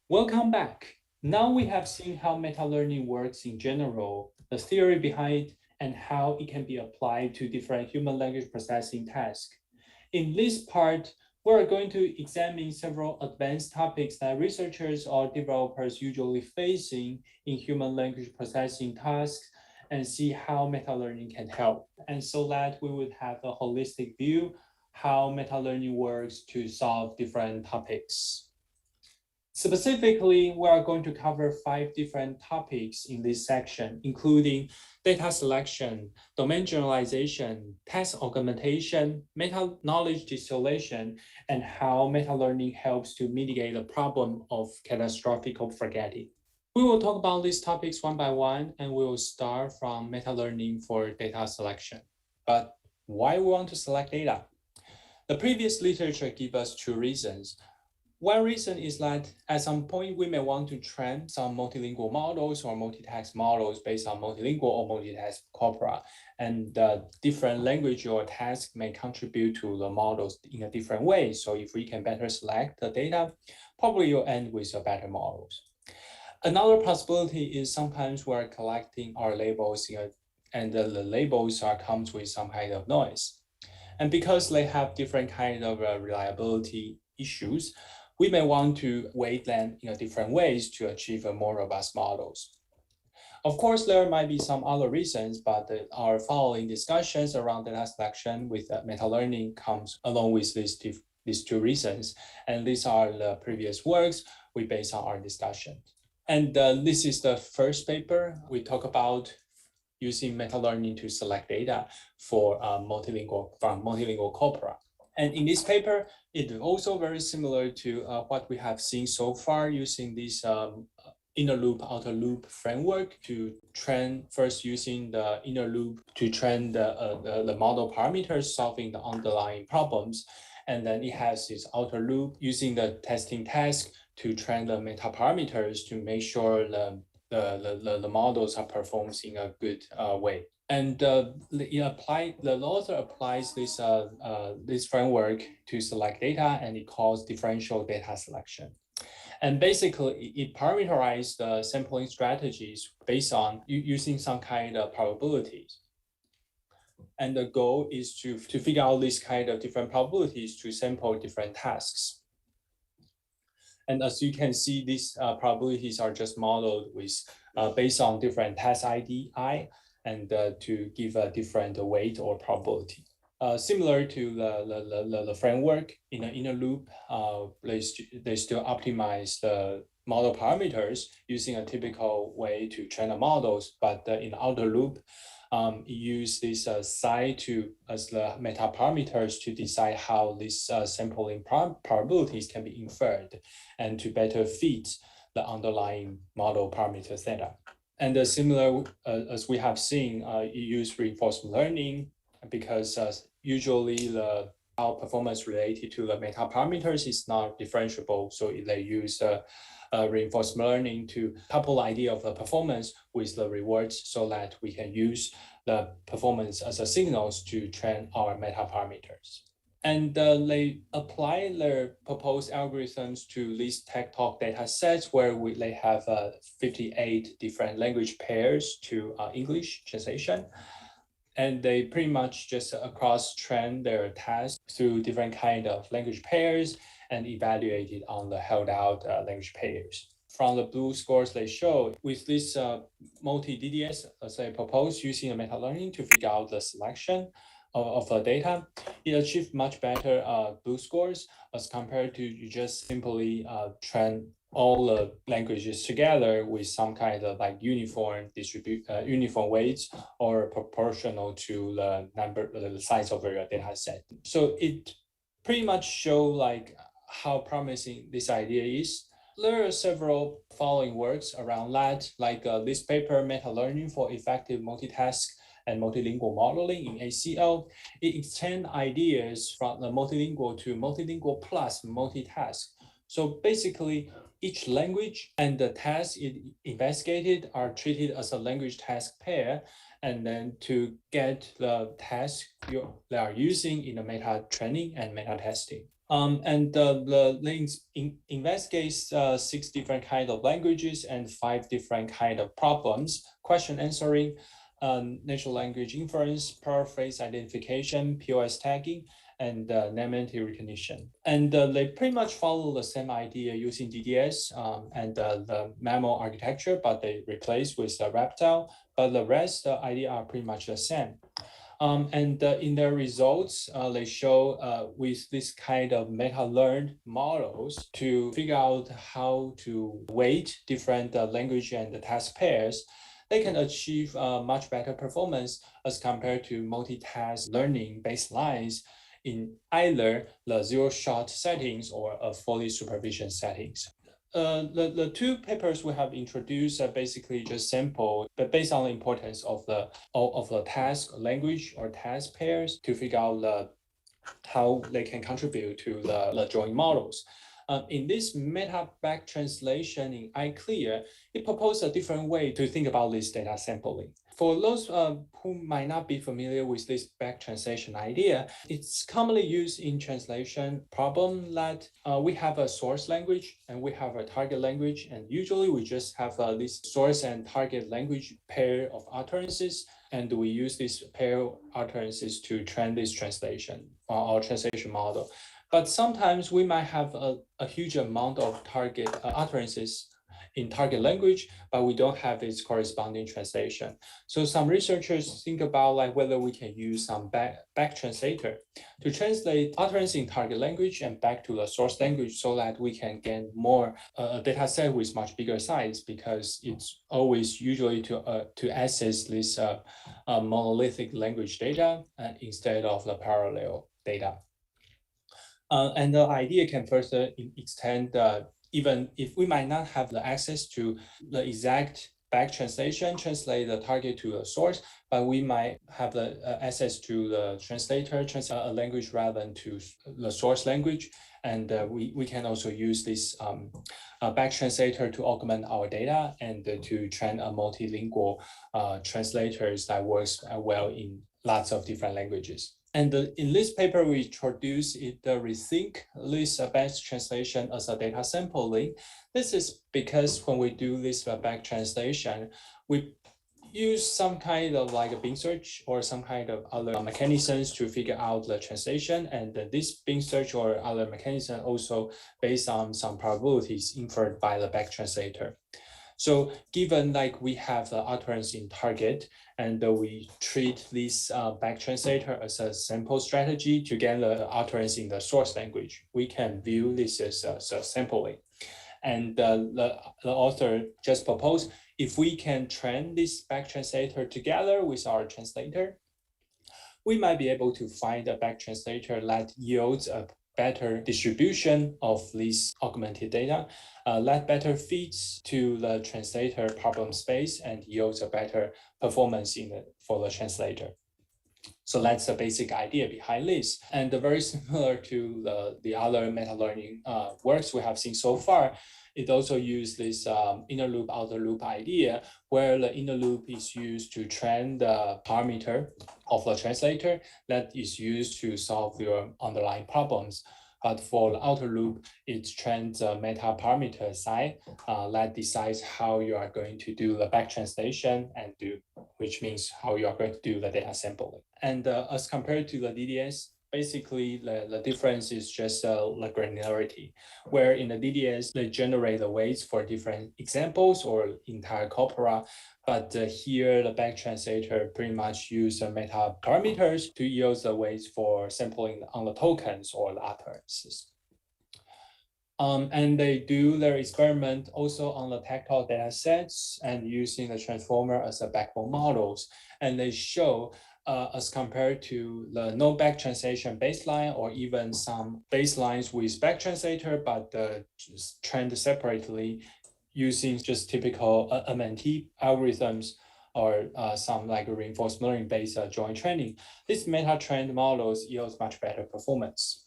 Welcome back. Now we have seen how meta-learning works in general, the theory behind it, and how it can be applied to different human language processing tasks. In this part, we're going to examine several advanced topics that researchers or developers usually facing in human language processing tasks and see how meta-learning can help. And so that we would have a holistic view how meta-learning works to solve different topics. Specifically, we are going to cover 5 different topics in this section, including data selection, domain generalization, task augmentation, meta-knowledge distillation, and how meta-learning helps to mitigate the problem of catastrophic forgetting. We will talk about these topics one by one, and we will start from meta-learning for data selection. But why we want to select data? The previous literature gives us 2 reasons. One reason is that at some point we may want to train some multilingual models or multitask models based on multilingual or multitask corpora, and different language or tasks may contribute to the models in a different way. So if we can better select the data, probably you'll end with better models. Another possibility is sometimes we're collecting our labels and the labels comes with some kind of noise. And because they have different kind of reliability issues, we may want to weight them in different ways to achieve more robust models. Of course, there might be some other reasons, but our following discussions around data selection with meta-learning comes along with these 2 reasons. And these are the previous works we base on our discussion. And this is the first paper. We talk about using meta-learning to select data for multilingual corpora. And in this paper, it is also very similar to what we have seen so far using this inner loop, outer loop framework to train, first using the inner loop to train the model parameters solving the underlying problems. And then it has this outer loop using the testing task to train the meta parameters to make sure the models are performed in a good way. And the author applies this framework to select data, and it calls differential data selection. And basically, it parameterizes the sampling strategies based on using some kind of probabilities. And the goal is to figure out this kind of different probabilities to sample different tasks. And as you can see, these probabilities are just modeled with based on different task ID I, and to give a different weight or probability. Similar to the framework in the inner loop, they still optimize the model parameters using a typical way to train the models, but in the outer loop, use this psi as the meta parameters to decide how these sampling probabilities can be inferred and to better fit the underlying model parameter theta. And similar as we have seen, you use reinforcement learning because usually the performance related to the meta parameters is not differentiable. So they use reinforcement learning to couple the idea of the performance with the rewards so that we can use the performance as a signals to train our meta parameters. And they apply their proposed algorithms to these tech talk data sets where they have 58 different language pairs to English translation. And they pretty much just across train their tasks through different kind of language pairs and evaluate it on the held out language pairs. From the blue scores they show, with this multi-DDS, as they propose using a meta-learning to figure out the selection of the data, it achieved much better blue scores as compared to you just simply train all the languages together with some kind of like uniform weights or proportional to the size of your data set. So it pretty much show like how promising this idea is. There are several following works around that, like this paper, Meta-Learning for Effective Multitask and Multilingual Modeling in ACL. It extends ideas from the multilingual to multilingual plus multitask. So basically, each language and the task it investigated are treated as a language task pair, and then to get the task they are using in the meta training and meta testing. Investigates 6 different kinds of languages and 5 different kinds of problems: question answering, natural language inference, paraphrase identification, POS tagging, and name entity recognition. And they pretty much follow the same idea using DDS and the mammal architecture, but they replace with the reptile. But the rest, the idea are pretty much the same. In their results, they show with this kind of meta-learned models to figure out how to weight different language and task pairs, they can achieve much better performance as compared to multitask learning baselines in either the zero-shot settings or a fully supervision settings. The 2 papers we have introduced are basically just simple, but based on the importance of the task language or task pairs to figure out how they can contribute to the joint models. In this meta back translation in iClear, it proposed a different way to think about this data sampling. For those who might not be familiar with this back translation idea, it's commonly used in translation problem that we have a source language and we have a target language, and usually we just have this source and target language pair of utterances, and we use this pair of utterances to train this translation or our translation model. But sometimes we might have a huge amount of target utterances in target language, but we don't have its corresponding translation. So some researchers think about like whether we can use some back translator to translate utterance in target language and back to the source language so that we can get more data set with much bigger size, because it's always usually to access this monolithic language data instead of the parallel data. And the idea can further extend even if we might not have the access to the exact back translation, translate the target to a source, but we might have the access to the translator, translate a language rather than to the source language. And we can also use this back translator to augment our data and to train a multilingual translators that works well in lots of different languages. And in this paper, we introduce rethink this batch translation as a data sampling. This is because when we do this back translation, we use some kind of like a Bing search or some kind of other mechanisms to figure out the translation. And this Bing search or other mechanism also based on some probabilities inferred by the back translator. So given like we have the utterance in target and we treat this back translator as a sample strategy to get the utterance in the source language, we can view this as a sampling. And the author just proposed if we can train this back translator together with our translator, we might be able to find a back translator that yields a better distribution of this augmented data, that better fits to the translator problem space and yields a better performance for the translator. So that's the basic idea behind this. And very similar to the other meta-learning works we have seen so far, it also uses this inner loop, outer loop idea, where the inner loop is used to train the parameter of the translator that is used to solve your underlying problems. But for the outer loop, it trains the meta parameter side that decides how you are going to do the back translation which means how you are going to do the data sampling. And as compared to the DDS, basically the difference is just the granularity, where in the DDS, they generate the weights for different examples or entire corpora. But here, the back translator pretty much use the meta parameters to yield the weights for sampling on the tokens or the utterances. And they do their experiment also on the tactile data sets and using the transformer as a backbone models. And they show as compared to the no back translation baseline or even some baselines with back translator, but just trained separately using just typical MNT algorithms or some like reinforcement learning based joint training. These meta-trained models yield much better performance.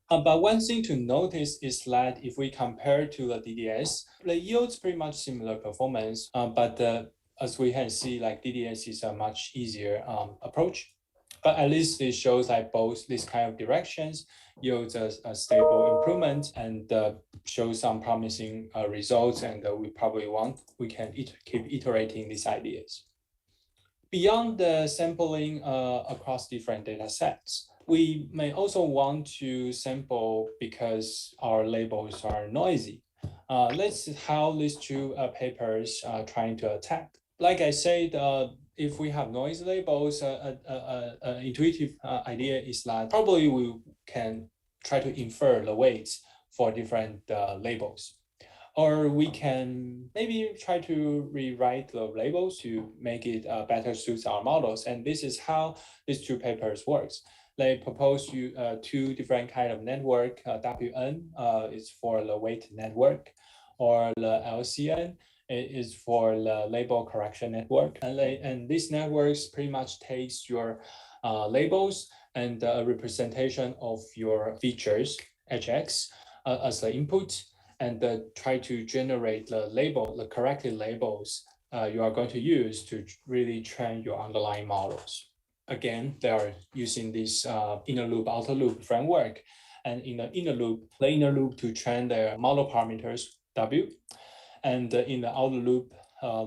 But one thing to notice is that if we compare to the DDS, the yields pretty much similar performance, but as we can see, like DDS is a much easier approach. But at least it shows like both these kind of directions yields a stable improvement and shows some promising results. And we can keep iterating these ideas. Beyond the sampling across different data sets, we may also want to sample because our labels are noisy. Let's see how these two papers are trying to attack. Like I said, if we have noise labels, an intuitive idea is that probably we can try to infer the weights for different labels. Or we can maybe try to rewrite the labels to make it better suits our models. And this is how these two papers works. They propose two different kind of network. WN is for the weight network, or the LCN is for the label correction network. And these networks pretty much takes your labels and a representation of your features, HX, as the input, and try to generate the correct labels you are going to use to really train your underlying models. Again, they are using this inner loop, outer loop framework. And in the inner loop to train their model parameters, W. And in the outer loop,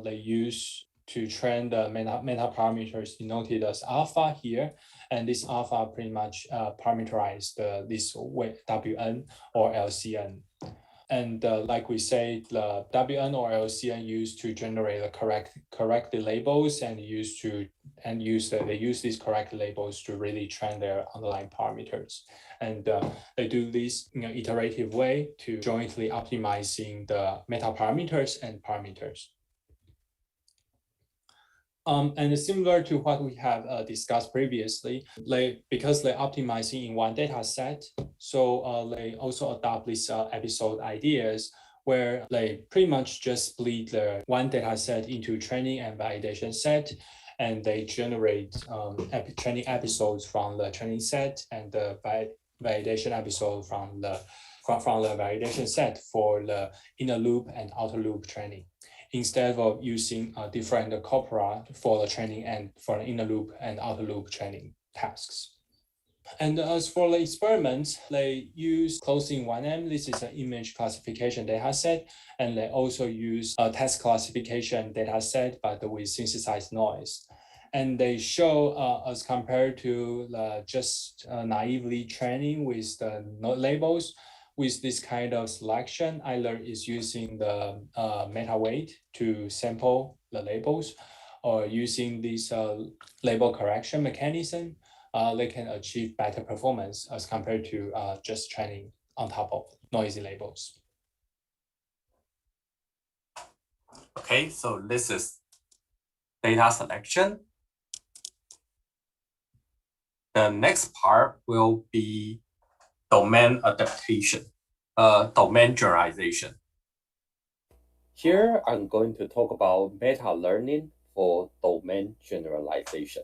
they use to train the meta parameters denoted as alpha here. And this alpha pretty much parameterized this WN or LCN. And like we say, the WN or LCN used to generate the correct labels and they use these correct labels to really train their underlying parameters. And they do this in an iterative way to jointly optimizing the meta parameters and parameters. And similar to what we have discussed previously, because they're optimizing in one data set, so they also adopt these episode ideas where they pretty much just split the one data set into training and validation set, and they generate training episodes from the training set and the validation episode from the validation set for the inner loop and outer loop training, instead of using different corpora for the training and for the inner loop and outer loop training tasks. And as for the experiments, they use closing 1M. This is an image classification data set. And they also use a text classification data set, but with synthesized noise. And they show, as compared to just naively training with the labels, with this kind of selection, either is using the meta weight to sample the labels, or using this label correction mechanism, they can achieve better performance as compared to just training on top of noisy labels. Okay, so this is data selection. The next part will be domain adaptation, domain generalization. Here, I'm going to talk about meta-learning for domain generalization.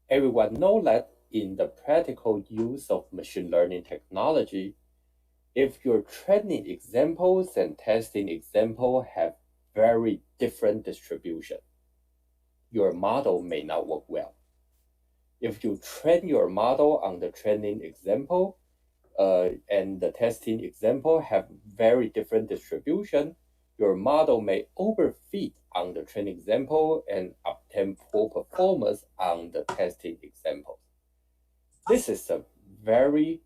Everyone knows that in the practical use of machine learning technology, if your training examples and testing example have very different distribution, your model may not work well. If you train your model on the training example and the testing example have very different distribution, your model may overfit on the training example and obtain poor performance on the testing example. This is a very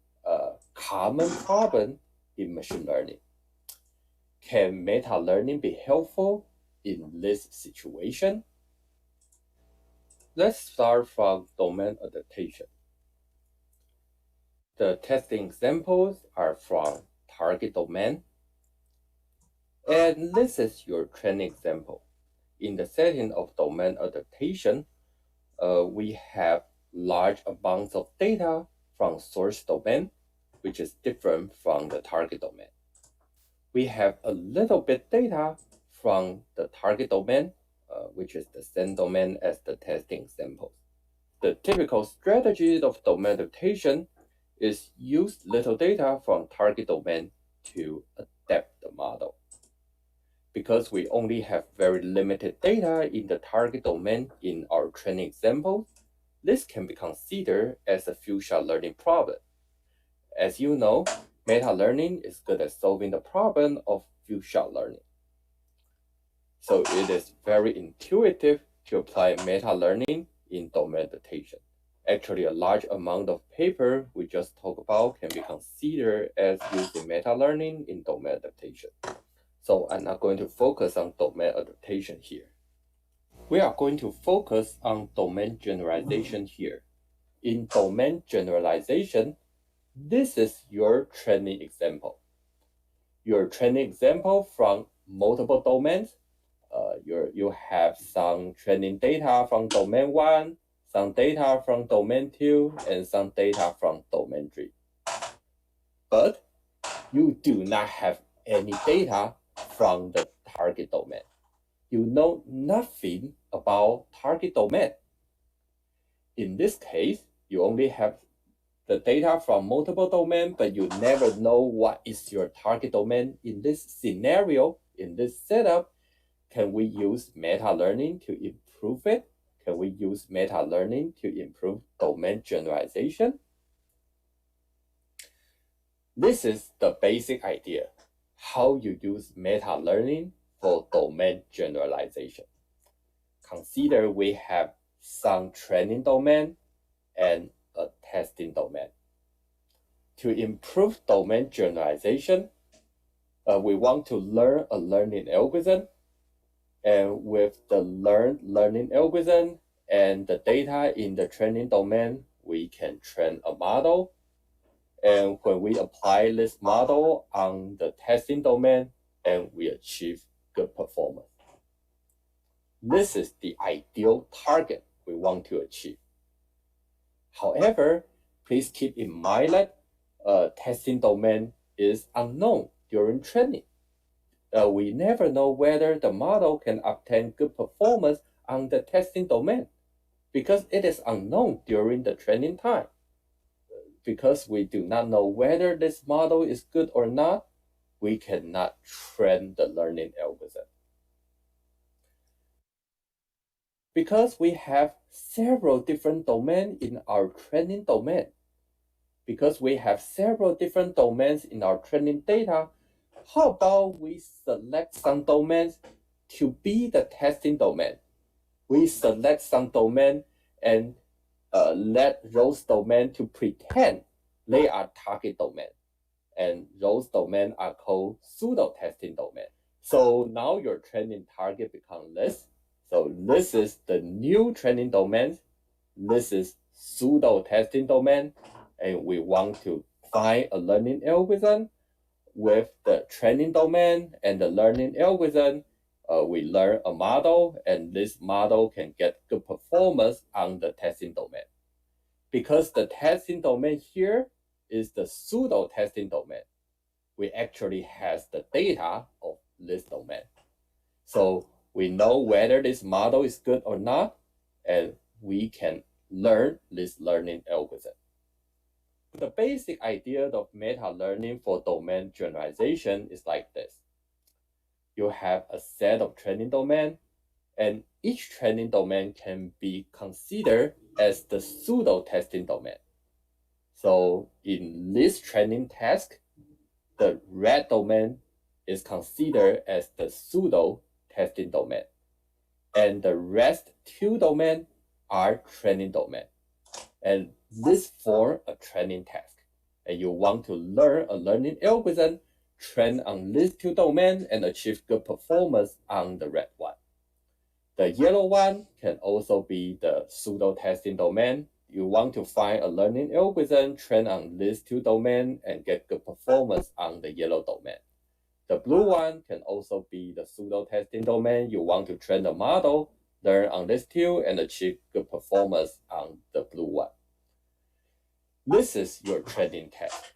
common problem in machine learning. Can meta-learning be helpful in this situation? Let's start from domain adaptation. The testing examples are from target domain. And this is your training example. In the setting of domain adaptation, we have large amounts of data from source domain, which is different from the target domain. We have a little bit data from the target domain, which is the same domain as the testing example. The typical strategy of domain adaptation is use little data from target domain to adapt the model. Because we only have very limited data in the target domain in our training example, this can be considered as a few-shot learning problem. As you know, meta-learning is good at solving the problem of few-shot learning. So it is very intuitive to apply meta-learning in domain adaptation. Actually, a large amount of paper we just talked about can be considered as using meta-learning in domain adaptation. So I'm not going to focus on domain adaptation here. We are going to focus on domain generalization here. In domain generalization, this is your training example. Your training example from multiple domains. You have some training data from domain 1, some data from domain 2, and some data from domain 3. But you do not have any data from the target domain. You know nothing about target domain. In this case, you only have the data from multiple domains, but you never know what is your target domain. In this scenario, in this setup, can we use meta-learning to improve it? Can we use meta-learning to improve domain generalization? This is the basic idea, how you use meta-learning for domain generalization. Consider we have some training domain and a testing domain. To improve domain generalization, we want to learn a learning algorithm. And with the learning algorithm and the data in the training domain, we can train a model. And when we apply this model on the testing domain, and we achieve good performance. This is the ideal target we want to achieve. However, please keep in mind that testing domain is unknown during training. We never know whether the model can obtain good performance on the testing domain because it is unknown during the training time. Because we do not know whether this model is good or not, we cannot train the learning algorithm. Because we have several different domains in our training domain, because we have several different domains in our training data, how about we select some domains to be the testing domain? We select some domain and let those domains to pretend they are target domain. And those domains are called pseudo-testing domain. So now your training target becomes this. So this is the new training domain. This is pseudo-testing domain. And we want to find a learning algorithm with the training domain and the learning algorithm. We learn a model, and this model can get good performance on the testing domain. Because the testing domain here is the pseudo-testing domain, we actually have the data of this domain. So we know whether this model is good or not, and we can learn this learning algorithm. The basic idea of meta-learning for domain generalization is like this. You have a set of training domains, and each training domain can be considered as the pseudo-testing domain. So in this training task, the red domain is considered as the pseudo-testing domain, and the rest two domains are training domain. And this forms a training task. And you want to learn a learning algorithm, train on these two domains, and achieve good performance on the red one. The yellow one can also be the pseudo-testing domain. You want to find a learning algorithm, train on these two domains, and get good performance on the yellow domain. The blue one can also be the pseudo-testing domain. You want to train a model, learn on these two, and achieve good performance on the blue one. This is your training task.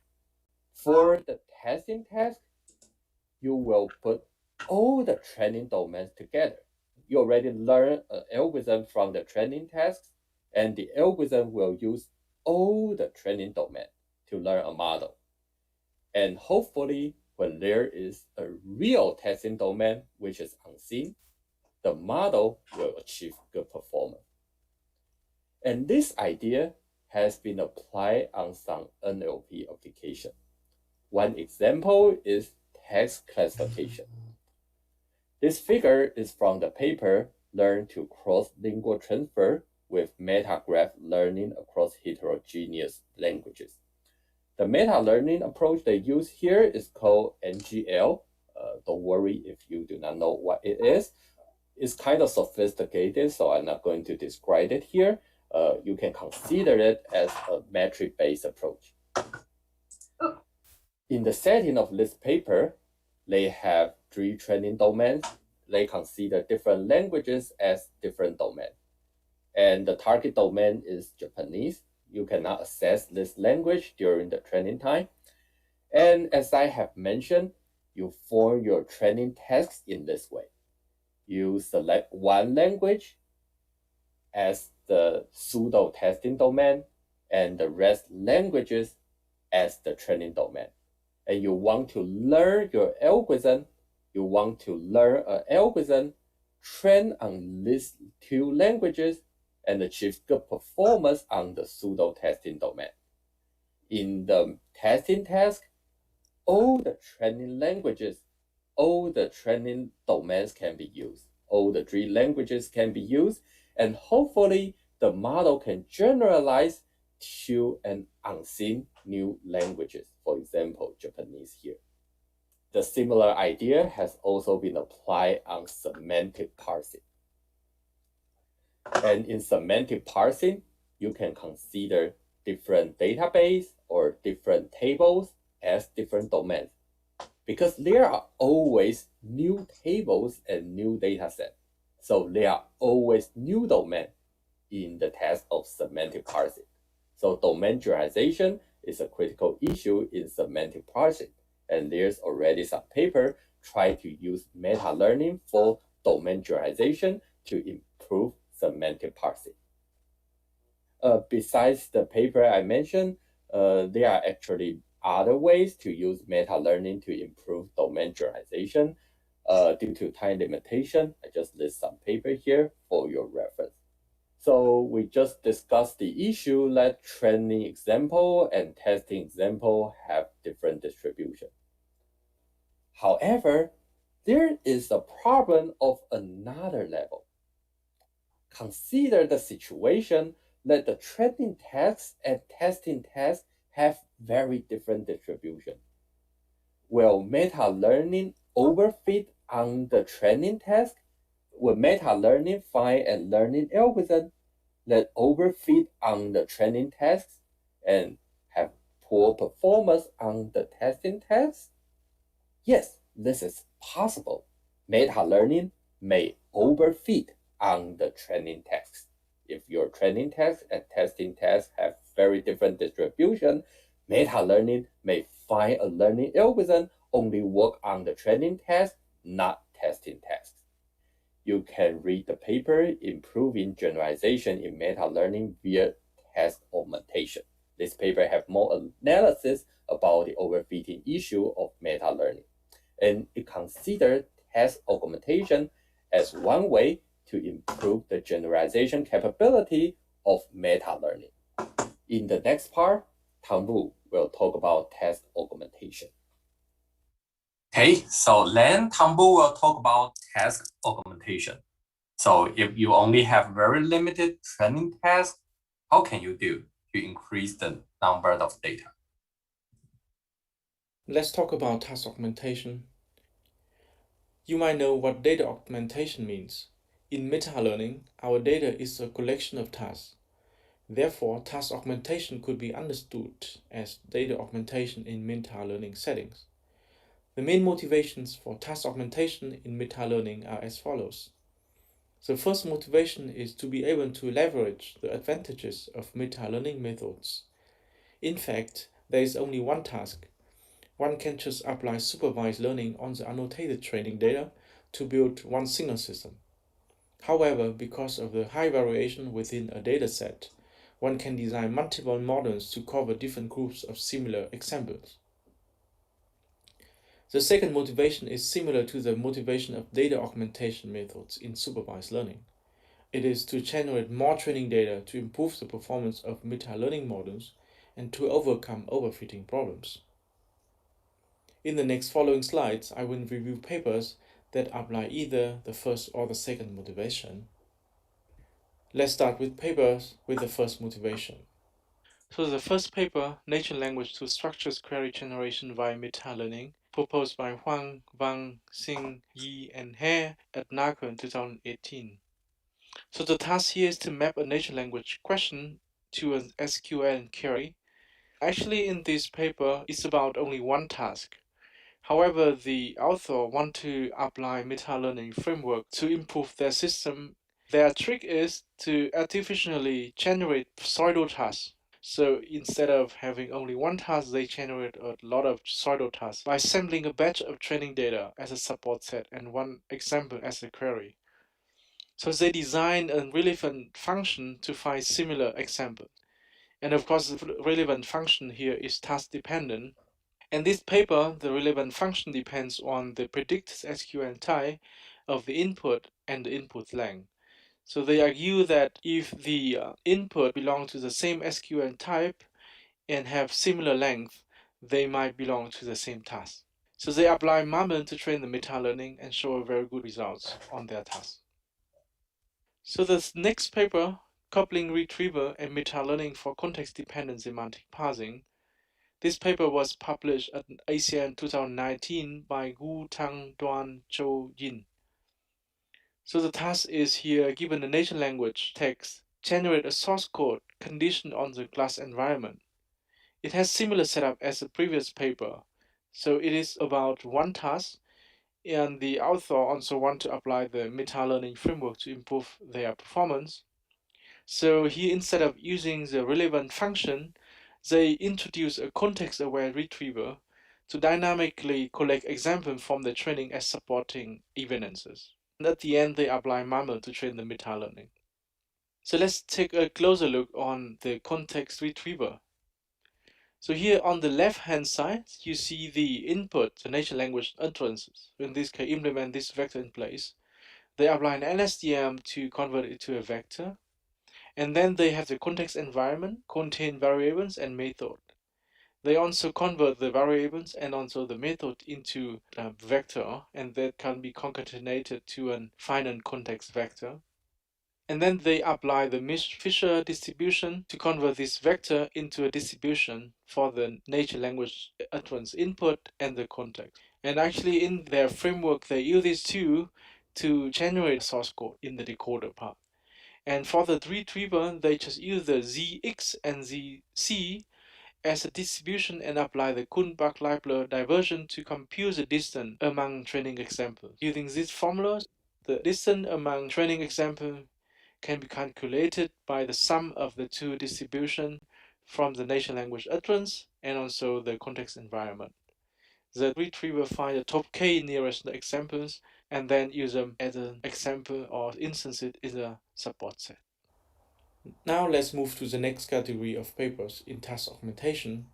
For the testing task, you will put all the training domains together. You already learned an algorithm from the training tasks, and the algorithm will use all the training domains to learn a model. And hopefully, when there is a real testing domain, which is unseen, the model will achieve good performance. And this idea has been applied on some NLP application. One example is text classification. This figure is from the paper Learn to Cross-Lingual Transfer with Metagraph Learning Across Heterogeneous Languages. The meta-learning approach they use here is called NGL. Don't worry if you do not know what it is. It's kind of sophisticated, so I'm not going to describe it here. You can consider it as a metric-based approach. In the setting of this paper, they have 3 training domains. They consider different languages as different domains. And the target domain is Japanese. You cannot access this language during the training time. And as I have mentioned, you form your training tasks in this way. You select one language as the pseudo testing domain and the rest languages as the training domain. And you want to learn your algorithm. You want to learn an algorithm trained on these 2 languages and achieve good performance on the pseudo testing domain. In the testing task, all the training languages, all the training domains can be used. All the 3 languages can be used, and hopefully the model can generalize to an unseen new languages, for example, Japanese here. The similar idea has also been applied on semantic parsing. And in semantic parsing, you can consider different database or different tables as different domains, because there are always new tables and new data sets. So there are always new domains in the task of semantic parsing. So domain generalization is a critical issue in semantic parsing. And there's already some paper try to use meta-learning for domain generalization to improve semantic parsing. Besides the paper I mentioned, there are actually other ways to use meta-learning to improve domain generalization. Due to time limitation, I just list some paper here for your reference. So we just discussed the issue that training example and testing example have different distribution. However, there is a problem of another level. Consider the situation that the training tasks and testing tasks have very different distribution. Will meta-learning overfit on the training task? Will meta-learning find a learning algorithm that overfit on the training tasks and have poor performance on the testing tasks? Yes, this is possible. Meta-learning may overfit on the training tasks. If your training tasks and testing tasks have very different distribution, meta-learning may find a learning algorithm only work on the training task, not testing tasks. You can read the paper Improving Generalization in Meta-Learning via Task Augmentation. This paper has more analysis about the overfitting issue of meta-learning, and it considers task augmentation as one way to improve the generalization capability of meta-learning. In the next part, Thang will talk about task augmentation. Okay, so then Thang will talk about task augmentation. So if you only have very limited training tasks, how can you do to increase the number of data? Let's talk about task augmentation. You might know what data augmentation means. In meta-learning, our data is a collection of tasks. Therefore, task augmentation could be understood as data augmentation in meta-learning settings. The main motivations for task augmentation in meta-learning are as follows. The first motivation is to be able to leverage the advantages of meta-learning methods. In fact, there is only one task. One can just apply supervised learning on the annotated training data to build one single system. However, because of the high variation within a dataset, one can design multiple models to cover different groups of similar examples. The second motivation is similar to the motivation of data augmentation methods in supervised learning. It is to generate more training data to improve the performance of meta-learning models and to overcome overfitting problems. In the next following slides, I will review papers that apply either the first or the second motivation. Let's start with papers with the first motivation. So the first paper, Natural Language to Structures Query Generation via Meta-Learning, proposed by Huang, Wang, Xing, Yi, and He at NACO in 2018. So the task here is to map a natural language question to an SQL query. Actually, in this paper, it's about only one task. However, the author want to apply meta-learning framework to improve their system. Their trick is to artificially generate pseudo tasks. So instead of having only one task, they generate a lot of pseudo tasks by sampling a batch of training data as a support set and one example as a query. So they design a relevant function to find similar examples. And of course, the relevant function here is task dependent. In this paper, the relevant function depends on the predicted SQL type of the input and the input length. So they argue that if the input belong to the same SQL type and have similar length, they might belong to the same task. So they apply MAML to train the meta-learning and show very good results on their task. So the next paper, Coupling Retrieval and Meta-Learning for Context-Dependent Semantic Parsing. This paper was published at ASEAN 2019 by Gu, Thang, Duan, Zhou, Yin. So the task is here, given a natural language text, generate a source code conditioned on the class environment. It has similar setup as the previous paper. So it is about one task, and the author also want to apply the meta-learning framework to improve their performance. So here, instead of using the relevant function, they introduce a context-aware retriever to dynamically collect examples from the training as supporting evidences. And at the end, they apply MAML to train the meta-learning. So let's take a closer look on the context retriever. So here on the left-hand side, you see the input, the natural language utterances. In this case, implement this vector in place. They apply an LSTM to convert it to a vector. And then they have the context environment, contain variables and method. They also convert the variables and also the method into a vector, and that can be concatenated to a finite context vector. And then they apply the Fisher distribution to convert this vector into a distribution for the natural language utterance input and the context. And actually in their framework, they use these two to generate source code in the decoder part. And for the retriever, they just use the ZX and ZC as a distribution and apply the Kuhn-Bach-Leibler diversion to compute the distance among training examples. Using these formulas, the distance among training examples can be calculated by the sum of the two distributions from the natural language utterance and also the context environment. The retriever finds the top k nearest examples and then use them as an example or instance it in a support set. Now let's move to the next category of papers in task augmentation.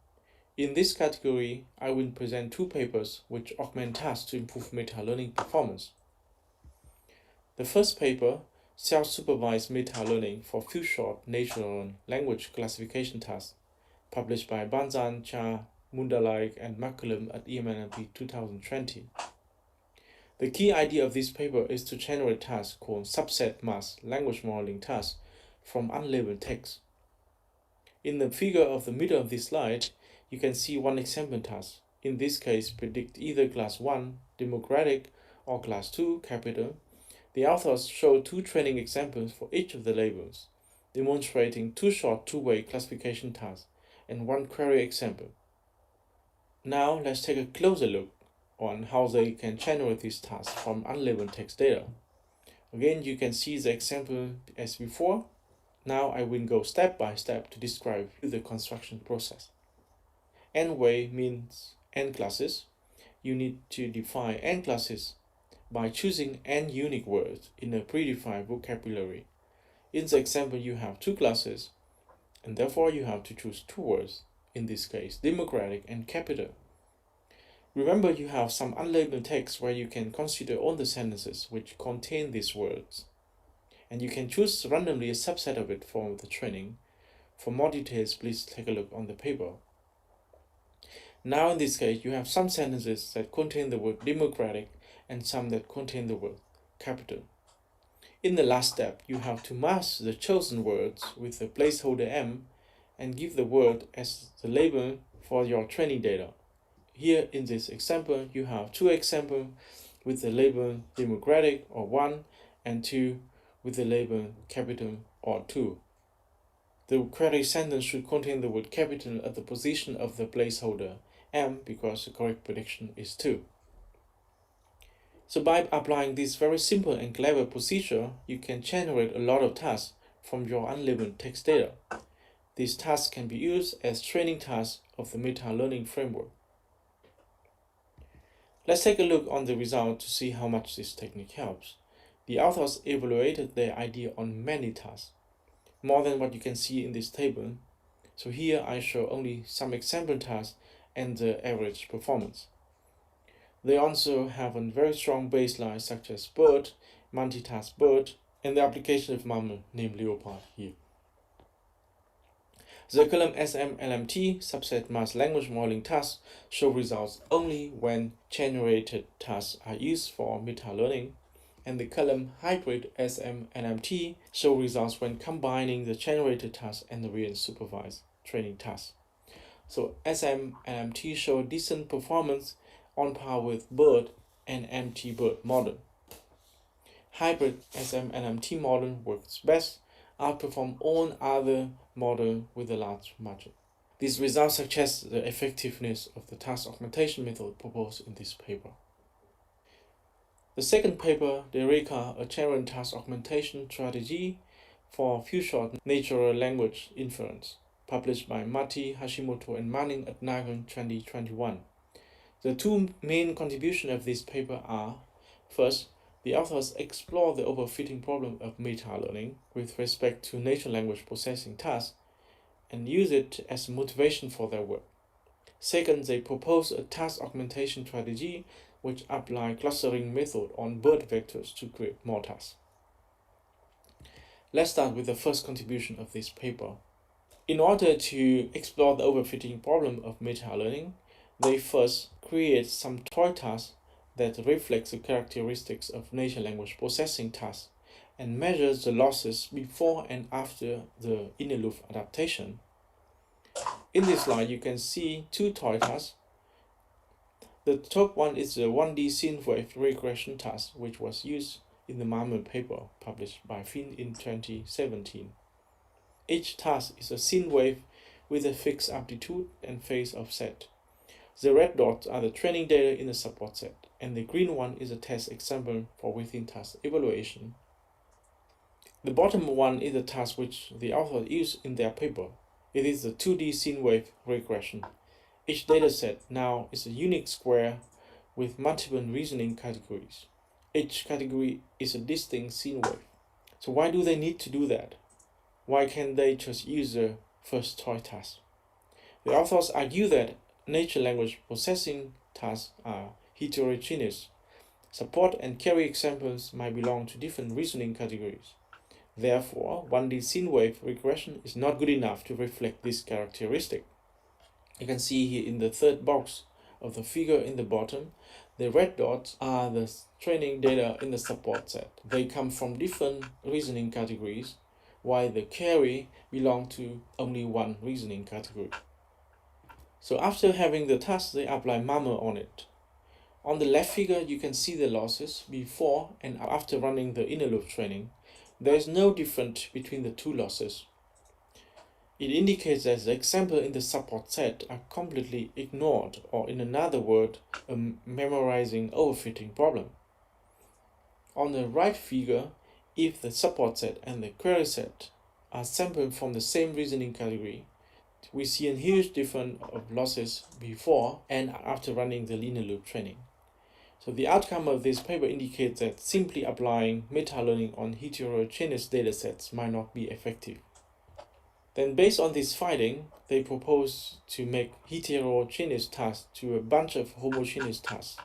In this category, I will present two papers which augment tasks to improve meta-learning performance. The first paper, Self-Supervised Meta-Learning for Few-Short Natural Language Classification Tasks, published by Banzan, Cha, Mundalaik, and McCullum at EMNLP 2020. The key idea of this paper is to generate tasks called subset mask language modeling tasks from unlabeled text. In the figure of the middle of this slide, you can see one example task. In this case, predict either class 1, democratic, or class 2, capital. The authors show two training examples for each of the labels, demonstrating two short two-way classification tasks and one query example. Now let's take a closer look on how they can generate these tasks from unlabeled text data. Again, you can see the example as before. Now I will go step by step to describe the construction process. N-way means n classes. You need to define n classes by choosing n unique words in a predefined vocabulary. In the example, you have two classes, and therefore you have to choose two words, in this case, democratic and capital. Remember, you have some unlabeled text where you can consider all the sentences which contain these words. and you can choose randomly a subset of it for the training. For more details, please take a look on the paper. Now in this case, you have some sentences that contain the word democratic and some that contain the word capital. In the last step, you have to mask the chosen words with the placeholder M and give the word as the label for your training data. Here in this example, you have two examples with the label democratic or 1 and 2 with the label capital or 2. The query sentence should contain the word capital at the position of the placeholder M because the correct prediction is 2. So by applying this very simple and clever procedure, you can generate a lot of tasks from your unlabeled text data. These tasks can be used as training tasks of the meta-learning framework. Let's take a look on the result to see how much this technique helps. The authors evaluated their idea on many tasks, more than what you can see in this table. So here I show only some example tasks and the average performance. They also have a very strong baseline such as bird, multitask bird, and the application of mammal, named leopard here. The column SMLMT subset mass language modeling tasks show results only when generated tasks are used for meta-learning, and the column hybrid SMLMT show results when combining the generated tasks and the real supervised training tasks. So SMLMT show decent performance on par with BERT and MT-BERT model. Hybrid SMLMT model works best, outperform all other models with a large margin. These results suggest the effectiveness of the task augmentation method proposed in this paper. The second paper, Dereka, a general task augmentation strategy for few-shot natural language inference, published by Mati, Hashimoto, and Manning at NAGAN 2021. The two main contributions of this paper are, first, the authors explore the overfitting problem of meta-learning with respect to natural language processing tasks and use it as motivation for their work. Second, they propose a task augmentation strategy which apply clustering method on bird vectors to create more tasks. Let's start with the first contribution of this paper. In order to explore the overfitting problem of meta-learning, they first create some toy tasks that reflects the characteristics of natural language processing tasks and measures the losses before and after the inner loop adaptation. In this slide, you can see two toy tasks. The top one is the 1D scene wave regression task, which was used in the mammal paper published by Finn in 2017. Each task is a scene wave with a fixed amplitude and phase offset. The red dots are the training data in the support set, and the green one is a test example for within task evaluation. The bottom one is a task which the author used in their paper. It is the 2D scene wave regression. Each dataset now is a unique square with multiple reasoning categories. Each category is a distinct scene wave. So why do they need to do that? Why can't they just use the first toy task? The authors argue that natural language processing tasks are heterogeneous. Support and carry examples might belong to different reasoning categories. Therefore, 1D scene wave regression is not good enough to reflect this characteristic. You can see here in the third box of the figure in the bottom, the red dots are the training data in the support set. They come from different reasoning categories, while the carry belong to only one reasoning category. So after having the task, they apply mammal on it. On the left figure, you can see the losses before and after running the inner loop training. There is no difference between the two losses. It indicates that the example in the support set are completely ignored, or in another word, a memorizing overfitting problem. On the right figure, if the support set and the query set are sampled from the same reasoning category, we see a huge difference of losses before and after running the linear loop training. So the outcome of this paper indicates that simply applying meta-learning on heterogeneous datasets might not be effective. Then based on this finding, they propose to make heterogeneous tasks to a bunch of homogeneous tasks.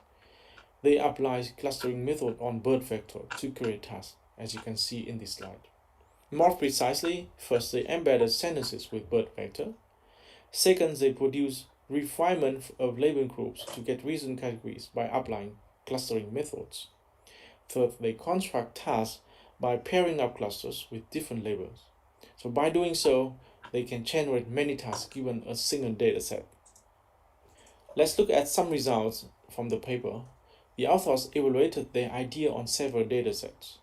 They apply clustering method on bird vector to create tasks as you can see in this slide. More precisely, first they embedded sentences with bird vector. Second, they produce refinement of label groups to get reason categories by applying clustering methods. Third, they construct tasks by pairing up clusters with different labels. So by doing so, they can generate many tasks given a single dataset. Let's look at some results from the paper. The authors evaluated their idea on several datasets.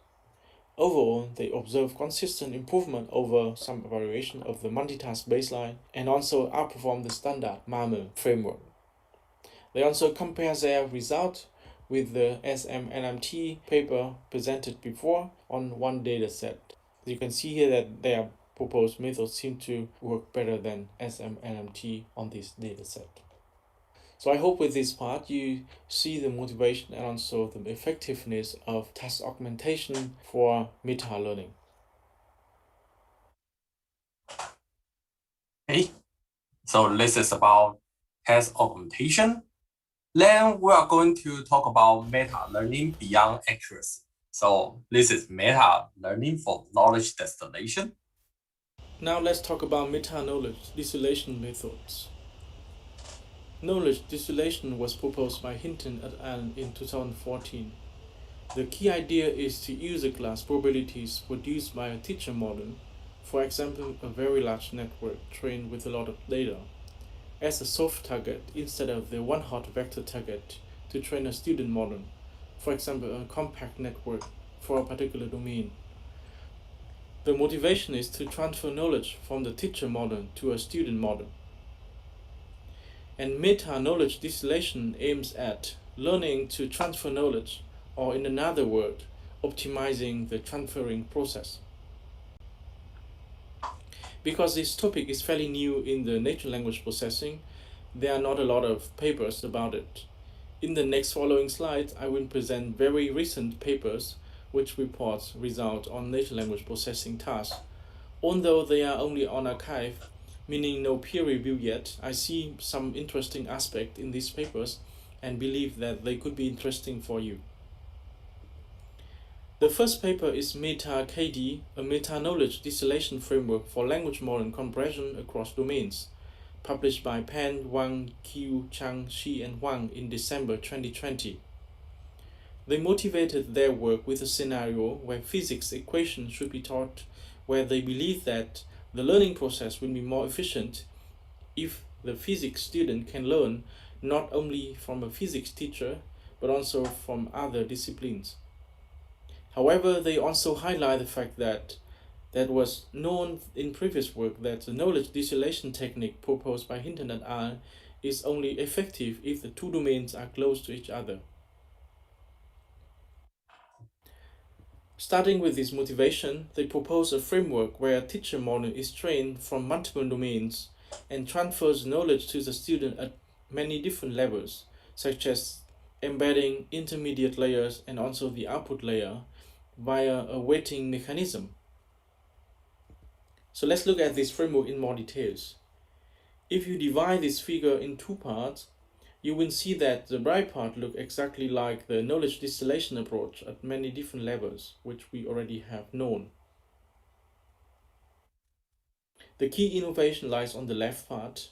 Overall, they observed consistent improvement over some evaluation of the multitask baseline and also outperformed the standard MAML framework. They also compare their result with the SMLMT paper presented before on one dataset. You can see here that their proposed methods seem to work better than SMLMT on this dataset. So I hope with this part you see the motivation and also the effectiveness of task augmentation for meta-learning. Okay, so this is about task augmentation. Then we are going to talk about meta-learning beyond accuracy. So this is meta-learning for knowledge distillation. Now let's talk about meta-knowledge distillation methods. Knowledge distillation was proposed by Hinton et al. In 2014. The key idea is to use the class probabilities produced by a teacher model, for example a very large network trained with a lot of data, as a soft target instead of the one-hot vector target to train a student model, for example a compact network for a particular domain. The motivation is to transfer knowledge from the teacher model to a student model. And meta-knowledge distillation aims at learning to transfer knowledge, or in another word, optimizing the transferring process. Because this topic is fairly new in the natural language processing, there are not a lot of papers about it. In the next following slides, I will present very recent papers which report results on natural language processing tasks. Although they are only on arXiv, meaning no peer review yet, I see some interesting aspect in these papers and believe that they could be interesting for you. The first paper is Meta-KD, a meta-knowledge distillation framework for language model compression across domains, published by Pan, Wang, Qiu, Chang, Shi, and Wang in December 2020. They motivated their work with a scenario where physics equations should be taught, where they believe that the learning process will be more efficient if the physics student can learn not only from a physics teacher, but also from other disciplines. However, they also highlight the fact that was known in previous work that the knowledge distillation technique proposed by Hinton et al. Is only effective if the two domains are close to each other. Starting with this motivation, they propose a framework where a teacher model is trained from multiple domains and transfers knowledge to the student at many different levels, such as embedding intermediate layers and also the output layer via a weighting mechanism. So let's look at this framework in more details. If you divide this figure in two parts, you will see that the right part looks exactly like the knowledge distillation approach at many different levels, which we already have known. The key innovation lies on the left part,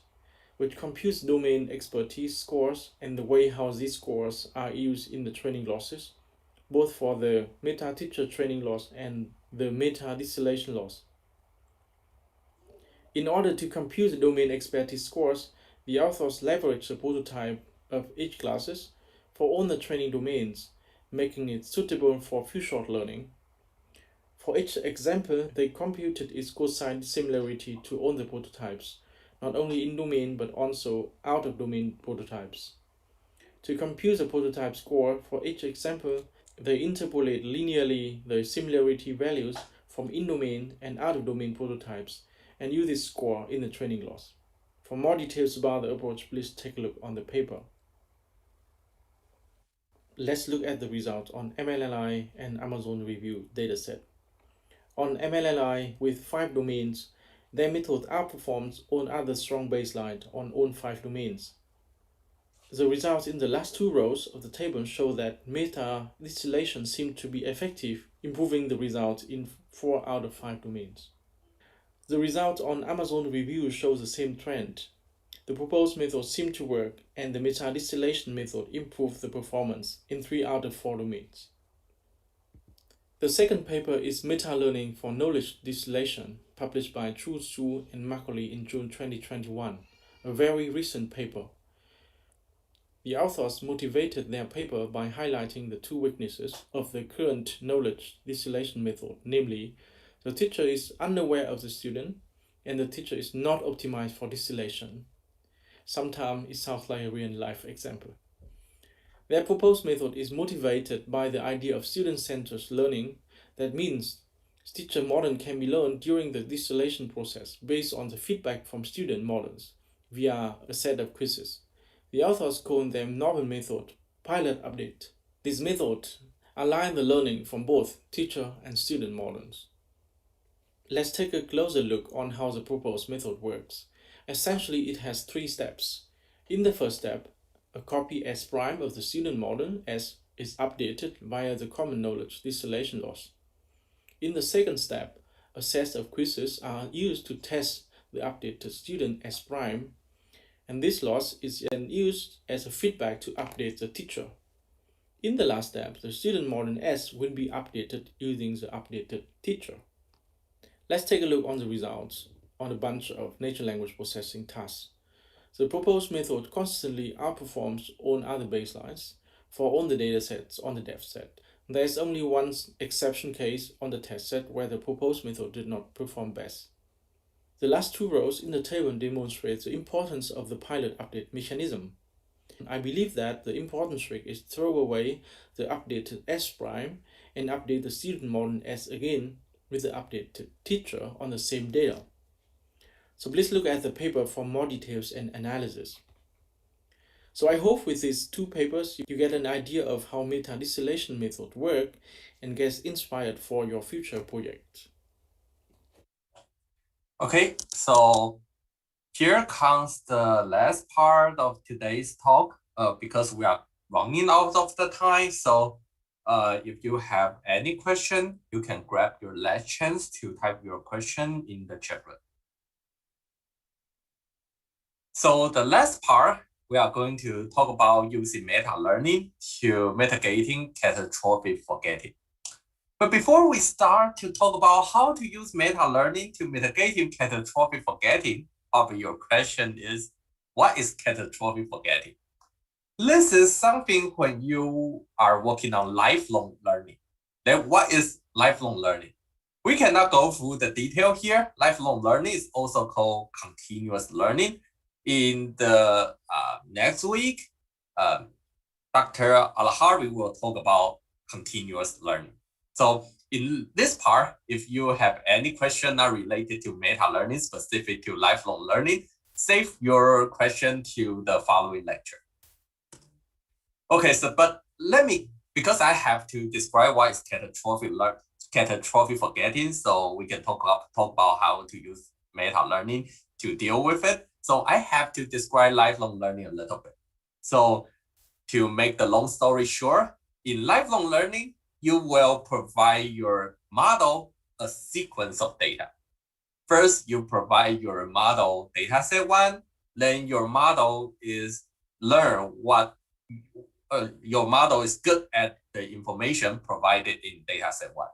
which computes domain expertise scores and the way how these scores are used in the training losses, both for the meta-teacher training loss and the meta-distillation loss. In order to compute the domain expertise scores, the authors leverage the prototype of each classes for all the training domains, making it suitable for few-shot learning. For each example, they computed its cosine similarity to all the prototypes, not only in domain but also out-of-domain prototypes. To compute the prototype score for each example, they interpolate linearly the similarity values from in-domain and out-of-domain prototypes and use this score in the training loss. For more details about the approach, please take a look on the paper. Let's look at the results on MLLI and Amazon Review dataset. On MLLI with 5 domains, their method outperforms all other strong baselines on all 5 domains. The results in the last two rows of the table show that meta-distillation seemed to be effective, improving the results in 4 out of 5 domains. The results on Amazon review show the same trend. The proposed method seemed to work, and the meta-distillation method improved the performance in 3 out of 4 domains. The second paper is Meta-Learning for Knowledge Distillation, published by Chu Su and Macaulay in June 2021, a very recent paper. The authors motivated their paper by highlighting the two weaknesses of the current knowledge distillation method, namely, the teacher is unaware of the student and the teacher is not optimized for distillation. Sometimes it sounds like a real-life example. Their proposed method is motivated by the idea of student-centered learning. That means teacher model can be learned during the distillation process based on the feedback from student models via a set of quizzes. The authors call them novel method, pilot update. This method aligns the learning from both teacher and student models. Let's take a closer look on how the proposed method works. Essentially, it has 3 steps. In the first step, a copy S prime of the student model S is updated via the common knowledge distillation loss. In the second step, a set of quizzes are used to test the updated student S prime, and this loss is then used as a feedback to update the teacher. In the last step, the student model S will be updated using the updated teacher. Let's take a look on the results on a bunch of natural language processing tasks. The proposed method constantly outperforms all other baselines for all the datasets on the depth set. There is only one exception case on the test set where the proposed method did not perform best. The last 2 rows in the table demonstrate the importance of the pilot update mechanism. I believe that the important trick is to throw away the updated S prime and update the student model S again with the updated teacher on the same data. So please look at the paper for more details and analysis. So I hope with these 2 papers you get an idea of how meta-distillation method work and get inspired for your future project. Okay, so here comes the last part of today's talk because we are running out of the time. So if you have any question, you can grab your last chance to type your question in the chat room. So the last part, we are going to talk about using meta-learning to mitigating catastrophic forgetting. But before we start to talk about how to use meta-learning to mitigating catastrophic forgetting, probably your question is, what is catastrophic forgetting? This is something when you are working on lifelong learning. Then what is lifelong learning? We cannot go through the detail here. Lifelong learning is also called continuous learning. In the next week, Dr. Al-Harvey will talk about continuous learning. So in this part, if you have any question not related to meta-learning, specific to lifelong learning, save your question to the following lecture. Okay, so but let me, because I have to describe what is catastrophic forgetting, so we can talk about how to use meta-learning to deal with it. So I have to describe lifelong learning a little bit. So to make the long story short, in lifelong learning, you will provide your model a sequence of data. First, you provide your model dataset 1, then your model is learn what your model is good at the information provided in dataset 1.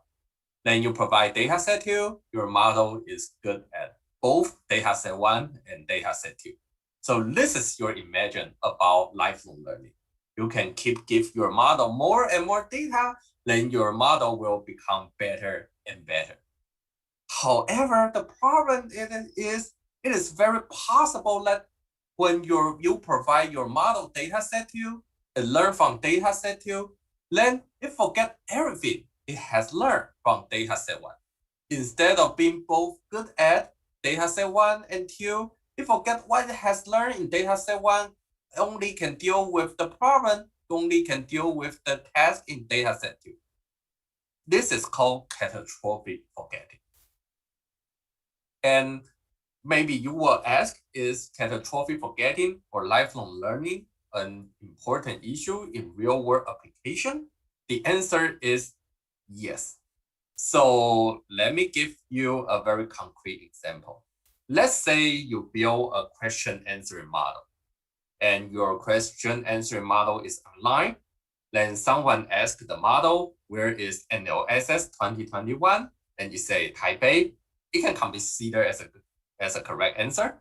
Then you provide dataset 2, your model is good at both dataset 1 and dataset 2. So this is your imagine about lifelong learning. You can give your model more and more data, then your model will become better and better. However, the problem is it is very possible that when you provide your model dataset 2 and learn from dataset 2, then it forget everything it has learned from dataset 1. Instead of being both good at dataset 1 and 2, it forget what it has learned in dataset 1, only can deal with the problem, only can deal with the task in dataset 2. This is called catastrophic forgetting. And maybe you will ask, is catastrophic forgetting or lifelong learning an important issue in real-world application? The answer is yes. So let me give you a very concrete example. Let's say you build a question answering model, and your question answering model is online. Then someone asks the model, where is MLSS 2021? And you say Taipei. It can be considered as a correct answer.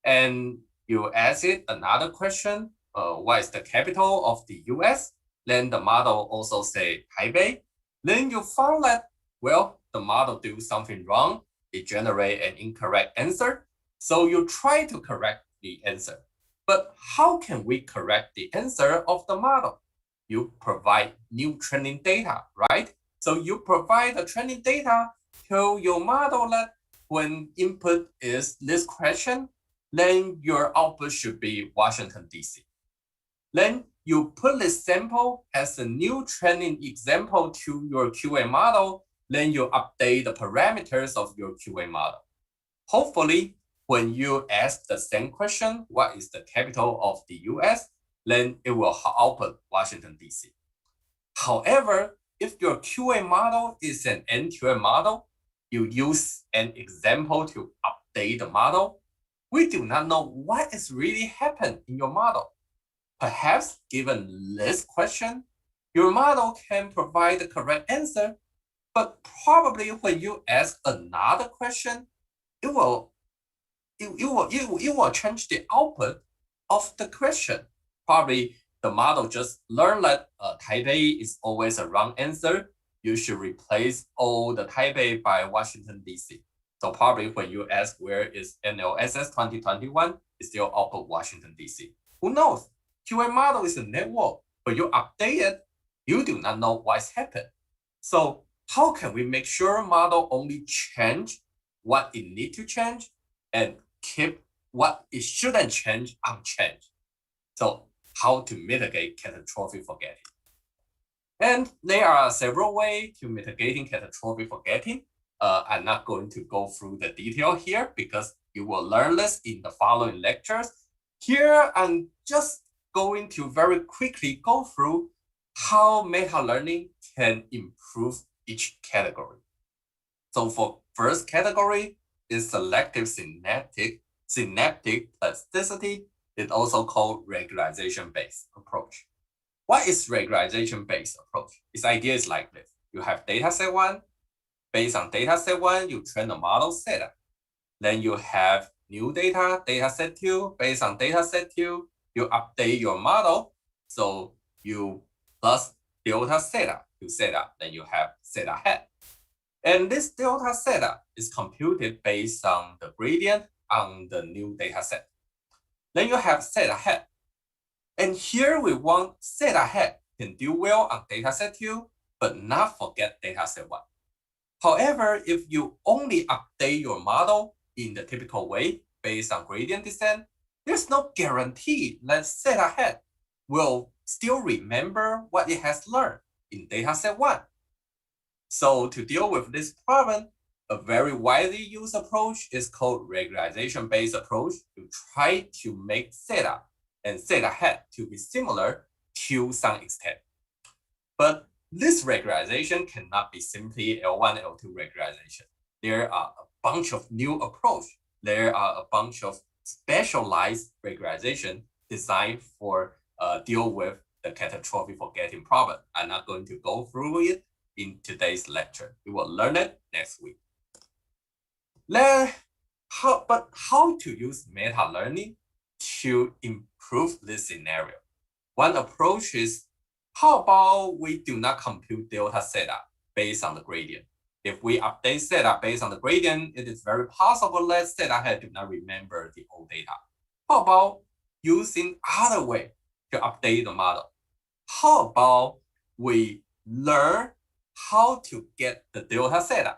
And you ask it another question, what is the capital of the US? Then the model also say Taipei. Then you found that, well, the model do something wrong. It generate an incorrect answer. So you try to correct the answer. But how can we correct the answer of the model? You provide new training data, right? So you provide the training data to your model that when input is this question, then your output should be Washington, D.C. Then you put this sample as a new training example to your QA model. Then you update the parameters of your QA model. Hopefully, when you ask the same question, what is the capital of the US? Then it will output Washington, D.C. However, if your QA model is an end-to-end model, you use an example to update the model. We do not know what is really happened in your model. Perhaps given this question, your model can provide the correct answer, but probably when you ask another question, it will change the output of the question. Probably the model just learned that Taipei is always a wrong answer. You should replace all the Taipei by Washington, D.C. So probably when you ask where is MLSS 2021, it still output Washington, D.C. Who knows? QA model is a network. When you update it, you do not know what's happened. So how can we make sure model only change what it need to change and keep what it shouldn't change unchanged? So how to mitigate catastrophic forgetting? And there are several ways to mitigating catastrophic forgetting. I'm not going to go through the detail here because you will learn this in the following lectures. Here, I'm just going to very quickly go through how meta-learning can improve each category. So for first category is selective synaptic plasticity. It's also called regularization-based approach. What is regularization-based approach? Its idea is like this. You have data set one. Based on data set one, you train the model theta. Then you have new data set two. Based on data set two, you update your model. So you plus delta theta to theta, then you have theta hat. And this delta theta is computed based on the gradient on the new data set. Then you have theta hat. And here we want theta hat can do well on data set 2, but not forget data set 1. However, if you only update your model in the typical way based on gradient descent, there's no guarantee that theta hat will still remember what it has learned in data set 1. So to deal with this problem, a very widely used approach is called regularization-based approach to try to make theta and theta hat to be similar to some extent. But this regularization cannot be simply L1, L2 regularization. There are a bunch of new approaches. There are a bunch of specialized regularization designed for deal with the catastrophic forgetting problem. I'm not going to go through it in today's lecture. We will learn it next week. But how to use meta-learning to improve this scenario? One approach is, how about we do not compute delta theta based on the gradient? If we update theta based on the gradient, it is very possible that theta hat do not remember the old data. How about using other way to update the model? How about we learn how to get the delta theta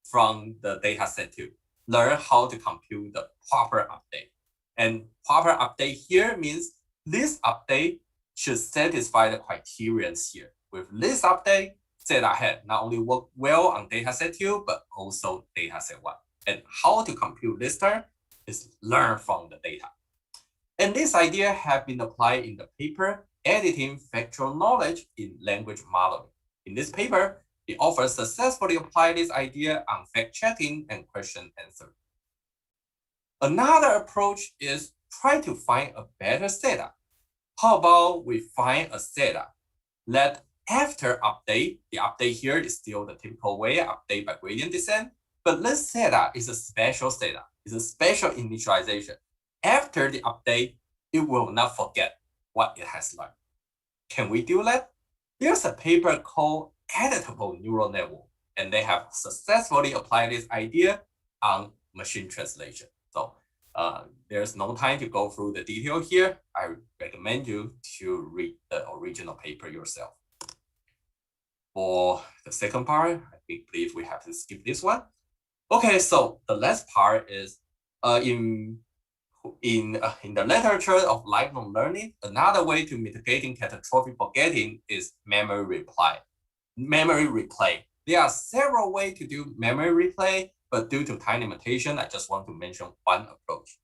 from the data set 2? Learn how to compute the proper update. And proper update here means this update should satisfy the criterion here. With this update, theta hat not only work well on data set 2, but also data set 1. And how to compute this term is learn from the data. And this idea has been applied in the paper, Editing Factual Knowledge in Language Modeling. In this paper, the author successfully applied this idea on fact-checking and question answering. Another approach is try to find a better setup. How about we find a setup that after update, the update here is still the typical way, update by gradient descent, but this setup is a special setup, it's a special initialization. After the update, it will not forget what it has learned. Can we do that? There's a paper called Editable Neural Network, and they have successfully applied this idea on machine translation. So there's no time to go through the detail here. I recommend you to read the original paper yourself. For the second part, I believe we have to skip this one. Okay, so the last part is in the literature of lifelong learning, another way to mitigating catastrophic forgetting is memory replay. There are several ways to do memory replay, but due to time limitation, I just want to mention one approach.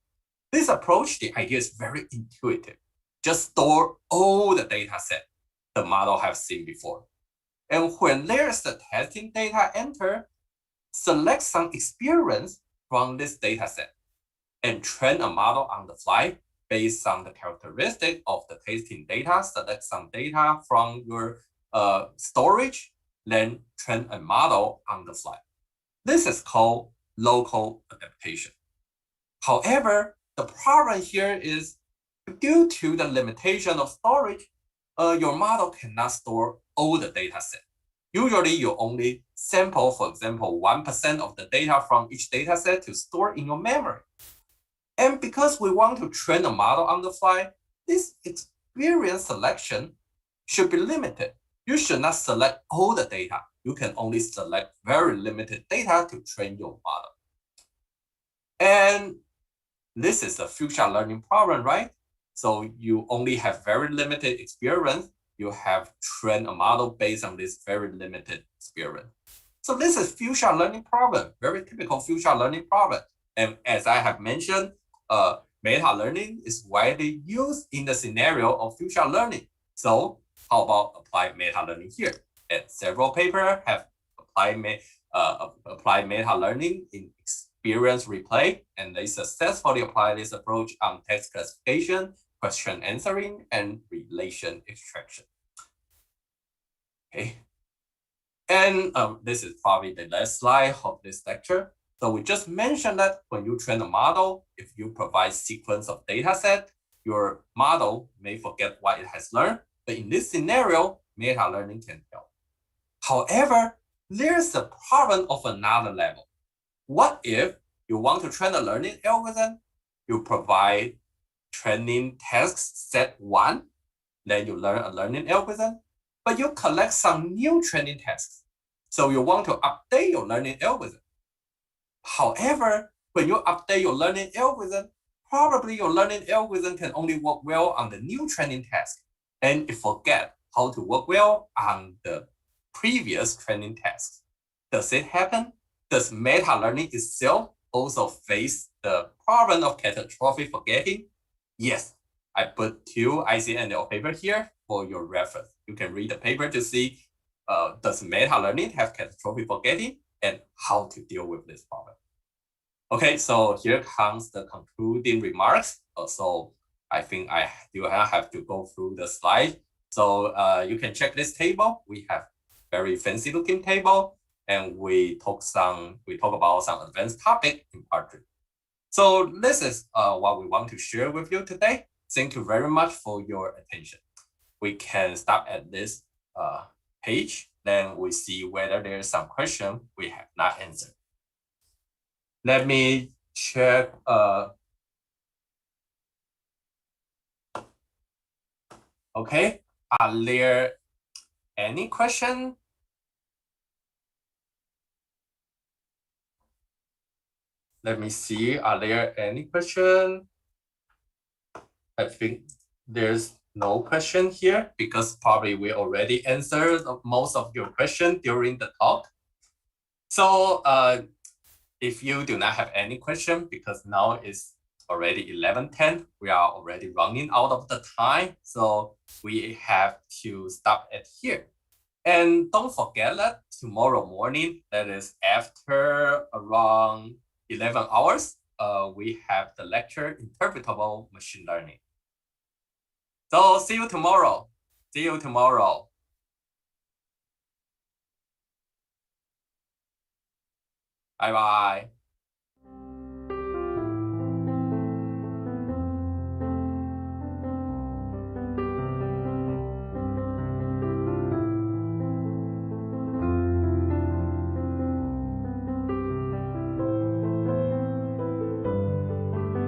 This approach, the idea is very intuitive. Just store all the data set the model has seen before. And when there's the testing data enter, select some experience from this data set and train a model on the fly based on the characteristic of the testing data, select some data from your storage, then train a model on the fly. This is called local adaptation. However, the problem here is due to the limitation of storage, your model cannot store all the data set. Usually you only sample, for example, 1% of the data from each data set to store in your memory. And because we want to train a model on the fly, this experience selection should be limited. You should not select all the data. You can only select very limited data to train your model. And this is a future learning problem, right? So you only have very limited experience. You have trained a model based on this very limited experience. So this is future learning problem, very typical future learning problem. And as I have mentioned, meta learning is widely used in the scenario of future learning. So how about apply meta learning here? And several papers have applied meta learning in experience replay, and they successfully apply this approach on text classification, question answering, and relation extraction. Okay, and this is probably the last slide of this lecture. So we just mentioned that when you train a model, if you provide sequence of data set, your model may forget what it has learned. But in this scenario, meta learning can help. However, there's a problem of another level. What if you want to train a learning algorithm? You provide training tasks set 1, then you learn a learning algorithm, but you collect some new training tasks. So you want to update your learning algorithm. However, when you update your learning algorithm, probably your learning algorithm can only work well on the new training task, and it forget how to work well on the previous training tasks. Does it happen? Does meta learning itself also face the problem of catastrophic forgetting? Yes, I put 2 ICNL papers here for your reference. You can read the paper to see does meta learning have catastrophic forgetting and how to deal with this problem. Okay, so here comes the concluding remarks. So I think I do have to go through the slide. So you can check this table. We have very fancy looking table, and we talk about some advanced topic in part 3. So this is what we want to share with you today. Thank you very much for your attention. We can stop at this page, then we see whether there's some question we have not answered. Let me check. Okay, are there any question? Let me see, are there any question? I think there's no question here because probably we already answered most of your questions during the talk. So if you do not have any question, because now it's already 11:10. We are already running out of the time, so we have to stop at here. And don't forget that tomorrow morning, that is after around 11 hours, we have the lecture Interpretable Machine Learning. So see you tomorrow. See you tomorrow. Bye-bye.